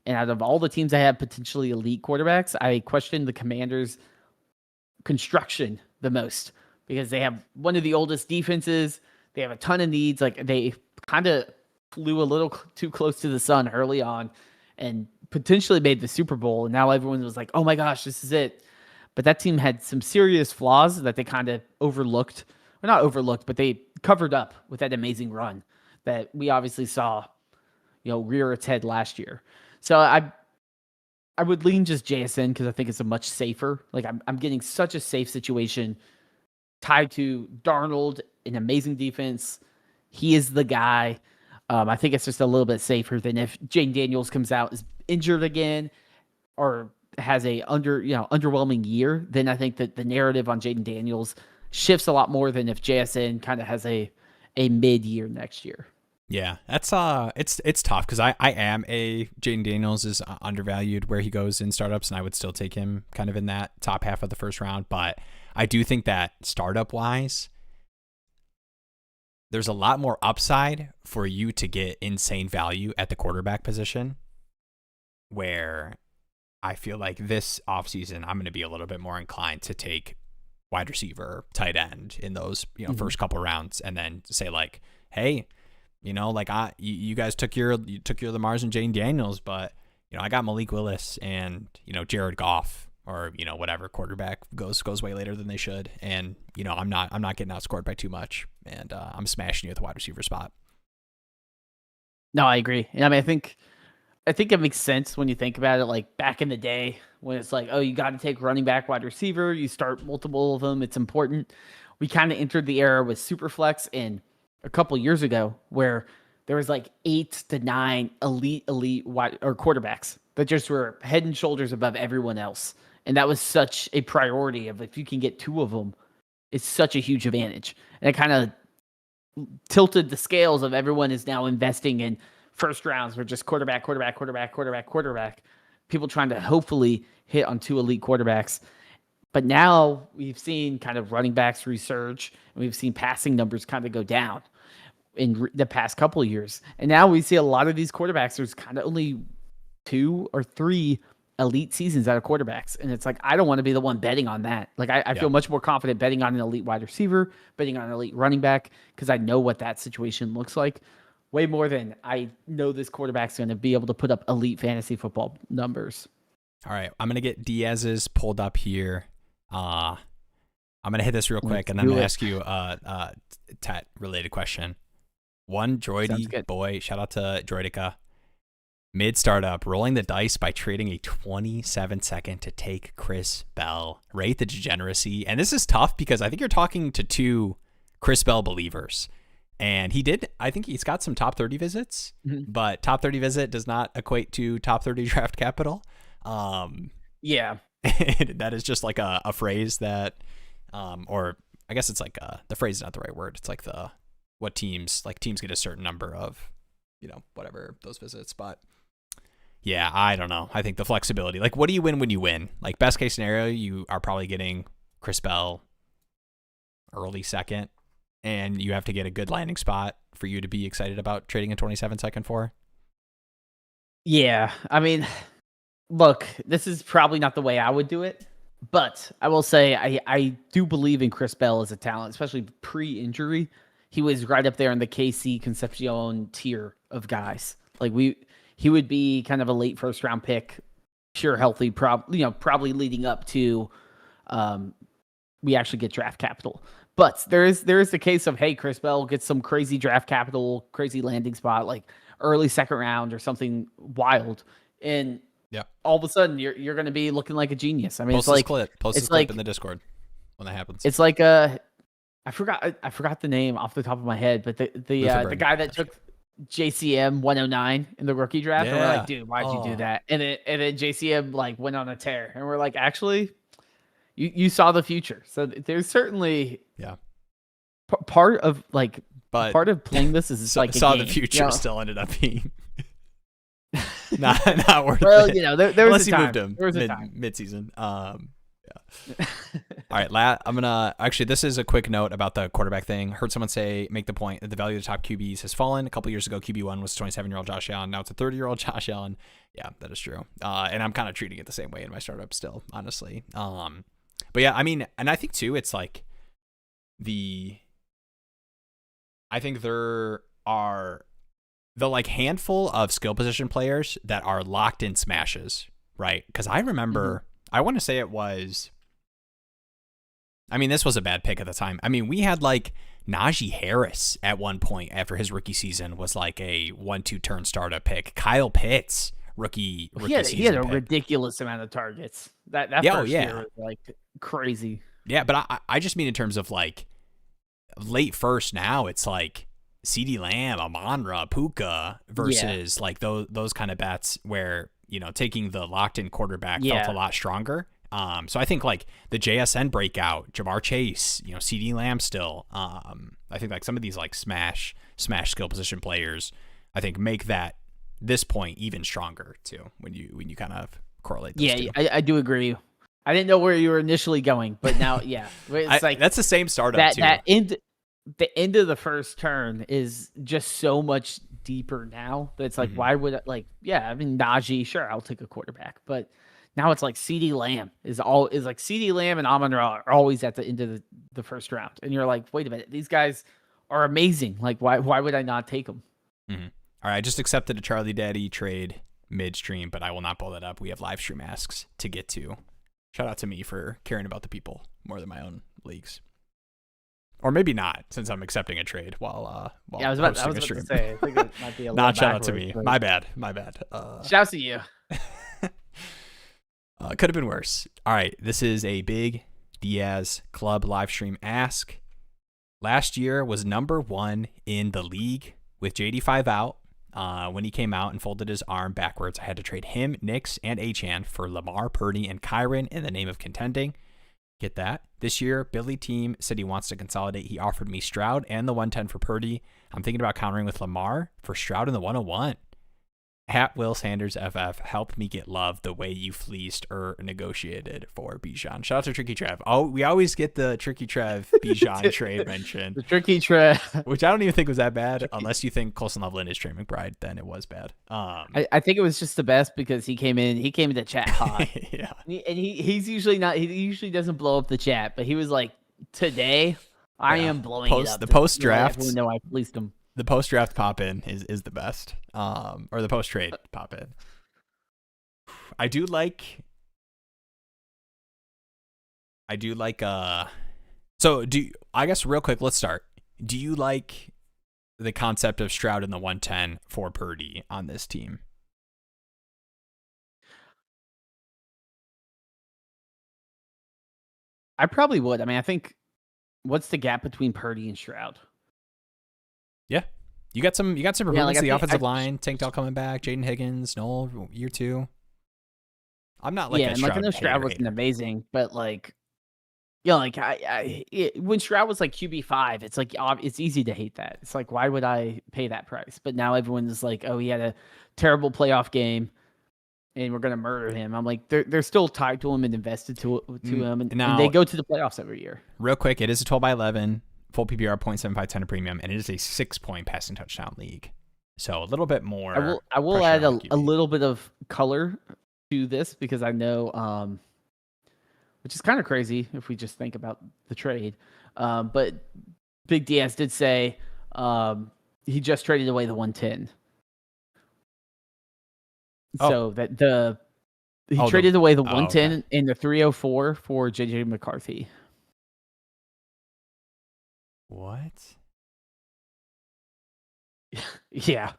And out of all the teams that have potentially elite quarterbacks, I question the Commanders' construction the most because they have one of the oldest defenses. They have a ton of needs. Like they kind of flew a little too close to the sun early on and potentially made the Super Bowl. And now everyone was like, oh my gosh, this is it. But that team had some serious flaws that they kind of overlooked. Or not overlooked, but they covered up with that amazing run that we obviously saw, rear its head last year. So I would lean just JSN because I think it's a much safer. Like I'm getting such a safe situation tied to Darnold, an amazing defense. He is the guy. I think it's just a little bit safer than if Jaden Daniels comes out, is injured again, or has a underwhelming year. Then I think that the narrative on Jaden Daniels shifts a lot more than if JSN kind of has a mid-year next year. Yeah, that's it's tough because I am a Jaden Daniels is undervalued where he goes in startups, and I would still take him kind of in that top half of the first round. But I do think that startup wise, there's a lot more upside for you to get insane value at the quarterback position, where I feel like this offseason I'm going to be a little bit more inclined to take wide receiver, tight end in those first couple rounds, and then say like, hey. You guys took your Lamars and Jaden Daniels, but I got Malik Willis and Jared Goff or whatever quarterback goes way later than they should, and I'm not getting outscored by too much, and I'm smashing you at the wide receiver spot. No, I agree, and I mean I think it makes sense when you think about it. Like back in the day when it's like, oh, you got to take running back, wide receiver, you start multiple of them. It's important. We kind of entered the era with Superflex and a couple years ago where there was like 8 to 9 elite wide or quarterbacks that just were head and shoulders above everyone else. And that was such a priority of if you can get 2 of them, it's such a huge advantage. And it kind of tilted the scales of everyone is now investing in first rounds where just quarterback. People trying to hopefully hit on 2 elite quarterbacks. But now we've seen kind of running backs resurge, and we've seen passing numbers kind of go down in the past couple of years. And now we see a lot of these quarterbacks, there's kind of only 2 or 3 elite seasons out of quarterbacks. And it's like, I don't want to be the one betting on that. Like I feel much more confident betting on an elite wide receiver, betting on an elite running back, because I know what that situation looks like way more than I know this quarterback's going to be able to put up elite fantasy football numbers. All right. I'm going to get Diaz's pulled up here. I'm going to hit this real quick, and then I'm going to ask you a Tet related question. One Droidy boy, shout out to Droidica. Mid startup, rolling the dice by trading a 27-second to take Chris Bell. Rate the degeneracy. And this is tough because I think you're talking to 2 Chris Bell believers. And I think he's got some top 30 visits, but top 30 visit does not equate to top 30 draft capital. Yeah. That is just like a phrase that, or I guess it's like the phrase is not the right word. It's like teams get a certain number of, whatever those visits. But yeah, I don't know. I think the flexibility, like what do you win when you win? Like best case scenario, you are probably getting Chris Bell early second, and you have to get a good landing spot for you to be excited about trading a 27-second for. Yeah. I mean, look, this is probably not the way I would do it, but I will say I do believe in Chris Bell as a talent, especially pre-injury. He was right up there in the KC Concepcion tier of guys. Like he would be kind of a late first round pick, pure healthy, probably leading up to we actually get draft capital. But there is the case of, hey, Chris Bell gets some crazy draft capital, crazy landing spot, like early second round or something wild, and all of a sudden you're going to be looking like a genius. I mean, Post this clip in the Discord when that happens. It's like I forgot the name off the top of my head, but the guy that took JCM 109 in the rookie draft, and we're like, dude, why'd you do that? And then JCM like went on a tear, and we're like, actually, you saw the future. So there's certainly part of playing this is like saw a game, the future still ended up being not worth Well, it. you know, there was Unless a you time. moved him There was a time. mid-season. Yeah. All right, I'm gonna actually. This is a quick note about the quarterback thing. Heard someone make the point that the value of the top QBs has fallen. A couple years ago, QB1 was 27-year-old Josh Allen. Now it's a 30-year-old Josh Allen. Yeah, that is true. And I'm kind of treating it the same way in my startup still, honestly. But yeah, I mean, and I think too, it's like I think there are the like handful of skill position players that are locked in smashes, right? Because I remember, I want to say it was. I mean, this was a bad pick at the time. I mean, we had like Najee Harris at one point after his rookie season was like a 1-2 turn startup pick. Kyle Pitts, rookie season. He had a pick. ridiculous amount of targets. That first year was like crazy. Yeah, but I just mean in terms of like late first now, it's like CeeDee Lamb, Amon-Ra, Puka versus like those kind of bets where, you know, taking the locked in quarterback felt a lot stronger. So I think like the JSN breakout, Jamar Chase, you know, CeeDee Lamb still. I think like some of these like smash skill position players, I think make this point even stronger too when you kind of correlate those two. I do agree. I didn't know where you were initially going, but now it's like that's the same startup too. The end of the first turn is just so much deeper now that it's like, why would I, like, I mean, Najee, sure, I'll take a quarterback, but now it's like CeeDee Lamb is like CeeDee Lamb and Amon-Ra are always at the end of the first round. And you're like, wait a minute, these guys are amazing. Like, why would I not take them? All right, I just accepted a Charlie Daddy trade midstream, but I will not pull that up. We have live stream asks to get to. Shout out to me for caring about the people more than my own leagues. Or maybe not, since I'm accepting a trade while I was about to say, I think it might be a little not shout out to me. But... My bad. Shouts to you. Could have been worse. All right, this is a big Diaz Club live stream ask. Last year was number 1 in the league with JD5 out. When he came out and folded his arm backwards, I had to trade him, Nix, and Achane for Lamar, Purdy, and Kyren in the name of contending. Get that? This year, Billy Team said he wants to consolidate. He offered me Stroud and the 110 for Purdy. I'm thinking about countering with Lamar for Stroud and the 101. At Will Sanders FF, help me get love the way you fleeced or negotiated for Bijan. Shout out to Tricky Trev. Oh, we always get the Tricky Trev Bijan trade mention. The Tricky Trev, which I don't even think was that bad, unless you think Colson Loveland is Trey McBride. Then it was bad. I think it was just the best because he came into chat hot. Yeah, and he's usually not. He usually doesn't blow up the chat, but he was like, today I am blowing it up. The post draft. Everyone know I fleeced him. The post draft pop in is the best. Or the post trade pop in. I do like so I guess real quick, let's start. Do you like the concept of Stroud in the 110 for Purdy on this team? I probably would. I mean, I think what's the gap between Purdy and Stroud? Yeah. You got some improvements to the offensive line. Tank Dell coming back. Jaden Higgins, Noel, year 2. I'm not like and like I know Stroud wasn't amazing, but like, when Stroud was like QB5, it's like it's easy to hate that. It's like, why would I pay that price? But now everyone's like, oh, he had a terrible playoff game, and we're gonna murder him. I'm like, they're still tied to him and invested to him, and they go to the playoffs every year. Real quick, it is a 12-by-11. Full PPR 0.75 10 premium, and it is a 6-point passing touchdown league. So a little bit more. I will add a little bit of color to this because I know, which is kind of crazy if we just think about the trade. But Big DS did say he just traded away the 110. So that he traded away the 110 and the 304 for JJ McCarthy. What? Yeah.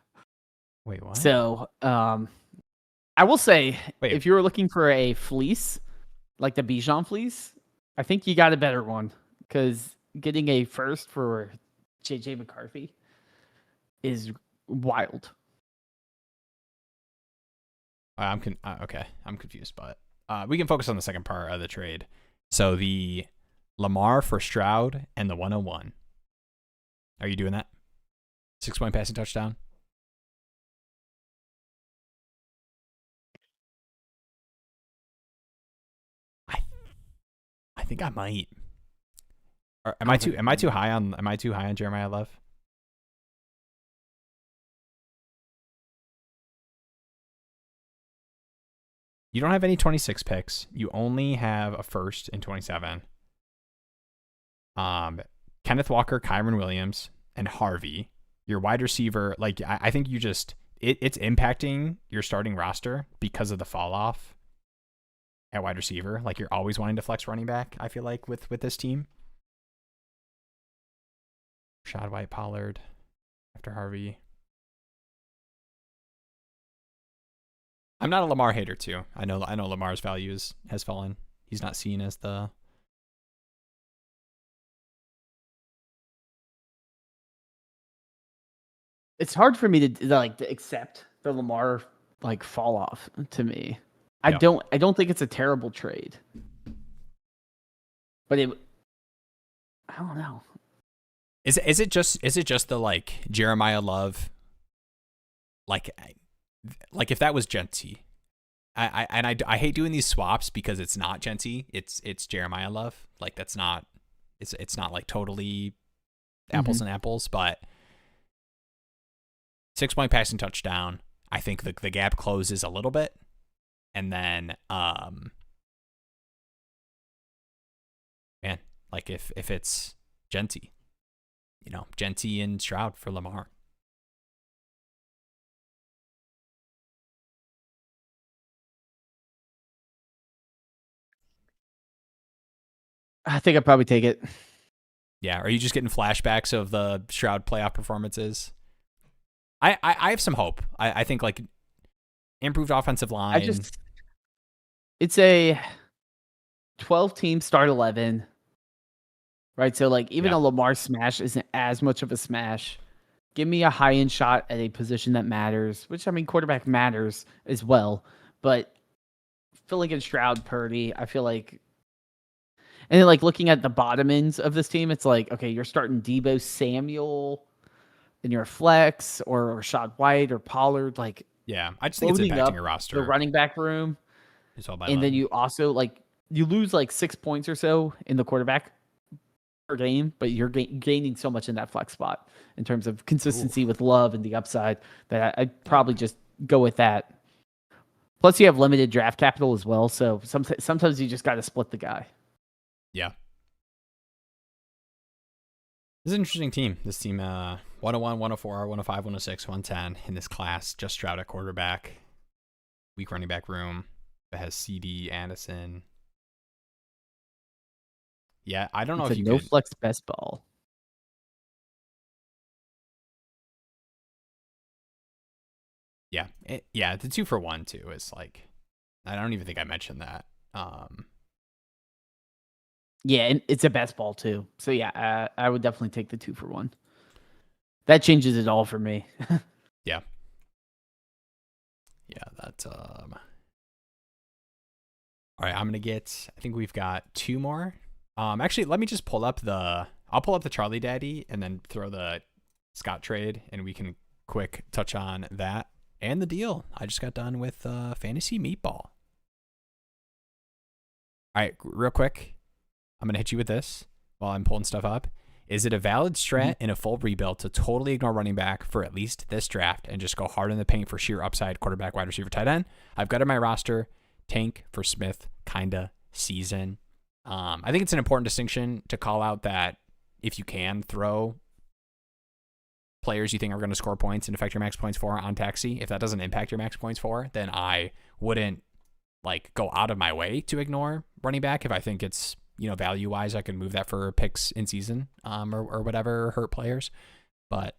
Wait, what? So, I will say, if you were looking for a fleece, like the Bijan fleece, I think you got a better one because getting a first for JJ McCarthy is wild. I'm confused, but we can focus on the second part of the trade. So the Lamar for Stroud and the 101. Are you doing that? 6-point passing touchdown? think I might. Or I don't think am I too high on Jeremiah Love? You don't have any 26 picks. You only have a first in 27. Kenneth Walker, Kyron Williams, and Harvey. Your wide receiver, like I think you just it's impacting your starting roster because of the fall off at wide receiver. Like you're always wanting to flex running back, I feel like, with this team. Rashad White, Pollard after Harvey. I'm not a Lamar hater too. I know Lamar's value has fallen. He's not seen as the It's hard for me to accept the Lamar like fall off to me. I Yeah. don't think it's a terrible trade. But I don't know. Is it just the like Jeremiah Love like if that was Genty. I hate doing these swaps because it's not Genty, it's Jeremiah Love. Like that's not it's not like totally apples and apples, but 6-point passing touchdown. I think the gap closes a little bit. And then man, like if it's Genty, Genty and Stroud for Lamar. I think I'd probably take it. Yeah, are you just getting flashbacks of the Stroud playoff performances? I have some hope. I think like improved offensive line. It's a 12-team start 11, right? So like even a Lamar smash isn't as much of a smash. Give me a high-end shot at a position that matters, which I mean quarterback matters as well, but filling in Stroud, Purdy, I feel like. And then like looking at the bottom ends of this team, it's like, okay, you're starting Deebo Samuel in your flex or Rashad White or Pollard, like yeah, I just think it's impacting your roster. The running back room. It's all by and then you also like you lose like 6 points or so in the quarterback per game, but you're gaining so much in that flex spot in terms of consistency with Love and the upside that I'd probably just go with that. Plus, you have limited draft capital as well, so sometimes you just got to split the guy. Yeah. This is an interesting team. This team, 101, 104, 105, 106, 110 in this class. Just Stroud at quarterback. Weak running back room. It has CD, Anderson. Yeah, I don't know if you no flex best ball. Yeah, the 2-for-1 too is like, I don't even think I mentioned that. Yeah, and it's a best ball too. So yeah, I would definitely take the 2-for-1. That changes it all for me. Yeah. Yeah, that's all right, I'm gonna get. I think we've got 2 more. Actually, let me just pull up I'll pull up the Charlie Daddy and then throw the Scott trade, and we can quick touch on that and the deal. I just got done with Fantasy Meatball. All right, real quick, I'm gonna hit you with this while I'm pulling stuff up. Is it a valid strat in a full rebuild to totally ignore running back for at least this draft and just go hard in the paint for sheer upside, quarterback, wide receiver, tight end? I've got in my roster tank for Smith, kinda season. I think it's an important distinction to call out that if you can throw players you think are going to score points and affect your max points for on Taxi, if that doesn't impact your max points for, then I wouldn't like go out of my way to ignore running back. If I think it's, value wise, I can move that for picks in season, or whatever, hurt players. But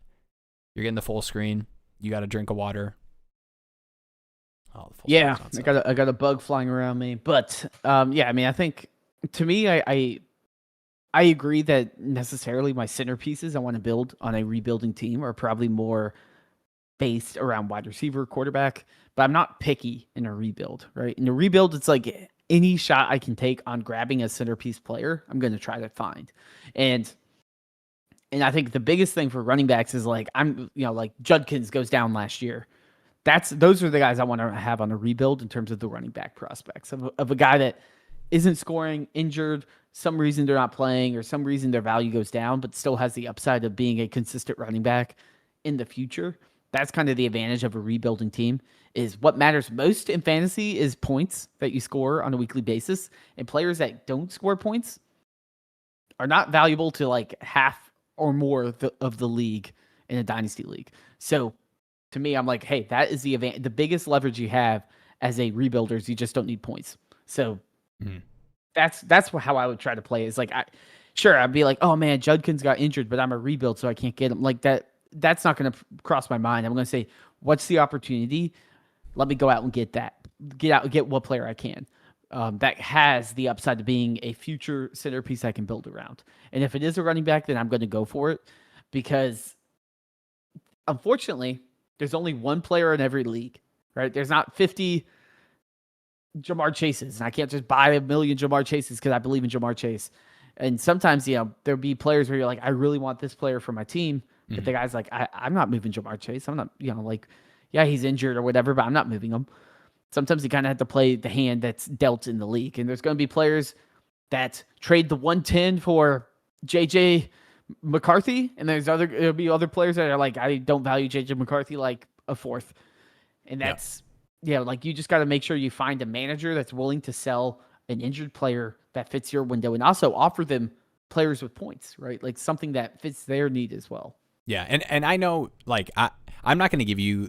you're getting the full screen. You got a drink of water. Oh, yeah, I got a bug flying around me, but yeah, I mean, I think to me, I agree that necessarily my centerpieces I want to build on a rebuilding team are probably more based around wide receiver, quarterback, but I'm not picky in a rebuild, right? In a rebuild, it's like any shot I can take on grabbing a centerpiece player, I'm going to try to find. And I think the biggest thing for running backs is like, like Judkins goes down last year. Those are the guys I want to have on a rebuild in terms of the running back prospects of a guy that isn't scoring, injured, some reason they're not playing or some reason their value goes down, but still has the upside of being a consistent running back in the future. That's kind of the advantage of a rebuilding team. Is what matters most in fantasy is points that you score on a weekly basis, and players that don't score points are not valuable to like half or more of the league in a dynasty league. So to me, I'm like, hey, that is the biggest leverage you have as a rebuilder is you just don't need points. So that's how I would try to play. Is like, I'd be like, oh man, Judkins got injured, but I'm a rebuild, so I can't get him. Like that. That's not going to cross my mind. I'm going to say, what's the opportunity? Let me go out and get that. Get what player I can. That has the upside to being a future centerpiece I can build around. And if it is a running back, then I'm going to go for it because unfortunately, there's only one player in every league, right? There's not 50 Jamar Chases, and I can't just buy a million Jamar Chases because I believe in Jamar Chase. And sometimes, there'll be players where you're like, I really want this player for my team. But the guy's like, I'm not moving Jamar Chase. I'm not, yeah, he's injured or whatever, but I'm not moving him. Sometimes you kind of have to play the hand that's dealt in the league. And there's going to be players that trade the 110 for JJ McCarthy. And there'll be other players that are like, I don't value JJ McCarthy like a fourth. And that's, like you just got to make sure you find a manager that's willing to sell an injured player that fits your window and also offer them players with points, right? Like something that fits their need as well. Yeah, and I know, like, I'm not going to give you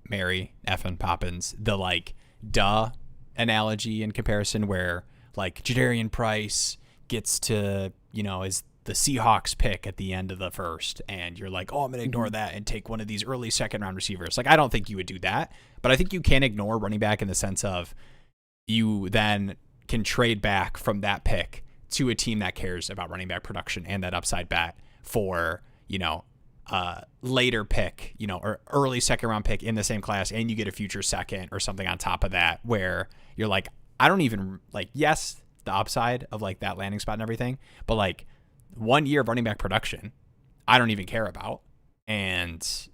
Mary effing Poppins the, like, duh analogy in comparison where, like, Jadarian Price gets to, is the Seahawks pick at the end of the first, and you're like, oh, I'm going to ignore that and take one of these early second-round receivers. Like, I don't think you would do that, but I think you can ignore running back in the sense of you then can trade back from that pick to a team that cares about running back production and that upside bet for, later pick, or early second round pick in the same class, and you get a future second or something on top of that where you're like, I don't even like, yes, the upside of like that landing spot and everything, but like 1 year of running back production, I don't even care about. And so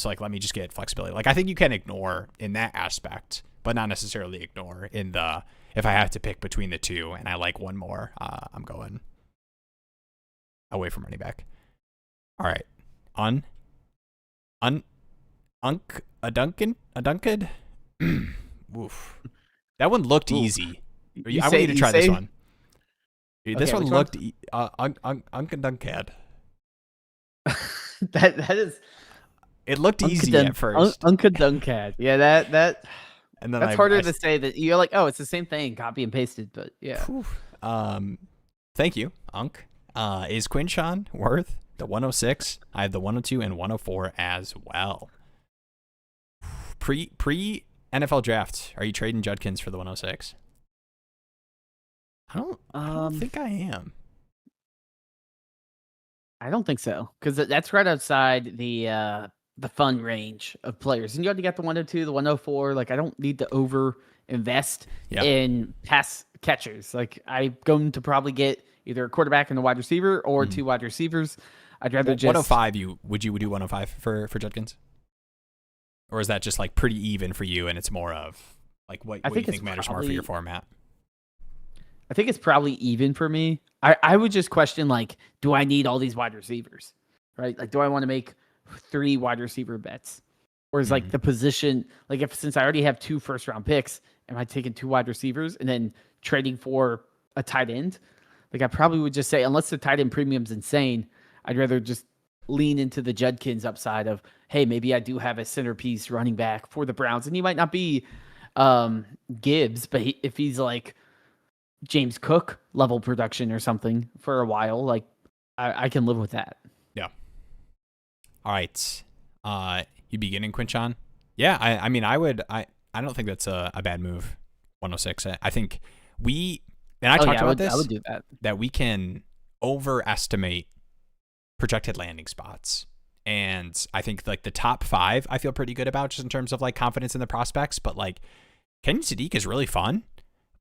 like, let me just get flexibility. Like I think you can ignore in that aspect, but not necessarily ignore in the, if I have to pick between the two and I like one more, I'm going away from running back. All right. A Duncan? Oof. That one looked easy. I want you to try this one. This one looked Uncadunkad. That is. It looked easy at first. Uncadunkad. Yeah, that. And then that's harder to say. That you're like, oh, it's the same thing, copy and pasted. But yeah. Thank you, Unk. Is Quinshawn worth the 106? I have the 102 and 104 as well. Pre NFL draft, are you trading Judkins for the 106? I don't think I am. I don't think so, because that's right outside the fun range of players. And you already got the 102, the 104. Like I don't need to over invest in pass catchers. Like I'm going to probably get either a quarterback and a wide receiver or two wide receivers. I'd rather just 105. Would you do 105 for Judkins? Or is that just like pretty even for you, and it's more of like what you think matters more for your format? I think it's probably even for me. I would just question like, do I need all these wide receivers? Right? Like, do I want to make 3 wide receiver bets? Or is like the position, like since I already have 2 first round picks, am I taking 2 wide receivers and then trading for a tight end? Like I probably would just say, unless the tight end premium's insane, I'd rather just lean into the Judkins upside of, hey, maybe I do have a centerpiece running back for the Browns. And he might not be Gibbs, but if he's like James Cook level production or something for a while, like I can live with that. Yeah. All right. You beginning Quinshawn? Yeah, I mean, I don't think that's a bad move. 106. I think and I talked about this. I would do that we can overestimate projected landing spots. And I think like the top 5, I feel pretty good about just in terms of like confidence in the prospects. But like Kenyon Sadiq is really fun.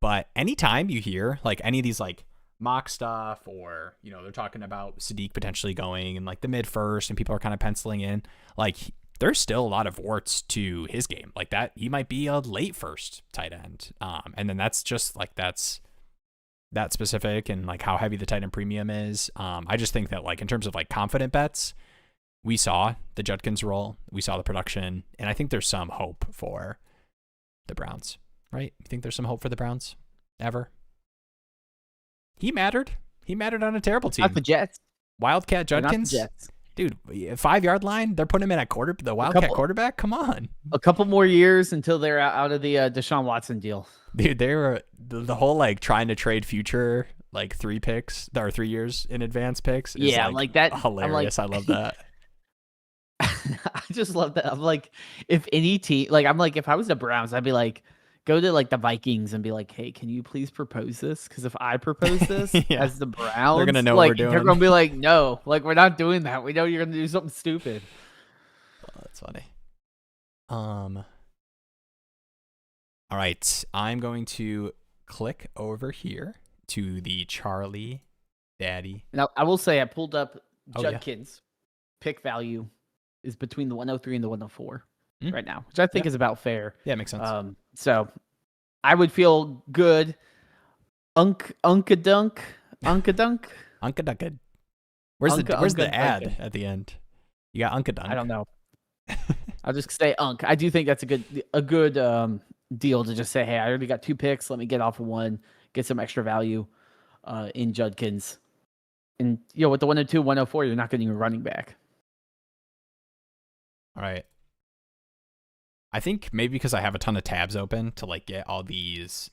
But anytime you hear like any of these like mock stuff or, they're talking about Sadiq potentially going in like the mid first and people are kind of penciling in, like there's still a lot of warts to his game like that. He might be a late first tight end. And then that's just like, that's that specific and like how heavy the tight end premium is. I just think that like in terms of like confident bets, we saw the Judkins role, we saw the production, and I think there's some hope for the Browns, right? You think there's some hope for the Browns ever? He mattered. He mattered on a terrible team. Not the Jets. Wildcat Judkins. Not the Jets. Dude, 5-yard line, they're putting him in at the Wildcat quarterback? Come on. A couple more years until they're out of the Deshaun Watson deal. Dude, they were the whole like trying to trade future like 3 years in advance picks. Is, like that. Hilarious. I love that. I just love that. I'm like, if any team, like, I'm like, if I was the Browns, I'd be like, go to like the Vikings and be like, hey, can you please propose this? Because if I propose this as the Browns, they're gonna know like, what we're doing. They're gonna be like, no, like we're not doing that. We know you're gonna do something stupid. Oh, that's funny. All right, I'm going to click over here to the Charlie Daddy. Now, I will say I pulled up Oh, Judkins. Pick value is between the 103 and the 104 right now, which I think is about fair. Yeah, makes sense. So I would feel good. Unkadunk. Unkadunk. Where's the ad at the end? You got Unkadunk. I don't know. I'll just say Unk. I do think that's a good deal to just say, hey, I already got 2 picks. Let me get off of 1, get some extra value in Judkins. And with the 102, 104, you're not getting a running back. All right. I think maybe because I have a ton of tabs open to like get all these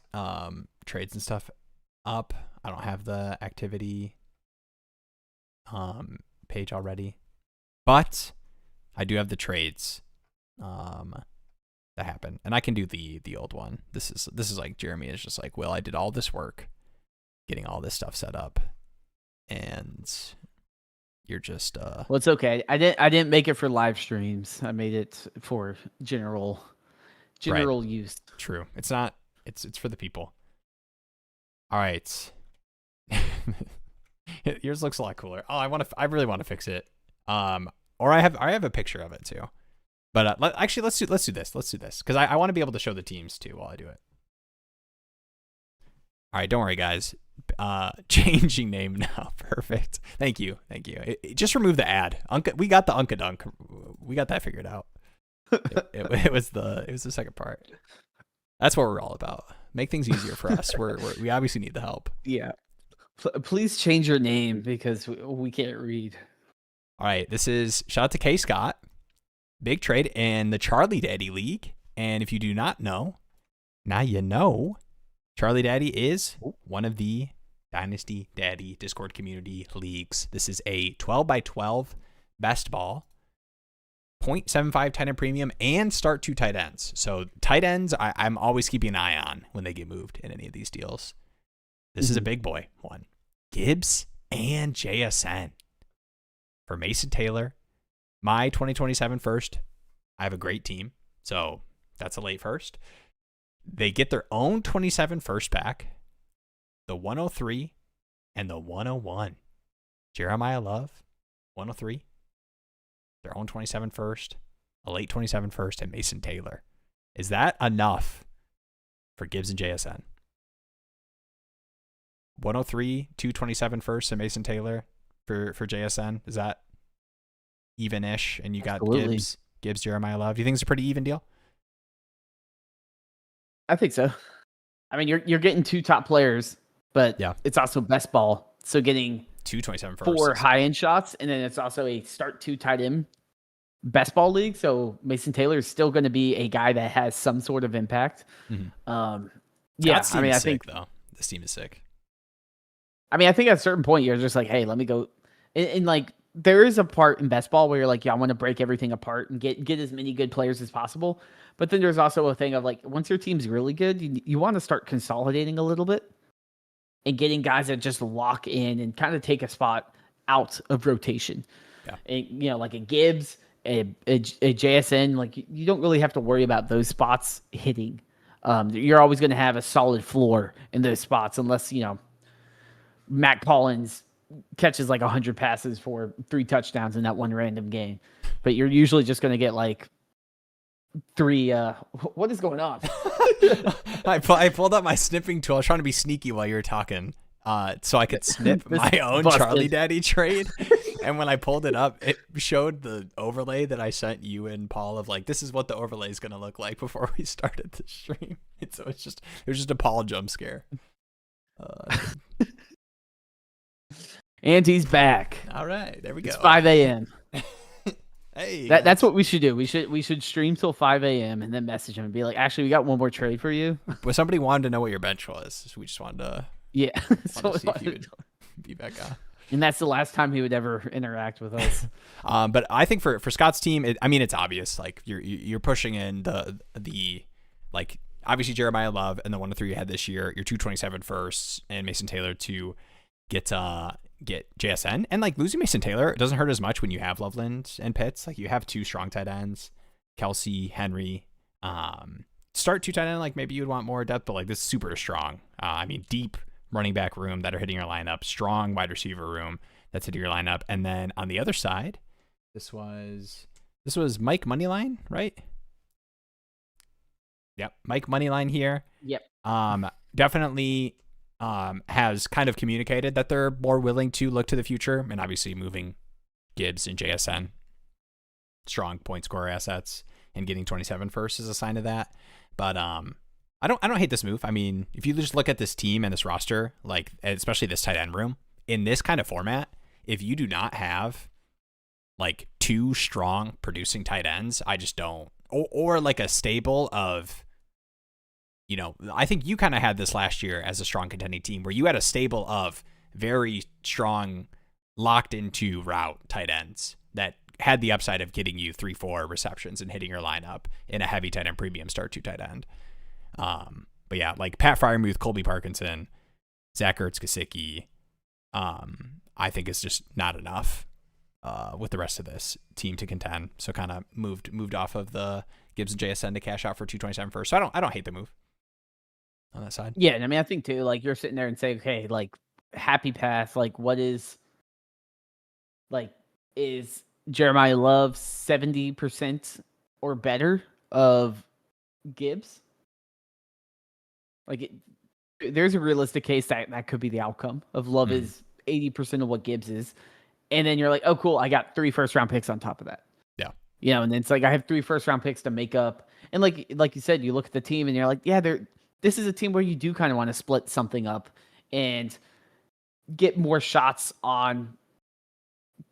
trades and stuff up, I don't have the activity page already, but I do have the trades that happen, and I can do the old one. This is like Jeremy is just like, well, I did all this work getting all this stuff set up, and you're just well, it's okay. I didn't make it for live streams. I made it for general right. use. True. It's not. It's for the people. All right. Yours looks a lot cooler. Oh, I really want to fix it. Or I have a picture of it too. But actually, let's do this. Let's do this because I want to be able to show the teams too while I do it. All right, don't worry, guys. Changing name now. Perfect. Thank you. Just remove the ad. We got the Unkadunk. We got that figured out. It was the second part. That's what we're all about. Make things easier for us. We obviously need the help. Yeah. Please change your name because we can't read. All right. This is shout out to K Scott. Big trade in the Charlie Daddy League. And if you do not know, now you know. Charlie Daddy is one of the Dynasty Daddy Discord community leagues. This is a 12x12 best ball, 0.75 tight end premium, and start 2 tight ends. So tight ends, I'm always keeping an eye on when they get moved in any of these deals. This is a big boy one. Gibbs and JSN for Mason Taylor. My 2027 first. I have a great team, so that's a late first. They get their own 27 first back, the 103 and the 101. Jeremiah Love, 103, their own 27 first, a late 27 first, and Mason Taylor. Is that enough for Gibbs and JSN? 103, 227 first, and Mason Taylor for JSN. Is that even-ish? And you got Gibbs, Jeremiah Love. Do you think it's a pretty even deal? I think so. I mean, you're getting 2 top players, but it's also best ball. So getting 227 first, 4 high-end shots, and then it's also a start 2 tight end best ball league. So Mason Taylor is still going to be a guy that has some sort of impact. I think though this team is sick. I mean, I think at a certain point you're just like, hey, let me go. And like, there is a part in best ball where you're like, I want to break everything apart and get as many good players as possible. But then there's also a thing of like, once your team's really good, you want to start consolidating a little bit and getting guys that just lock in and kind of take a spot out of rotation. Yeah. And, like a Gibbs, a JSN, like you don't really have to worry about those spots hitting. You're always going to have a solid floor in those spots unless, Matt Collins catches like 100 passes for 3 touchdowns in that one random game. But you're usually just going to get like 3 what is going on? I pulled out my snipping tool. I was trying to be sneaky while you were talking. so I could snip This my own busted. Charlie Daddy trade. And when I pulled it up, it showed the overlay that I sent you and Paul of like, this is what the overlay is going to look like before we started the stream. And so it was just a Paul jump scare. And he's back. All right, there we go. It's 5 a.m. Hey, That's what we should do. We should stream till 5 a.m. and then message him and be like, actually, we got one more trade for you. But somebody wanted to know what your bench was. So we just wanted to, Yeah. to see if you would be back on. And that's the last time he would ever interact with us. But I think for Scott's team, it's obvious. Like you're pushing in the like obviously Jeremiah Love and the 1-3 you had this year. Your 227 firsts and Mason Taylor to get JSN, and like losing Mason Taylor, it doesn't hurt as much when you have Loveland and Pitts. Like you have two strong tight ends, Kelsey, Henry. Start two tight end, like maybe you would want more depth, but like this is super strong. Deep running back room that are hitting your lineup, strong wide receiver room that's hitting your lineup. And then on the other side, this was Mike Moneyline, right? Yep, Mike Moneyline here. Yep. Definitely has kind of communicated that they're more willing to look to the future, and obviously moving Gibbs and JSN, strong point scorer assets, and getting 27 first is a sign of that. But I don't hate this move. I mean, if you just look at this team and this roster, like especially this tight end room in this kind of format, if you do not have like two strong producing tight ends, I just don't, or like a stable of, I think you kind of had this last year as a strong contending team where you had a stable of very strong locked into route tight ends that had the upside of getting you 3-4 receptions and hitting your lineup in a heavy tight end premium start to tight end. But yeah, like Pat Fryermuth, Colby Parkinson, Zach Ertz-Gesicki, I think is just not enough with the rest of this team to contend. So kind of moved off of the Gibbs and JSN to cash out for 227 first. So I don't hate the move on that side. Yeah, and I think too, like you're sitting there and saying, okay, like happy path, like what is Jeremiah Love 70% or better of Gibbs? Like there's a realistic case that could be the outcome of Love is 80% of what Gibbs is. And then you're like, oh, cool, I got 3 first-round picks on top of that. Yeah. And it's like I have 3 first-round picks to make up. And like you said, you look at the team and you're like, yeah, this is a team where you do kind of want to split something up and get more shots on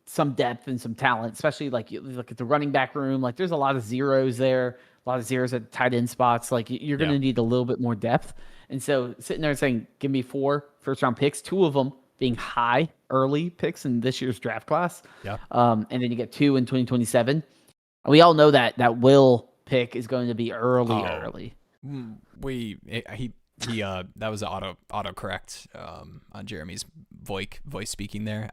some depth and some talent, especially like you look at the running back room. Like there's a lot of zeros there, a lot of zeros at tight end spots. Like you're going to need a little bit more depth. And so sitting there saying, give me 4 first-round picks, 2 of them being high early picks in this year's draft class. Yeah. And then you get 2 in 2027. We all know that Will pick is going to be early. That was an autocorrect on Jeremy's voice speaking there.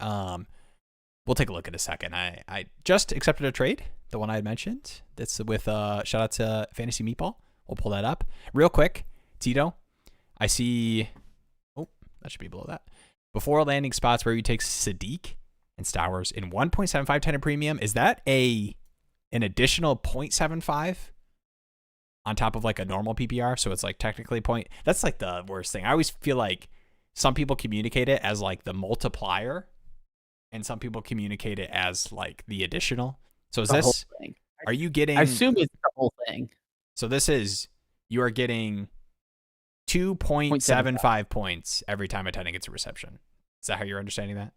We'll take a look in a second. I just accepted a trade, the one I had mentioned. That's with shout out to Fantasy Meatball. We'll pull that up real quick. Tito, I see. Oh, that should be below that. Before landing spots where you take Sadiq and Stowers in 1.75 tenant premium. Is that an additional 0.75 on top of like a normal PPR? So it's like technically that's like the worst thing. I always feel like some people communicate it as like the multiplier and some people communicate it as like the additional. So is The this, whole thing. are you getting, I assume it's the whole thing. so this is, you are getting 2.75 points every time a tenant gets a reception. Is that how you're understanding that?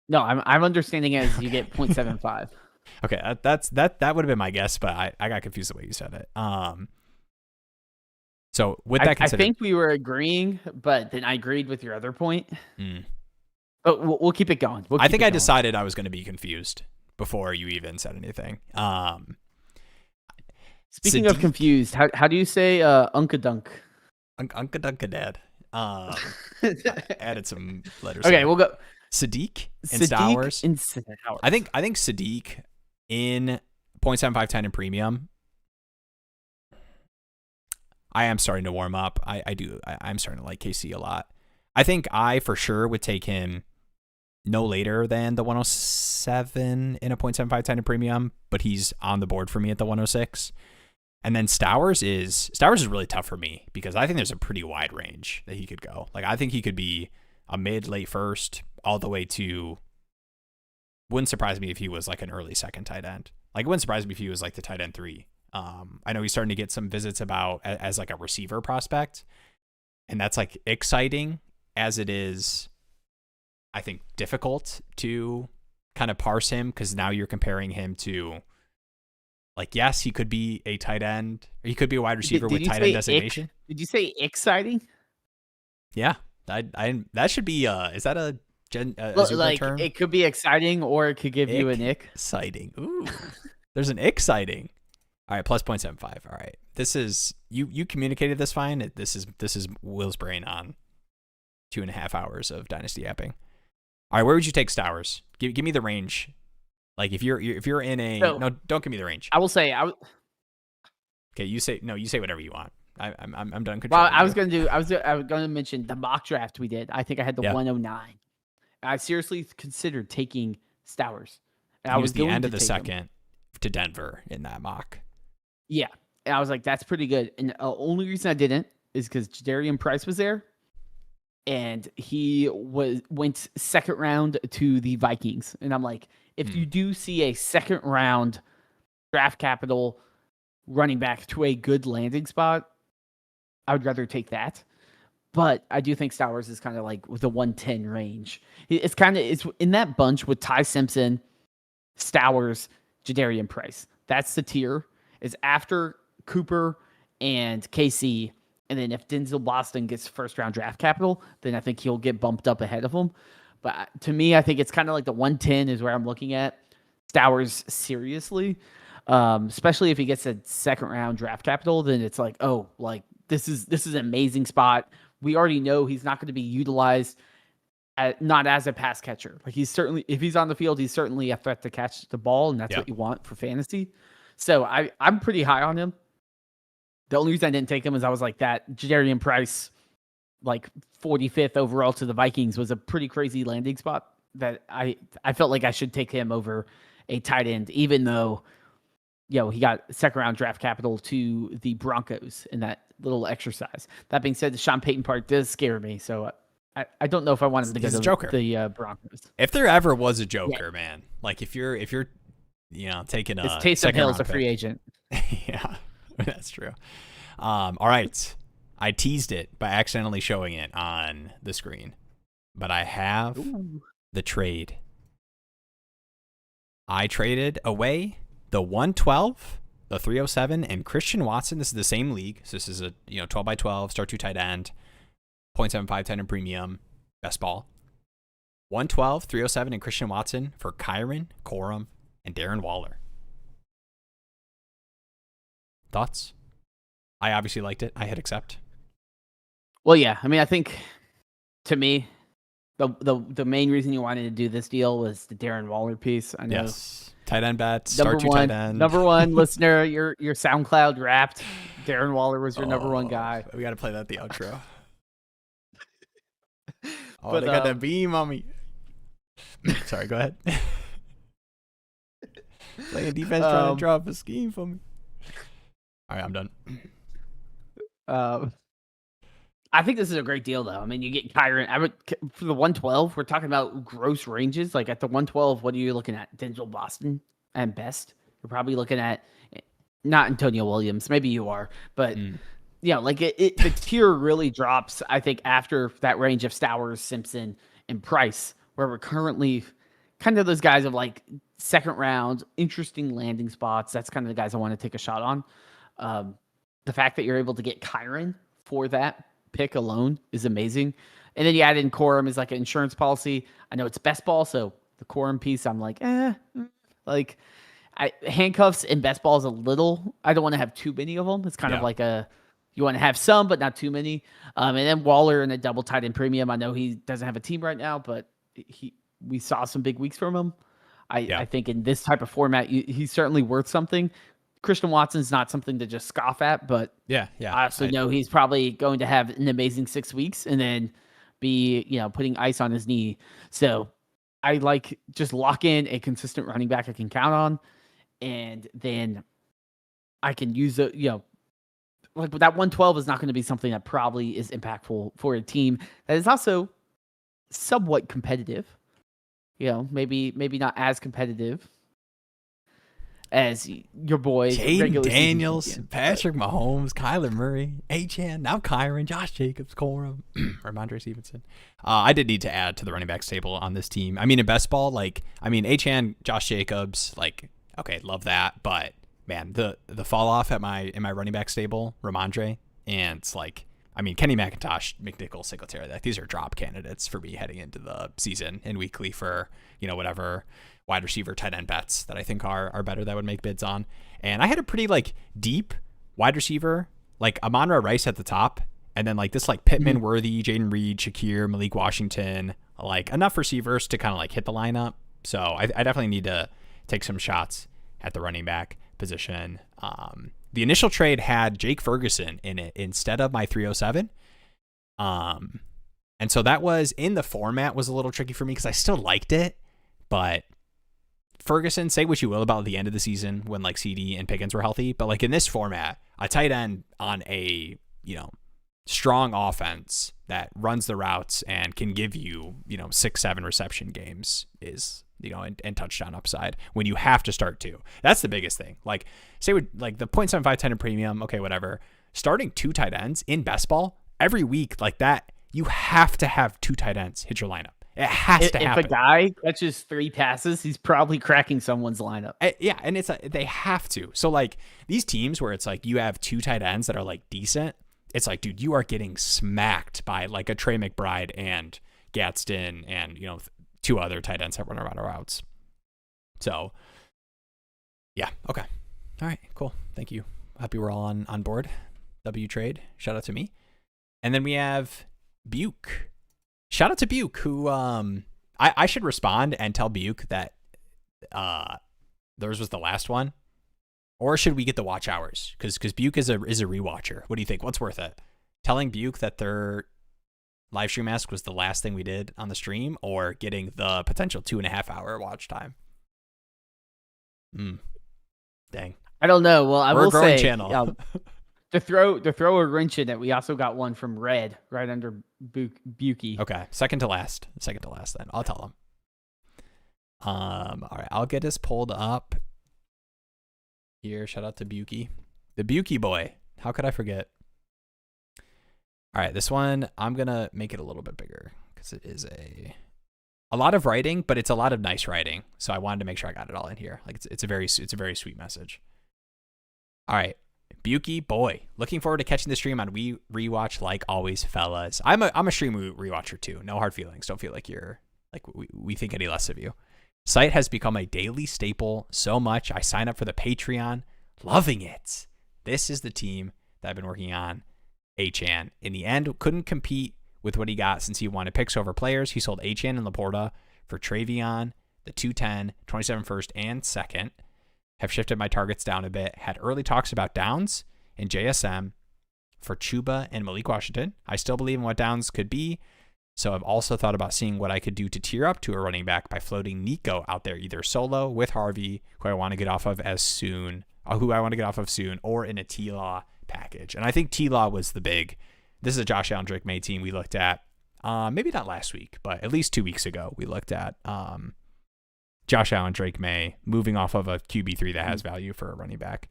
No, I'm understanding it as you get 0.75. Okay, that would have been my guess, but I got confused the way you said it. So with that I considered, think we were agreeing, but then I agreed with your other point. Mm. But we'll keep it going. I think I decided I was going to be confused before you even said anything. Speaking of confused, how do you say Unka Dunk? Unka Dunka Dad. Added some letters. Okay, we'll go. Sadiq and Stowers. I think Sadiq in 0.75 tenant premium. I am starting to warm up. I'm starting to like KC a lot. I think I for sure would take him no later than the 107 in a 0.75 tenant premium, but he's on the board for me at the 106. And then Stowers is really tough for me because I think there's a pretty wide range that he could go. Like I think he could be a mid, late first, all the way to. Wouldn't surprise me if he was like an early second tight end. Like it wouldn't surprise me if he was like the tight end 3. I know he's starting to get some visits about as like a receiver prospect, and that's like exciting as it is. I think difficult to kind of parse him because now you're comparing him to. Like, yes, he could be a tight end. Or he could be a wide receiver with tight end designation. Did you say exciting? Yeah, that should be. Is that a like term? It could be exciting, or it could give you an ick. Exciting. Ooh, there's an exciting. All right, plus 0.75. All right, this is you communicated this fine. This is Will's brain on 2.5 hours of Dynasty apping. All right, where would you take Stowers? Give me the range. Like if you're in a no, don't give me the range. I will say Okay, you say whatever you want. I'm done. Well, I was gonna mention the mock draft we did. I think I had the 109. I seriously considered taking Stowers. And I was the end of the second to Denver in that mock. Yeah, and I was like, that's pretty good. And the only reason I didn't is because Jadarian Price was there, and he went second round to the Vikings, and I'm like. If you do see a second round draft capital running back to a good landing spot, I would rather take that. But I do think Stowers is kind of like with the 110 range. It's in that bunch with Ty Simpson, Stowers, Jadarian Price. That's the tier. It's after Cooper and KC. And then if Denzel Boston gets first round draft capital, then I think he'll get bumped up ahead of him. But to me, I think it's kind of like the 110 is where I'm looking at Stowers seriously, especially if he gets a second round draft capital. Then it's like, oh, like this is an amazing spot. We already know he's not going to be utilized not as a pass catcher. Like he's certainly, if he's on the field, he's certainly a threat to catch the ball, and that's what you want for fantasy. So I'm pretty high on him. The only reason I didn't take him is I was like that Jadarian Price. Like 45th overall to the Vikings was a pretty crazy landing spot that I felt like I should take him over a tight end, even though, he got second round draft capital to the Broncos in that little exercise. That being said, the Sean Payton part does scare me. So I don't know if I wanted to go to the Broncos. If there ever was a Joker, man, like if you're taking a Taysom Hill's a free agent. Yeah, that's true. All right. I teased it by accidentally showing it on the screen, but I have the trade. I traded away the 112, the 307, and Christian Watson. This is the same league. So this is a 12 by 12, start 2 tight end, 0.75 tight end premium, best ball. 112, 307, and Christian Watson for Kyron, Corum, and Darren Waller. Thoughts? I obviously liked it. I hit accept. Well, yeah. I mean, I think to me, the main reason you wanted to do this deal was the Darren Waller piece. I know. Yes. Tight end bets. Start 2 tight end. Number one listener, your SoundCloud Wrapped. Darren Waller was your number one guy. We got to play that at the outro. They got that beam on me. Sorry, go ahead. Playing defense, trying to draw up a scheme for me. All right, I'm done. I think this is a great deal, though. I mean, you get Kyron. For the 112, we're talking about gross ranges. Like at the 112, what are you looking at? Denzel Boston and best. You're probably looking at not Antonio Williams. Maybe you are, but like the tier really drops. I think after that range of Stowers, Simpson, and Price, where we're currently kind of those guys of like second round, interesting landing spots. That's kind of the guys I want to take a shot on. The fact that you're able to get Kyron for that pick alone is amazing. And then you add in Corum as like an insurance policy. I know it's best ball, so the Corum piece, I'm like, like handcuffs and best ball is a little, I don't want to have too many of them. It's kind of like you want to have some, but not too many. And then Waller in a double tight end premium. I know he doesn't have a team right now, but we saw some big weeks from him. I think in this type of format, he's certainly worth something. Christian Watson's not something to just scoff at, but I also know he's probably going to have an amazing 6 weeks and then be, putting ice on his knee. So I like just lock in a consistent running back I can count on. And then I can use it, like that 112 is not going to be something that probably is impactful for a team that is also somewhat competitive. Maybe not as competitive as your boys. Jaden Daniels, Patrick Mahomes, Kyler Murray, Achane, now Kyron, Josh Jacobs, Corum, Ramondre Stevenson. I did need to add to the running backs table on this team. I mean, in best ball, Achane, Josh Jacobs, okay, love that. But man, the fall off in my running back stable, Ramondre, and Kenny McIntosh, McNichols, Singletary, these are drop candidates for me heading into the season and weekly for whatever wide receiver, tight end bets that I think are better that I would make bids on. And I had a pretty deep wide receiver, Amon-Ra Rice at the top, and then this Pittman, Worthy, Jaden Reed, Shakir, Malik Washington, enough receivers to kind of hit the lineup. So I definitely need to take some shots at the running back position. The initial trade had Jake Ferguson in it instead of my 307. And so that was in the format was a little tricky for me because I still liked it, but Ferguson, say what you will about the end of the season when CD and Pickens were healthy, but in this format, a tight end on a, strong offense that runs the routes and can give you, 6-7 reception games is, and touchdown upside when you have to start two. That's the biggest thing. Say with the 0.75 tight end premium, okay, whatever. Starting two tight ends in best ball every week that, you have to have two tight ends hit your lineup. It has to happen. If a guy catches 3 passes, he's probably cracking someone's lineup. Yeah, and they have to. So these teams where it's you have two tight ends that are decent, it's dude, you are getting smacked by a Trey McBride and Gadsden and 2 other tight ends that run around routes. So yeah, okay. All right, cool. Thank you. Happy we're all on board. W trade. Shout out to me. And then we have Buke. Shout out to Buke, who I should respond and tell Buke that theirs was the last one, or should we get the watch hours? Because Buke is a rewatcher. What do you think? What's worth it? Telling Buke that their live stream ask was the last thing we did on the stream, or getting the potential 2.5 hour watch time? Dang. I don't know. Well, We're will a growing say channel. To throw a wrench in it, we also got one from Red right under Bukey. Okay, second to last then. I'll tell him. All right, I'll get us pulled up here. Shout out to Bukey, the Bukey boy. How could I forget? All right, this one I'm gonna make it a little bit bigger because it is a lot of writing, but it's a lot of nice writing. So I wanted to make sure I got it all in here. It's a very sweet message. All right. Bukey boy, looking forward to catching the stream on We Rewatch like always, fellas. I'm a stream rewatcher too. No hard feelings. Don't feel like you're we think any less of you. Site has become a daily staple so much I sign up for the Patreon, loving it. This is the team that I've been working on. Achane in the end couldn't compete with what he got since he wanted picks over players. He sold Achane and Laporta for Travion, the 210, 27 first and second. Have shifted my targets down a bit. Had early talks about Downs and JSM for Chuba and Malik Washington. I still believe in what Downs could be, so I've also thought about seeing what I could do to tier up to a running back by floating Nico out there, either solo with Harvey, who I want to get off of soon, or in a T-Law package. And I think T-Law was the big. This is a Josh Allen Drake May team we looked at. Maybe not last week, but at least 2 weeks ago we looked at. Josh Allen, Drake May, moving off of a QB3 that has value for a running back.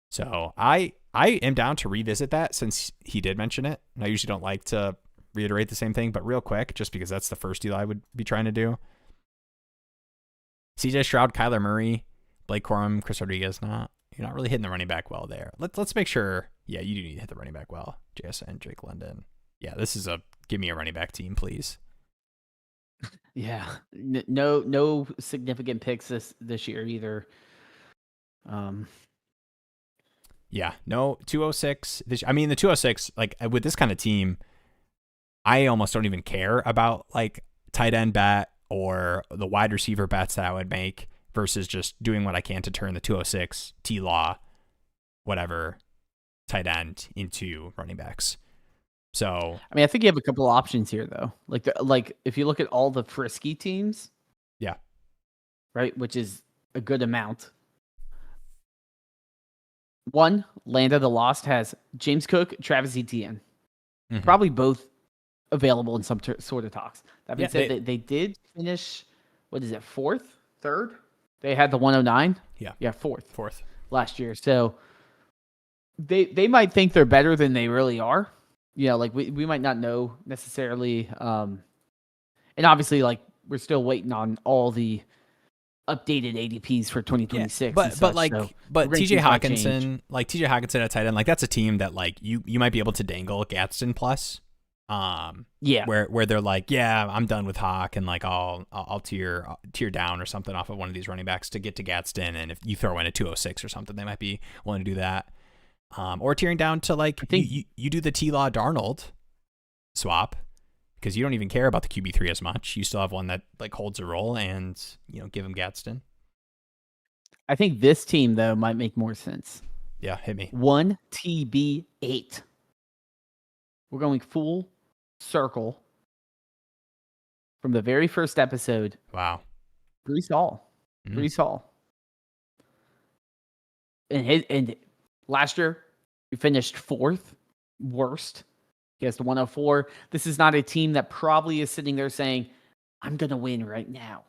So I am down to revisit that since he did mention it. And I usually don't like to reiterate the same thing, but real quick, just because that's the first deal I would be trying to do. CJ Stroud, Kyler Murray, Blake Corum, Chris Rodriguez, you're not really hitting the running back well there. Let's make sure, yeah, you do need to hit the running back well. JSN, Drake London. Yeah, this is give me a running back team, please. Yeah, no significant picks this year either. Yeah, no 206. The 206, with this kind of team, I almost don't even care about tight end bet or the wide receiver bets that I would make versus just doing what I can to turn the 206 T-Law, whatever, tight end into running backs. So I think you have a couple of options here though. If you look at all the frisky teams, yeah, right, which is a good amount. One, Land of the Lost has James Cook, Travis Etienne. Mhm. Probably both available in some sort of talks. That being Yeah, said, they did finish, what is it, fourth, third? They had the 109. Yeah, fourth last year. So they might think they're better than they really are. You know, like we might not know necessarily. And obviously, like we're still waiting on all the updated ADPs for 2026. Yeah, but TJ Hawkinson at tight end, like that's a team that like you might be able to dangle Gadsden plus. Yeah. Where they're like, yeah, I'm done with Hawk, and like I'll tier down or something off of one of these running backs to get to Gadsden, and if you throw in a 206 or something, they might be willing to do that. Or tearing down to like you do the T-Law Darnold swap because you don't even care about the QB3 as much. You still have one that like holds a role, and give him Gadsden. I think this team though might make more sense. Yeah, hit me. 1 TB8. We're going full circle from the very first episode. Wow. Breece Hall. Breece Hall. And last year, we finished fourth, worst. He has the 104. This is not a team that probably is sitting there saying, I'm going to win right now.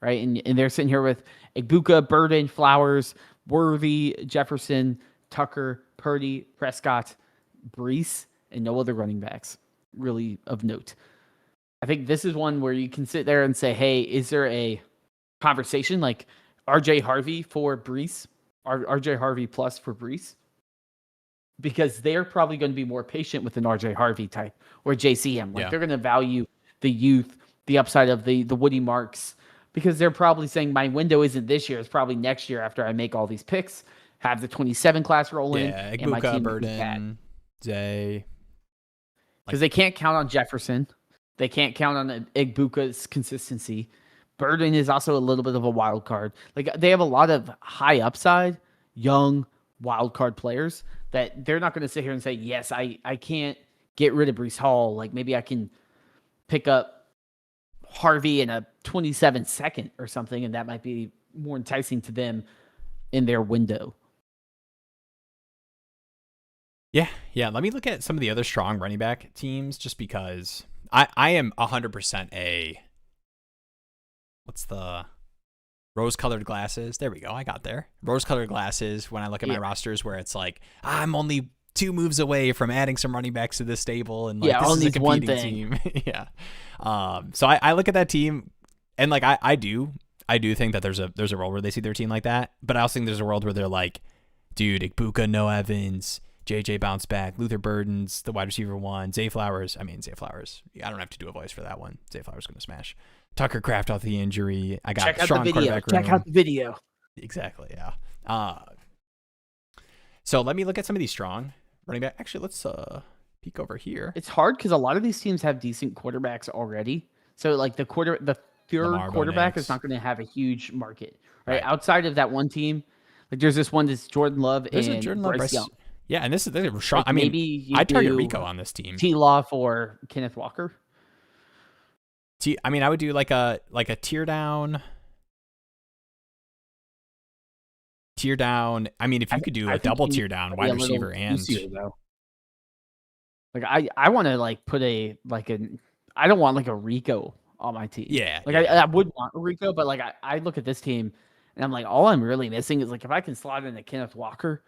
Right? And they're sitting here with Igbuka, Burden, Flowers, Worthy, Jefferson, Tucker, Purdy, Prescott, Breece, and no other running backs really of note. I think this is one where you can sit there and say, hey, is there a conversation like RJ Harvey for Breece? RJ Harvey plus for Breece? Because they're probably going to be more patient with an RJ Harvey type or JCM. Like they're going to value the youth, the upside of the Woody Marks, because they're probably saying my window isn't this year. It's probably next year after I make all these picks, have the 27 class roll in. Yeah, and my team Burden, Zay. Because they can't count on Jefferson. They can't count on Igbuka's consistency. Burden is also a little bit of a wild card. Like they have a lot of high upside, young wild card players that they're not going to sit here and say, yes, I can't get rid of Breece Hall. Like maybe I can pick up Harvey in a 27-second or something, and that might be more enticing to them in their window. Yeah. Let me look at some of the other strong running back teams just because I am 100% what's the rose-colored glasses? There we go. I got there. Rose-colored glasses when I look at my rosters where it's like, I'm only 2 moves away from adding some running backs to this stable. And like, this is a competing team. Yeah. So I look at that team and like, I do think that there's a world where they see their team like that, but I also think there's a world where they're like, dude, Igbuka, no Evans, JJ bounce back, Luther Burden's the wide receiver 1, Zay Flowers. I don't have to do a voice for that one. Zay Flowers going to smash. Tucker Kraft off the injury. I got strong quarterback room. Check out the video. Exactly, yeah. So let me look at some of these strong running back. Actually, let's peek over here. It's hard because a lot of these teams have decent quarterbacks already. So like the third quarterback is not going to have a huge market, right? Outside of that one team, like there's this one that's Jordan Love and Bryce Young. Yeah, and this is strong. Like maybe I target Rico on this team. T-Law for Kenneth Walker. I would do like a tear down. I mean, if you could do a double tear down, wide receiver and like I want to like put I don't want like a Rico on my team. Yeah. Like I would want a Rico, but like I look at this team and I'm like, all I'm really missing is like if I can slot in a Kenneth Walker,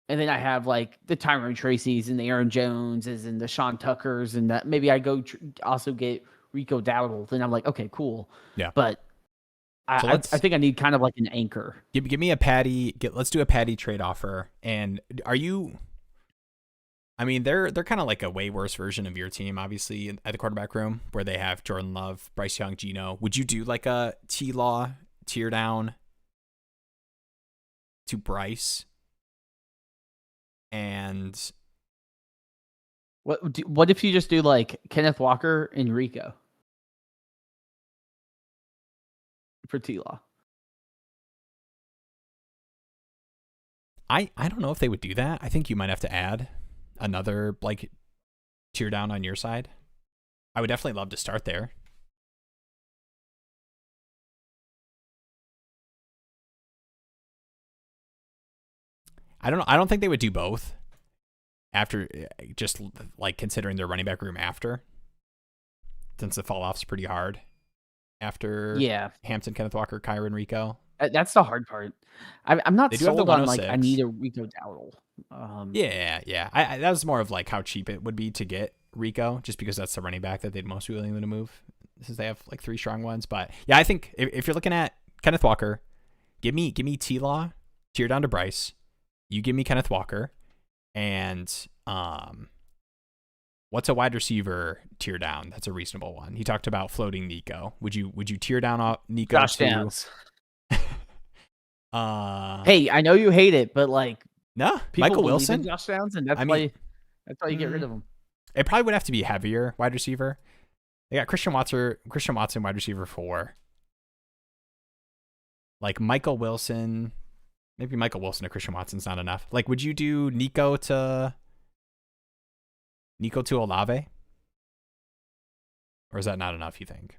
and then I have like the Tyrone Tracy's and the Aaron Joneses and the Sean Tuckers, and that maybe I go also get Rico Dowdle. Then I'm like, okay, cool. Yeah. But I think I need kind of like an anchor. Give me a Patty. Let's do a Patty trade offer. And are you? I mean, they're kind of like a way worse version of your team, obviously, at the quarterback room where they have Jordan Love, Bryce Young, Geno. Would you do like a T-Law tear down to Bryce? And what if you just do like Kenneth Walker and Rico for T-Law? I don't know if they would do that. I think you might have to add another like tear down on your side. I would definitely love to start there. I don't think they would do both after just like considering their running back room after, since the fall off's pretty hard after Hampton, Kenneth Walker, Kyron, Rico. That's the hard part. I'm not They do have the sold on like I 106. need a Rico Dowdle. Yeah. That was more of like how cheap it would be to get Rico, just because that's the running back that they'd most be willing to move, since they have like 3 strong ones. But yeah, I think if you're looking at Kenneth Walker, give me T-Law, tier down to Bryce. You give me Kenneth Walker, and what's a wide receiver tier down? That's a reasonable one. He talked about floating Nico. Would you tier down off Nico? Josh Downs. Hey, I know you hate it, but like, no, people Michael believe Wilson. in Josh Downs, and that's why you get rid of him. It probably would have to be heavier wide receiver. They got Christian Watson, wide receiver 4. Like Michael Wilson, maybe Michael Wilson to Christian Watson's not enough. Like, would you do Nico to Olave? Or is that not enough, you think?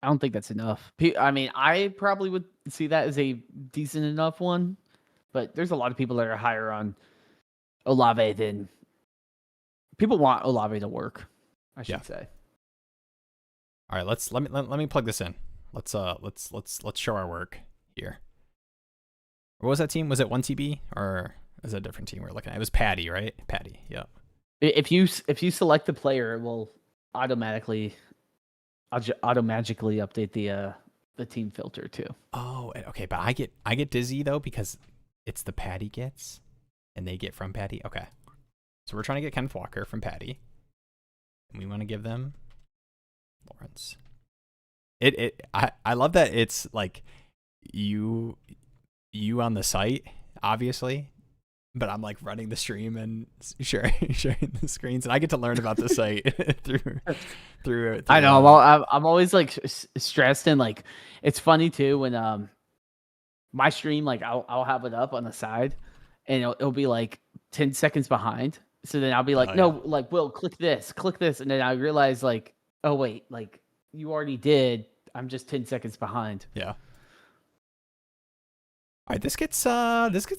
I don't think that's enough. I mean, I probably would see that as a decent enough one, but there's a lot of people that are higher on Olave than people want Olave to work, I should say. All right, let me plug this in. Let's show our work here. What was that team? Was it 1TB or is it a different team we're looking at? It was Patty, right? Patty, yeah. If you select the player, it will automatically update the team filter too. Oh, okay, but I get dizzy though because it's the Patty gets and they get from Patty. Okay. So we're trying to get Kenneth Walker from Patty. And we want to give them Lawrence. I love that it's like you on the site, obviously, but I'm like running the stream and sharing the screens, and I get to learn about the site through. I know. Well, I'm always like stressed, and like it's funny too when my stream, like I'll have it up on the side, and it'll be like 10 seconds behind. So then I'll be like, like Will, click this, and then I realize like, oh wait, like you already did. I'm just 10 seconds behind. Yeah. All right, this gets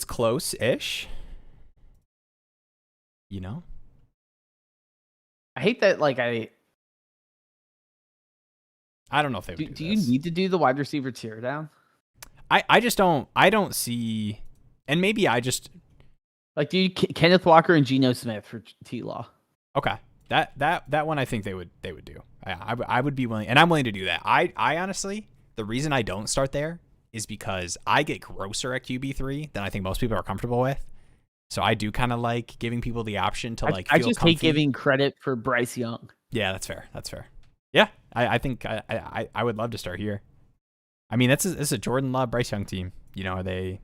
close-ish. You know? I hate that. Like I don't know if they would do you need to do the wide receiver tier down? I just don't. I don't see, and maybe I just like do you Kenneth Walker and Geno Smith for T-Law. Okay. That one I think they would do. I would be willing, and I'm willing to do that. I honestly, the reason I don't start there is because I get grosser at QB3 than I think most people are comfortable with. So I do kind of like giving people the option to like. I just hate giving credit for Bryce Young. Yeah, that's fair. Yeah, I think I would love to start here. I mean, it's a Jordan Love, Bryce Young team. You know, are they?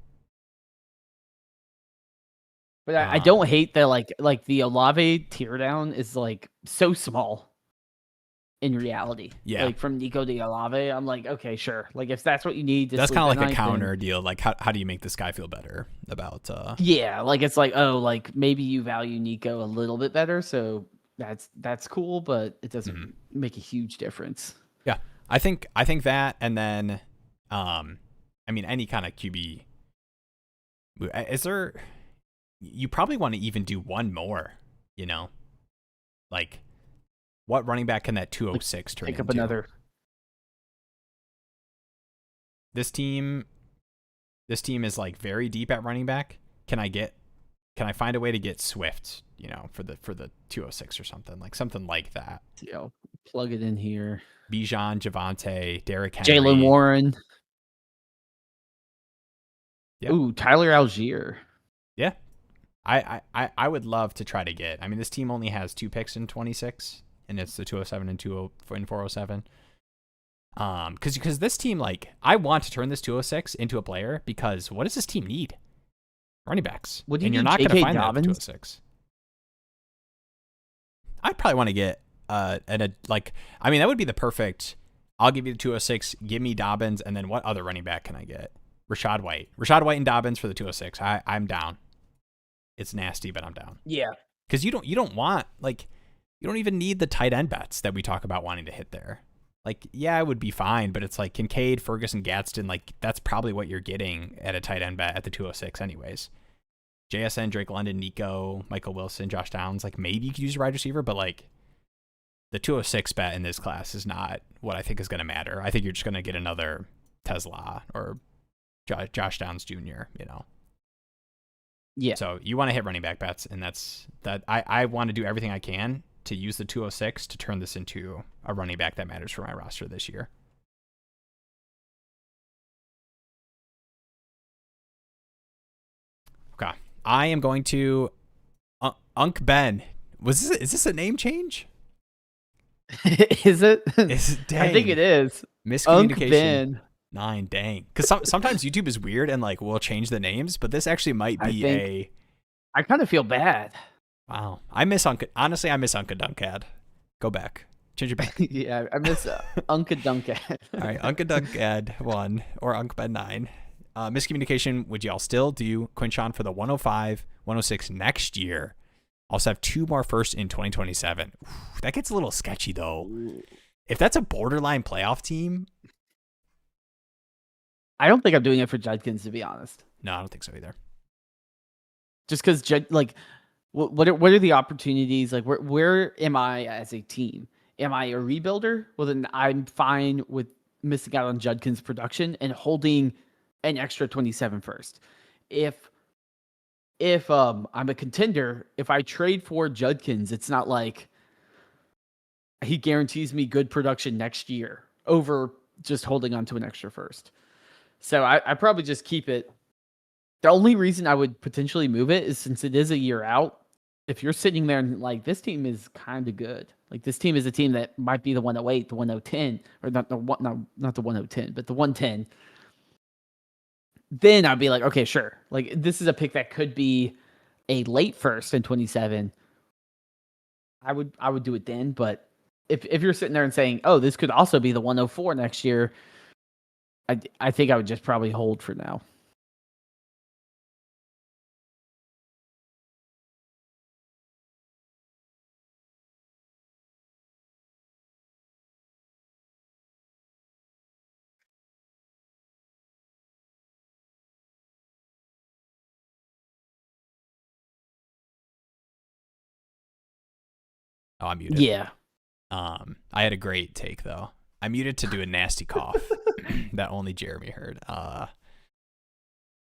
But I don't hate that like the Olave tear down is like so small in reality. Yeah. Like from Nico to Olave, I'm like, okay, sure. Like if that's what you need to that's kind of like a counter then... deal. Like how do you make this guy feel better about Yeah, like it's like, oh, like maybe you value Nico a little bit better, so that's cool, but it doesn't make a huge difference. Yeah. I think that, and then I mean any kind of QB, is there, you probably want to even do one more, you know? Like what running back can that 206 turn into? Pick up another. This team is like very deep at running back. Can I find a way to get Swift, you know, for the 206 or something like that? You know, plug it in here. Bijan, Javonte, Derrick Henry, Jalen Warren. Yeah. Ooh, Tyler Algier. Yeah. I would love to try to get. I mean, this team only has 2 picks in 26, and it's the 207 and 407. Because this team, like, I want to turn this 206 into a player, because what does this team need? Running backs. Would you and do you're not going to find Dobbins? that at 206. I'd probably want to get I mean, that would be the perfect. I'll give you the 206. Give me Dobbins, and then what other running back can I get? Rashad White and Dobbins for the 206. I'm down. It's nasty, but I'm down. Yeah, because you don't want, like, you don't even need the tight end bets that we talk about wanting to hit there. Like, yeah, it would be fine, but it's like Kincaid, Ferguson, Gadsden, like that's probably what you're getting at a tight end bet at the 206 anyways. JSN, Drake London, Nico, Michael Wilson, Josh Downs, like maybe you could use a wide receiver, but like the 206 bet in this class is not what I think is going to matter. I think you're just going to get another Tesla or Josh Downs Jr., you know? Yeah. So you want to hit running back bets, and that's that. I want to do everything I can to use the 206 to turn this into a running back that matters for my roster this year. Okay. I am going to Unk Ben. Is this a name change? Is it? Dang. I think it is. Miscommunication. Unk Ben. 9, dang. Because sometimes YouTube is weird and like we'll change the names, but this actually might be I kind of feel bad. Wow. I miss Honestly, I miss Unca Dunkad. Go back. Change it back. Yeah, I miss Unca Dunkad. All right, Unca Dunkad 1 or Unc Ben 9. Miscommunication, would y'all still do Quinchon for the 105, 106 next year? Also have 2 more firsts in 2027. Ooh, that gets a little sketchy, though. If that's a borderline playoff team... I don't think I'm doing it for Judkins, to be honest. No, I don't think so either. Just because, like, what are the opportunities? Like, where am I as a team? Am I a rebuilder? Well, then I'm fine with missing out on Judkins' production and holding an extra 27 first. If I'm a contender, if I trade for Judkins, it's not like he guarantees me good production next year over just holding on to an extra first. So I probably just keep it. The only reason I would potentially move it is since it is a year out. If you're sitting there and like, this team is kind of good. Like, this team is a team that might be the 108, the 1010, or not the 1010, but the 110. Then I'd be like, okay, sure. Like, this is a pick that could be a late first in 27. I would do it then. But if you're sitting there and saying, oh, this could also be the 104 next year, I think I would just probably hold for now. Oh, I'm muted. Yeah. I had a great take though. I muted to do a nasty cough that only Jeremy heard.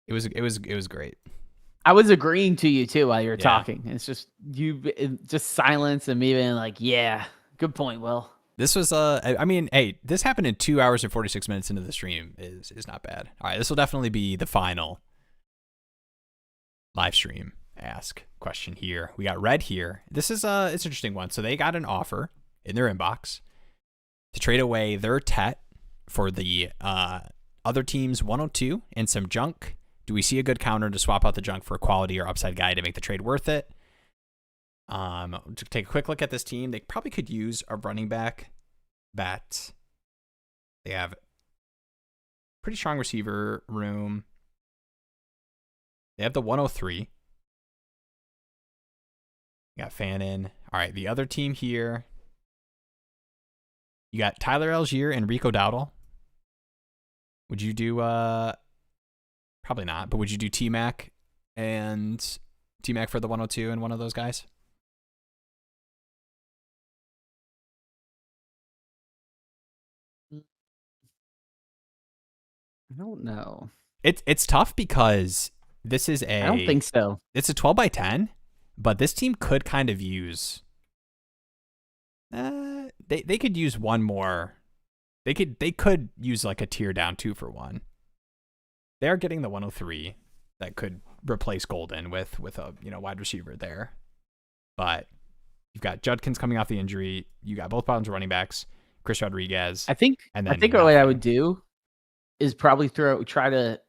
It was great. I was agreeing to you too while you were talking. It's just just silence and me being like, yeah, good point, Will. This was I mean, hey, this happened in 2 hours and 46 minutes into the stream is not bad. All right, this will definitely be the final live stream ask question here. We got Red here. This is it's an interesting one. So they got an offer in their inbox to trade away their Tet for the other team's 102 and some junk. Do we see a good counter to swap out the junk for a quality or upside guy to make the trade worth it? To take a quick look at this team, they probably could use a running back that they have pretty strong receiver room. They have the 103. Got Fannin. All right, the other team here. You got Tyler Algier and Rico Dowdle. Would you do probably not, but would you do T-Mac and T-Mac for the 102 and one of those guys? I don't know. It's tough because this is I don't think so. It's a 12 by 10, but this team could kind of use they could use one more. They could use like a tier down 2-for-1. They are getting the 103 that could replace Golden with a wide receiver there. But you've got Judkins coming off the injury. You got both bottoms running backs, Chris Rodriguez. I think what I would do is probably try to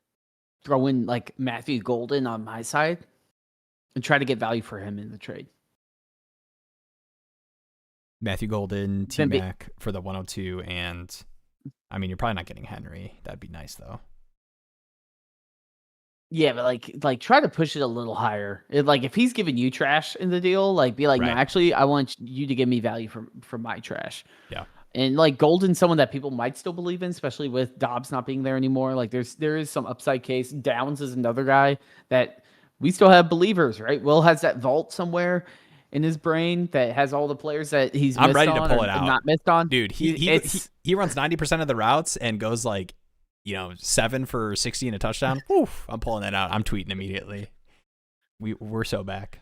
throw in like Matthew Golden on my side and try to get value for him in the trade. Matthew Golden, T-Mac for the 102, and I mean, you're probably not getting Henry. That'd be nice though. Yeah, but like try to push it a little higher. Like if he's giving you trash in the deal, like be like, right. No, actually, I want you to give me value for my trash. Yeah. And like Golden's someone that people might still believe in, especially with Dobbs not being there anymore. Like there is some upside case. Downs is another guy that we still have believers, right? Will has that vault somewhere in his brain that has all the players that he's I'm missed ready on to pull or it out. not missed on. Dude, he runs 90% of the routes and goes like, 7 for 60 and a touchdown. Oof, I'm pulling that out. I'm tweeting immediately. We're so back.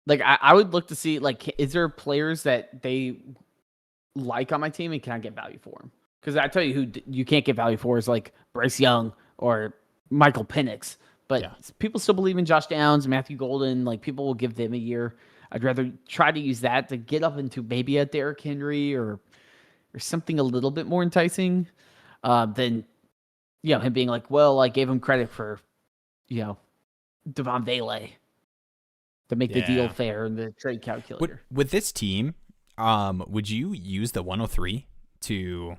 Like I would look to see, like, is there players that they like on my team and can I get value for them? Because I tell you who you can't get value for is like Bryce Young or Michael Penix. But people still believe in Josh Downs, Matthew Golden. Like, people will give them a year. I'd rather try to use that to get up into maybe a Derrick Henry or something a little bit more enticing than him being like, well, I gave him credit for Devon Vele to make the deal fair in the trade calculator. With this team, would you use the 103 to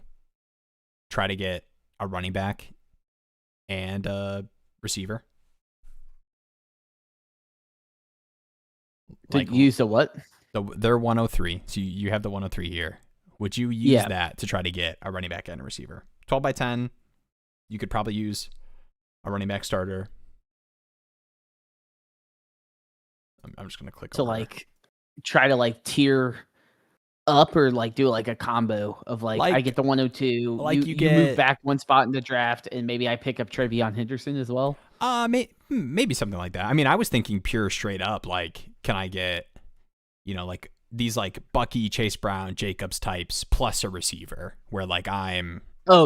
try to get a running back and a receiver? Use the what? They're 103. So you have the 103 here. Would you use that to try to get a running back and a receiver? 12 by 10. You could probably use a running back starter. I'm just going to click to over. Like try to like tier up or like do like a combo of like I get the 102. Like you move back one spot in the draft and maybe I pick up Trevion Henderson as well. Maybe something like that. I mean, I was thinking pure straight up, like, can I get, like these like Bucky, Chase Brown, Jacobs types plus a receiver where like I'm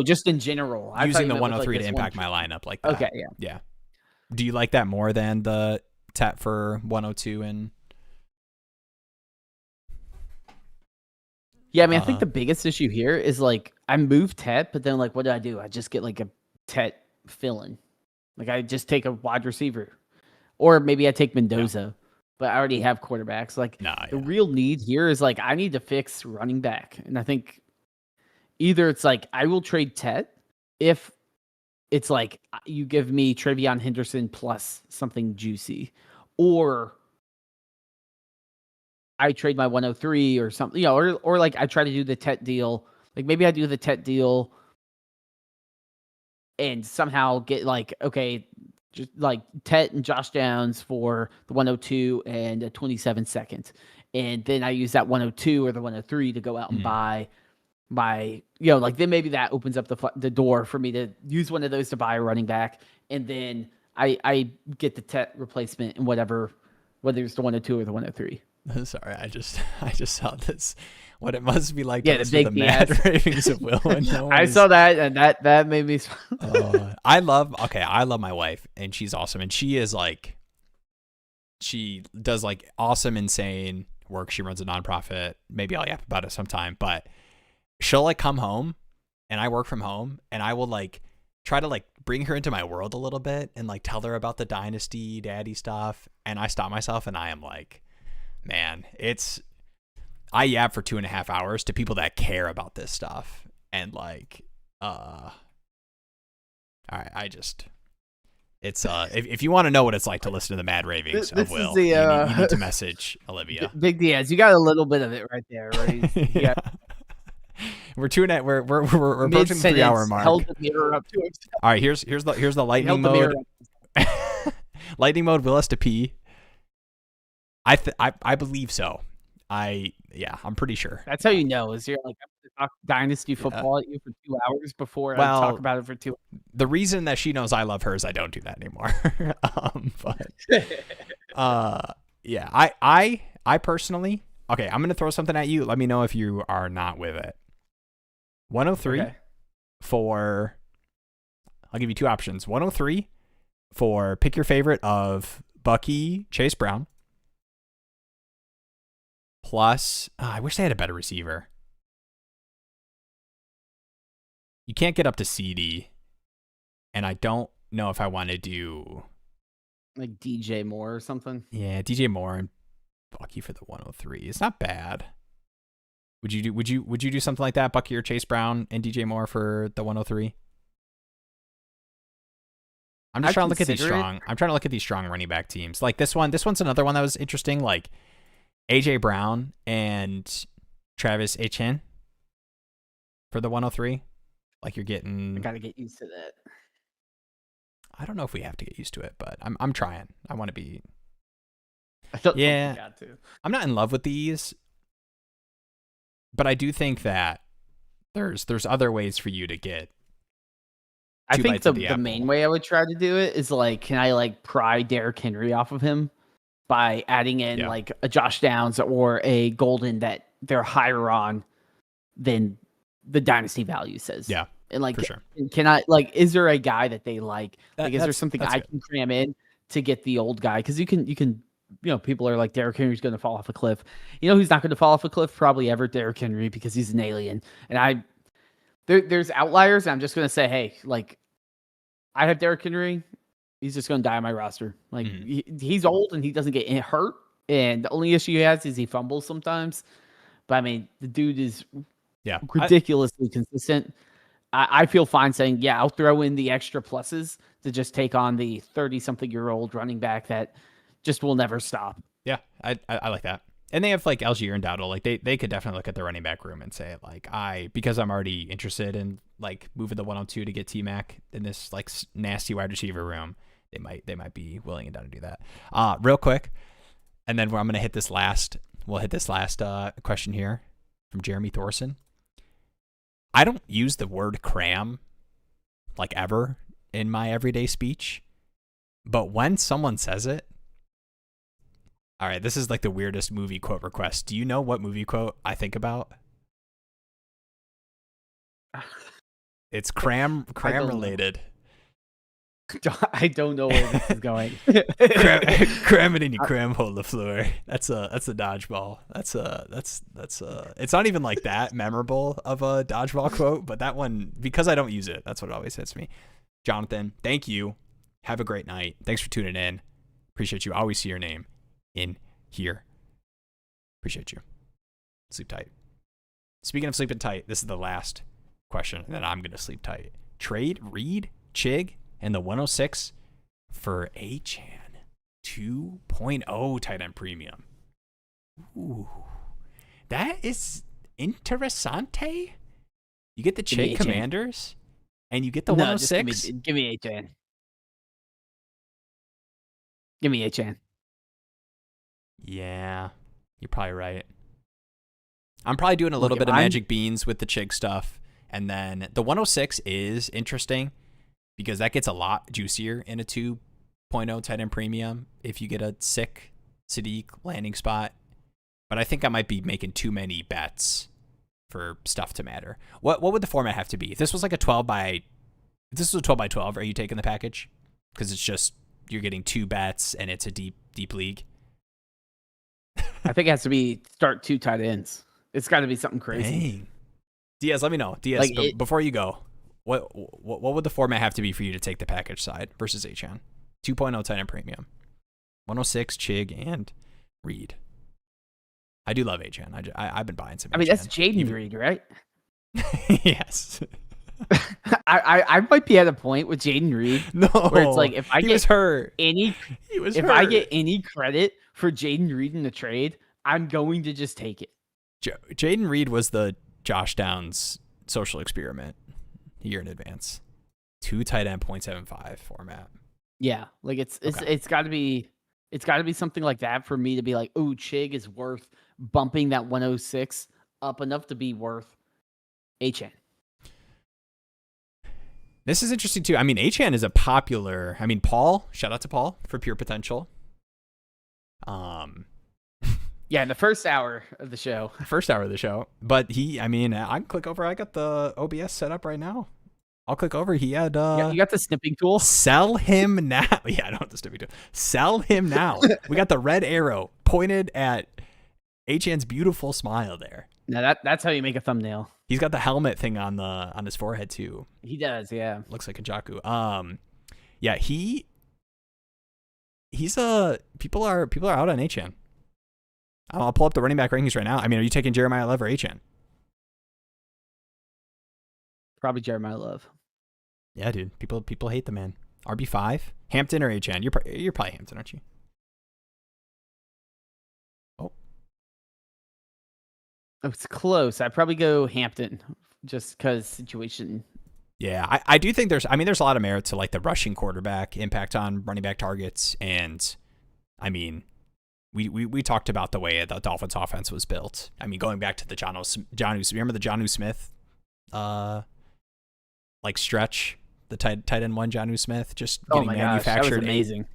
just in general using the 103 to impact my lineup like that. Okay, yeah. Do you like that more than the Tet for 102 and? Yeah, I mean, I think the biggest issue here is like I moved Tet, but then like what do? I just get like a Tet fill-in. Like I just take a wide receiver, or maybe I take Mendoza, but I already have quarterbacks. Like the real need here is like I need to fix running back, and I think either it's like I will trade Tet if it's like you give me Trevion Henderson plus something juicy, or I trade my 103 or something, or like I try to do the Tet deal. Like maybe I do the Tet deal and somehow get like, okay, just like Tet and Josh Downs for the 102 and a 27 second. And then I use that 102 or the 103 to go out and buy my, like then maybe that opens up the door for me to use one of those to buy a running back. And then I get the Tet replacement and whether it's the 102 or the 103. Sorry, I just saw this. What it must be like. Yeah, the mad ravings of Will. I saw that, and that made me. I love my wife, and she's awesome, and she is like, she does like awesome, insane work. She runs a nonprofit. Maybe I'll yap about it sometime, but she'll like come home, and I work from home, and I will like try to like bring her into my world a little bit, and like tell her about the Dynasty Daddy stuff, and I stop myself, and I am like, man, I yap for 2.5 hours to people that care about this stuff. And like, all right, it's, if you want to know what it's like to listen to the mad ravings of Will, you need to message Olivia. Big Diaz, you got a little bit of it right there, right? Yeah. We're approaching the 3-hour mark. Held the mirror up to it. All right, here's the lightning mode. Lightning mode, Will has to pee. I believe so. I'm pretty sure. That's how you know, is you're like, I'm going to talk Dynasty football at you for 2 hours before I talk about it for 2 hours. The reason that she knows I love her is I don't do that anymore. I personally, okay, I'm going to throw something at you. Let me know if you are not with it. 103 for, I'll give you two options. 103 for pick your favorite of Bucky, Chase Brown. Plus, I wish they had a better receiver. You can't get up to CD. And I don't know if I want to do like DJ Moore or something. Yeah, DJ Moore and Bucky for the 103. It's not bad. Would you do something like that, Bucky or Chase Brown and DJ Moore for the 103? I'm just trying to look at these strong. I'm trying to look at these strong running back teams. Like this one. This one's another one that was interesting. Like AJ Brown and Travis Etienne for the 103? Like you're I getting. gotta get used to that. I don't know if we have to get used to it, but I'm trying. I want to be. I don't think Yeah. we got to. I'm not in love with these, but I do think that there's other ways for you to get. I two think bites of the the apple. main way I would try to do it is like, can I like pry Derrick Henry off of him by adding in like a Josh Downs or a Golden that they're higher on than the dynasty value says. Yeah. And like, for sure. can I like, is there a guy that they like? Like, is there That's something I good. can cram in to get the old guy? Because you can, people are like, Derrick Henry's going to fall off a cliff. You know who's not going to fall off a cliff? Probably ever Derrick Henry, because he's an alien. And there's outliers. And I'm just going to say, hey, like, I have Derrick Henry. He's just going to die on my roster. Like, he's old and he doesn't get hurt. And the only issue he has is he fumbles sometimes. But I mean, the dude is ridiculously consistent. I feel fine saying, yeah, I'll throw in the extra pluses to just take on the 30-something-year-old running back that just will never stop. Yeah, I like that. And they have like Algier and Dowdle. Like they could definitely look at their running back room and say, like, because I'm already interested in like moving the 102 to get T-Mac in this like nasty wide receiver room, they might be willing and down to do that. Real quick, and then I'm gonna hit this last. We'll hit this last question here from Jeremy Thorson. I don't use the word cram like ever in my everyday speech, but when someone says it, all right, this is like the weirdest movie quote request. Do you know what movie quote I think about? It's cram related. I don't know where this is going. Cram it in your cram hole, LaFleur. That's a dodgeball. It's not even like that memorable of a dodgeball quote, but that one, because I don't use it, that's what always hits me. Jonathan, thank you. Have a great night. Thanks for tuning in. Appreciate you. Always see your name in here. Appreciate you. Sleep tight. Speaking of sleeping tight, this is the last question, and then I'm going to sleep tight. Trade Reed, Chig, and the 106 for Achane 2.0 tight end premium. Ooh, that is interessante. You get the Chig Commanders, and you get the 106. Give me Achane. Give me Achane. Yeah, you're probably right. I'm probably doing a little bit of magic beans with the Chig stuff, and then the 106 is interesting because that gets a lot juicier in a 2.0 tight end premium if you get a sick Sadiq landing spot. But I think I might be making too many bets for stuff to matter. What would the format have to be? If this was like a 12 by 12, are you taking the package? Because it's just you're getting two bets and it's a deep league. I think it has to be start two tight ends. It's got to be something crazy. Dang. Diaz, let me know. Diaz, before you go, what would the format have to be for you to take the package side versus Achane? 2.0 tight end premium. 106, Chig, and Reed. I do love Achane. I've been buying some. I mean, that's Jaden Reed, right? Yes. I might be at a point with Jaden Reed where it's like if I get any credit for Jaden Reed in the trade, I'm going to just take it. Jaden Reed was the Josh Downs social experiment a year in advance. 2 tight end 0.75 format. Yeah, like it's got to be something like that for me to be like, ooh, Chig is worth bumping that 106 up enough to be worth Achane. This is interesting too. I mean, Achane is a popular. I mean, Paul. Shout out to Paul for Pure Potential. Yeah, in the first hour of the show. But I can click over. I got the OBS set up right now. I'll click over. He had. You got the snipping tool? Sell him now. Yeah, I don't have the snipping tool. Sell him now. We got the red arrow pointed at Achane's beautiful smile there. Now that's how you make a thumbnail. He's got the helmet thing on his forehead too. He does, yeah. Looks like a Njoku. Yeah, he's people are out on Achane. I'll pull up the running back rankings right now. I mean, are you taking Jeremiah Love or Achane? Probably Jeremiah Love. Yeah, dude. People hate the man. RB5, Hampton or Achane? You're probably Hampton, aren't you? Oh, It's close. I'd probably go Hampton just because situation. Yeah, I do think there's a lot of merit to like the rushing quarterback impact on running back targets. And I mean, we talked about the way the Dolphins offense was built. I mean, going back to the remember the Jonnu Smith like stretch, the tight end one, Jonnu Smith, just getting manufactured. That was amazing.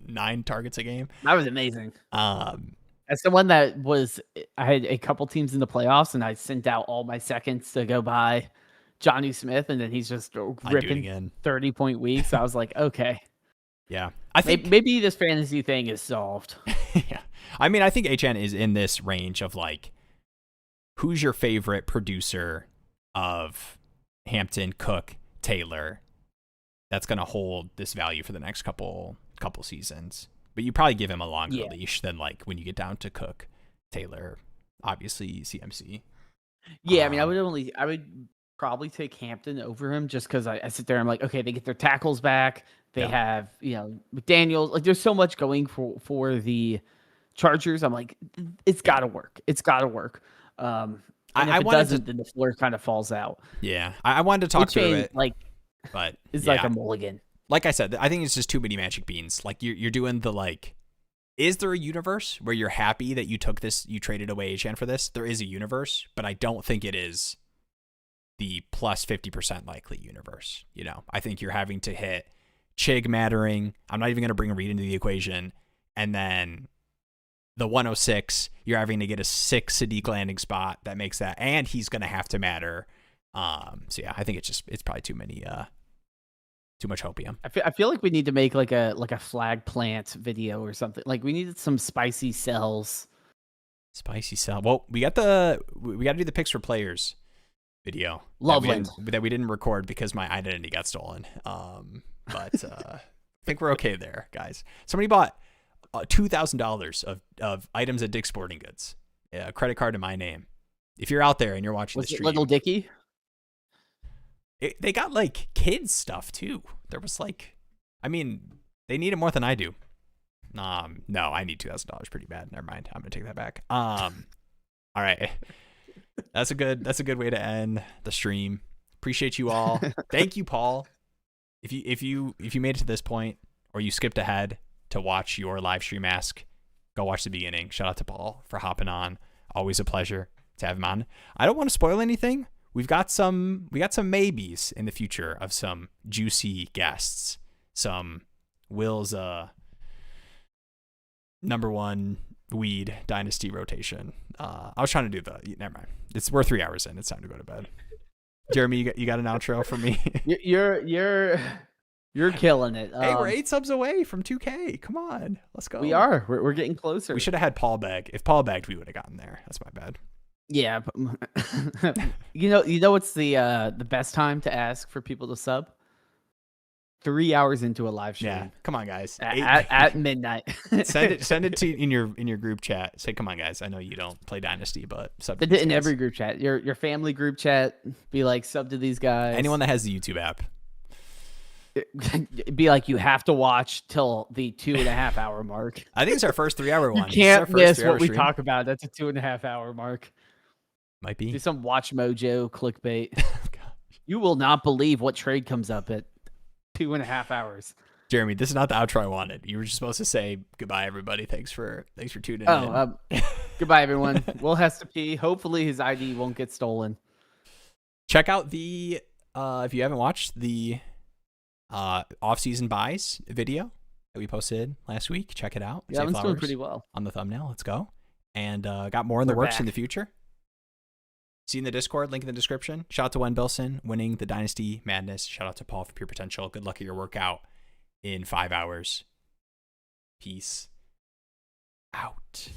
9 targets a game. That was amazing. That's the one that was, I had a couple teams in the playoffs and I sent out all my seconds to go buy Jonnu Smith, and then he's just ripping 30-point weeks. I was like, okay. Yeah. I think maybe this fantasy thing is solved. Yeah. I mean, I think HN is in this range of like, who's your favorite producer of Hampton, Cook, Taylor that's going to hold this value for the next couple seasons? But you probably give him a longer leash than like when you get down to Cook, Taylor, obviously CMC. Yeah, I mean, I would probably take Hampton over him just because I sit there and I'm like, okay, they get their tackles back. They have, McDaniels. Like, there's so much going for the Chargers. I'm like, it's got to work. It's got to work. And if it doesn't, then the floor kind of falls out. Yeah, I wanted to talk through it. But it's like a mulligan. Like I said, I think it's just too many magic beans. Like you're doing the like, is there a universe where you're happy that you took this, you traded away HN for this? There is a universe, but I don't think it is the plus 50% likely universe. I think you're having to hit Chig mattering. I'm not even going to bring Reed into the equation. And then the 106, you're having to get a 6 Sadiq landing spot that makes that, and he's going to have to matter. So yeah, I think it's probably too much hopium. I feel like we need to make like a flag plant video or something. Like we needed some spicy sells. Spicy sell. Well, we got to do the picks for players video. Loveland. That we didn't record because my identity got stolen. But I think we're okay there, guys. Somebody bought $2,000 of items at Dick's Sporting Goods. A credit card in my name. If you're out there and you're watching the stream. Was it Little Dicky? They got like kids stuff too. There was like, I mean, they need it more than I do. No, I need $2,000 pretty bad. Never mind. I'm gonna take that back. All right. That's a good way to end the stream. Appreciate you all. Thank you, Paul. If you made it to this point or you skipped ahead to watch your live stream ask, go watch the beginning. Shout out to Paul for hopping on. Always a pleasure to have him on. I don't want to spoil anything. We got some maybes in the future of some juicy guests. Some Will's number one weed dynasty rotation. I was trying to do never mind. We're 3 hours in. It's time to go to bed. Jeremy, you got an outro for me? You're killing it. Hey, we're 8 subs away from 2K. Come on, let's go. We are. We're getting closer. We should have had Paul beg. If Paul begged, we would have gotten there. That's my bad. Yeah, but, you know what's the best time to ask for people to sub? 3 hours into a live stream. Yeah, come on, guys. At midnight. send it to in your group chat. Say, come on, guys. I know you don't play Dynasty, but sub. In every group chat, your family group chat. Be like, sub to these guys. Anyone that has the YouTube app. Be like, you have to watch till the 2.5 hour mark. I think it's our first 3 hour one. You can't miss what we talk about. That's a 2.5 hour mark. Might be. Do some Watch Mojo clickbait. You will not believe what trade comes up at 2.5 hours. Jeremy, this is not the outro I wanted. You were just supposed to say goodbye, everybody. Thanks for tuning in. Goodbye, everyone. Will has to pee. Hopefully his ID won't get stolen. Check out the if you haven't watched the off-season buys video that we posted last week. Check it out. Yeah, it's doing pretty well on the thumbnail. Let's go. And got more in the works in the future. See in the Discord, link in the description. Shout out to Wen Bilson winning the Dynasty Madness. Shout out to Paul for Pure Potential. Good luck at your workout in 5 hours. Peace out.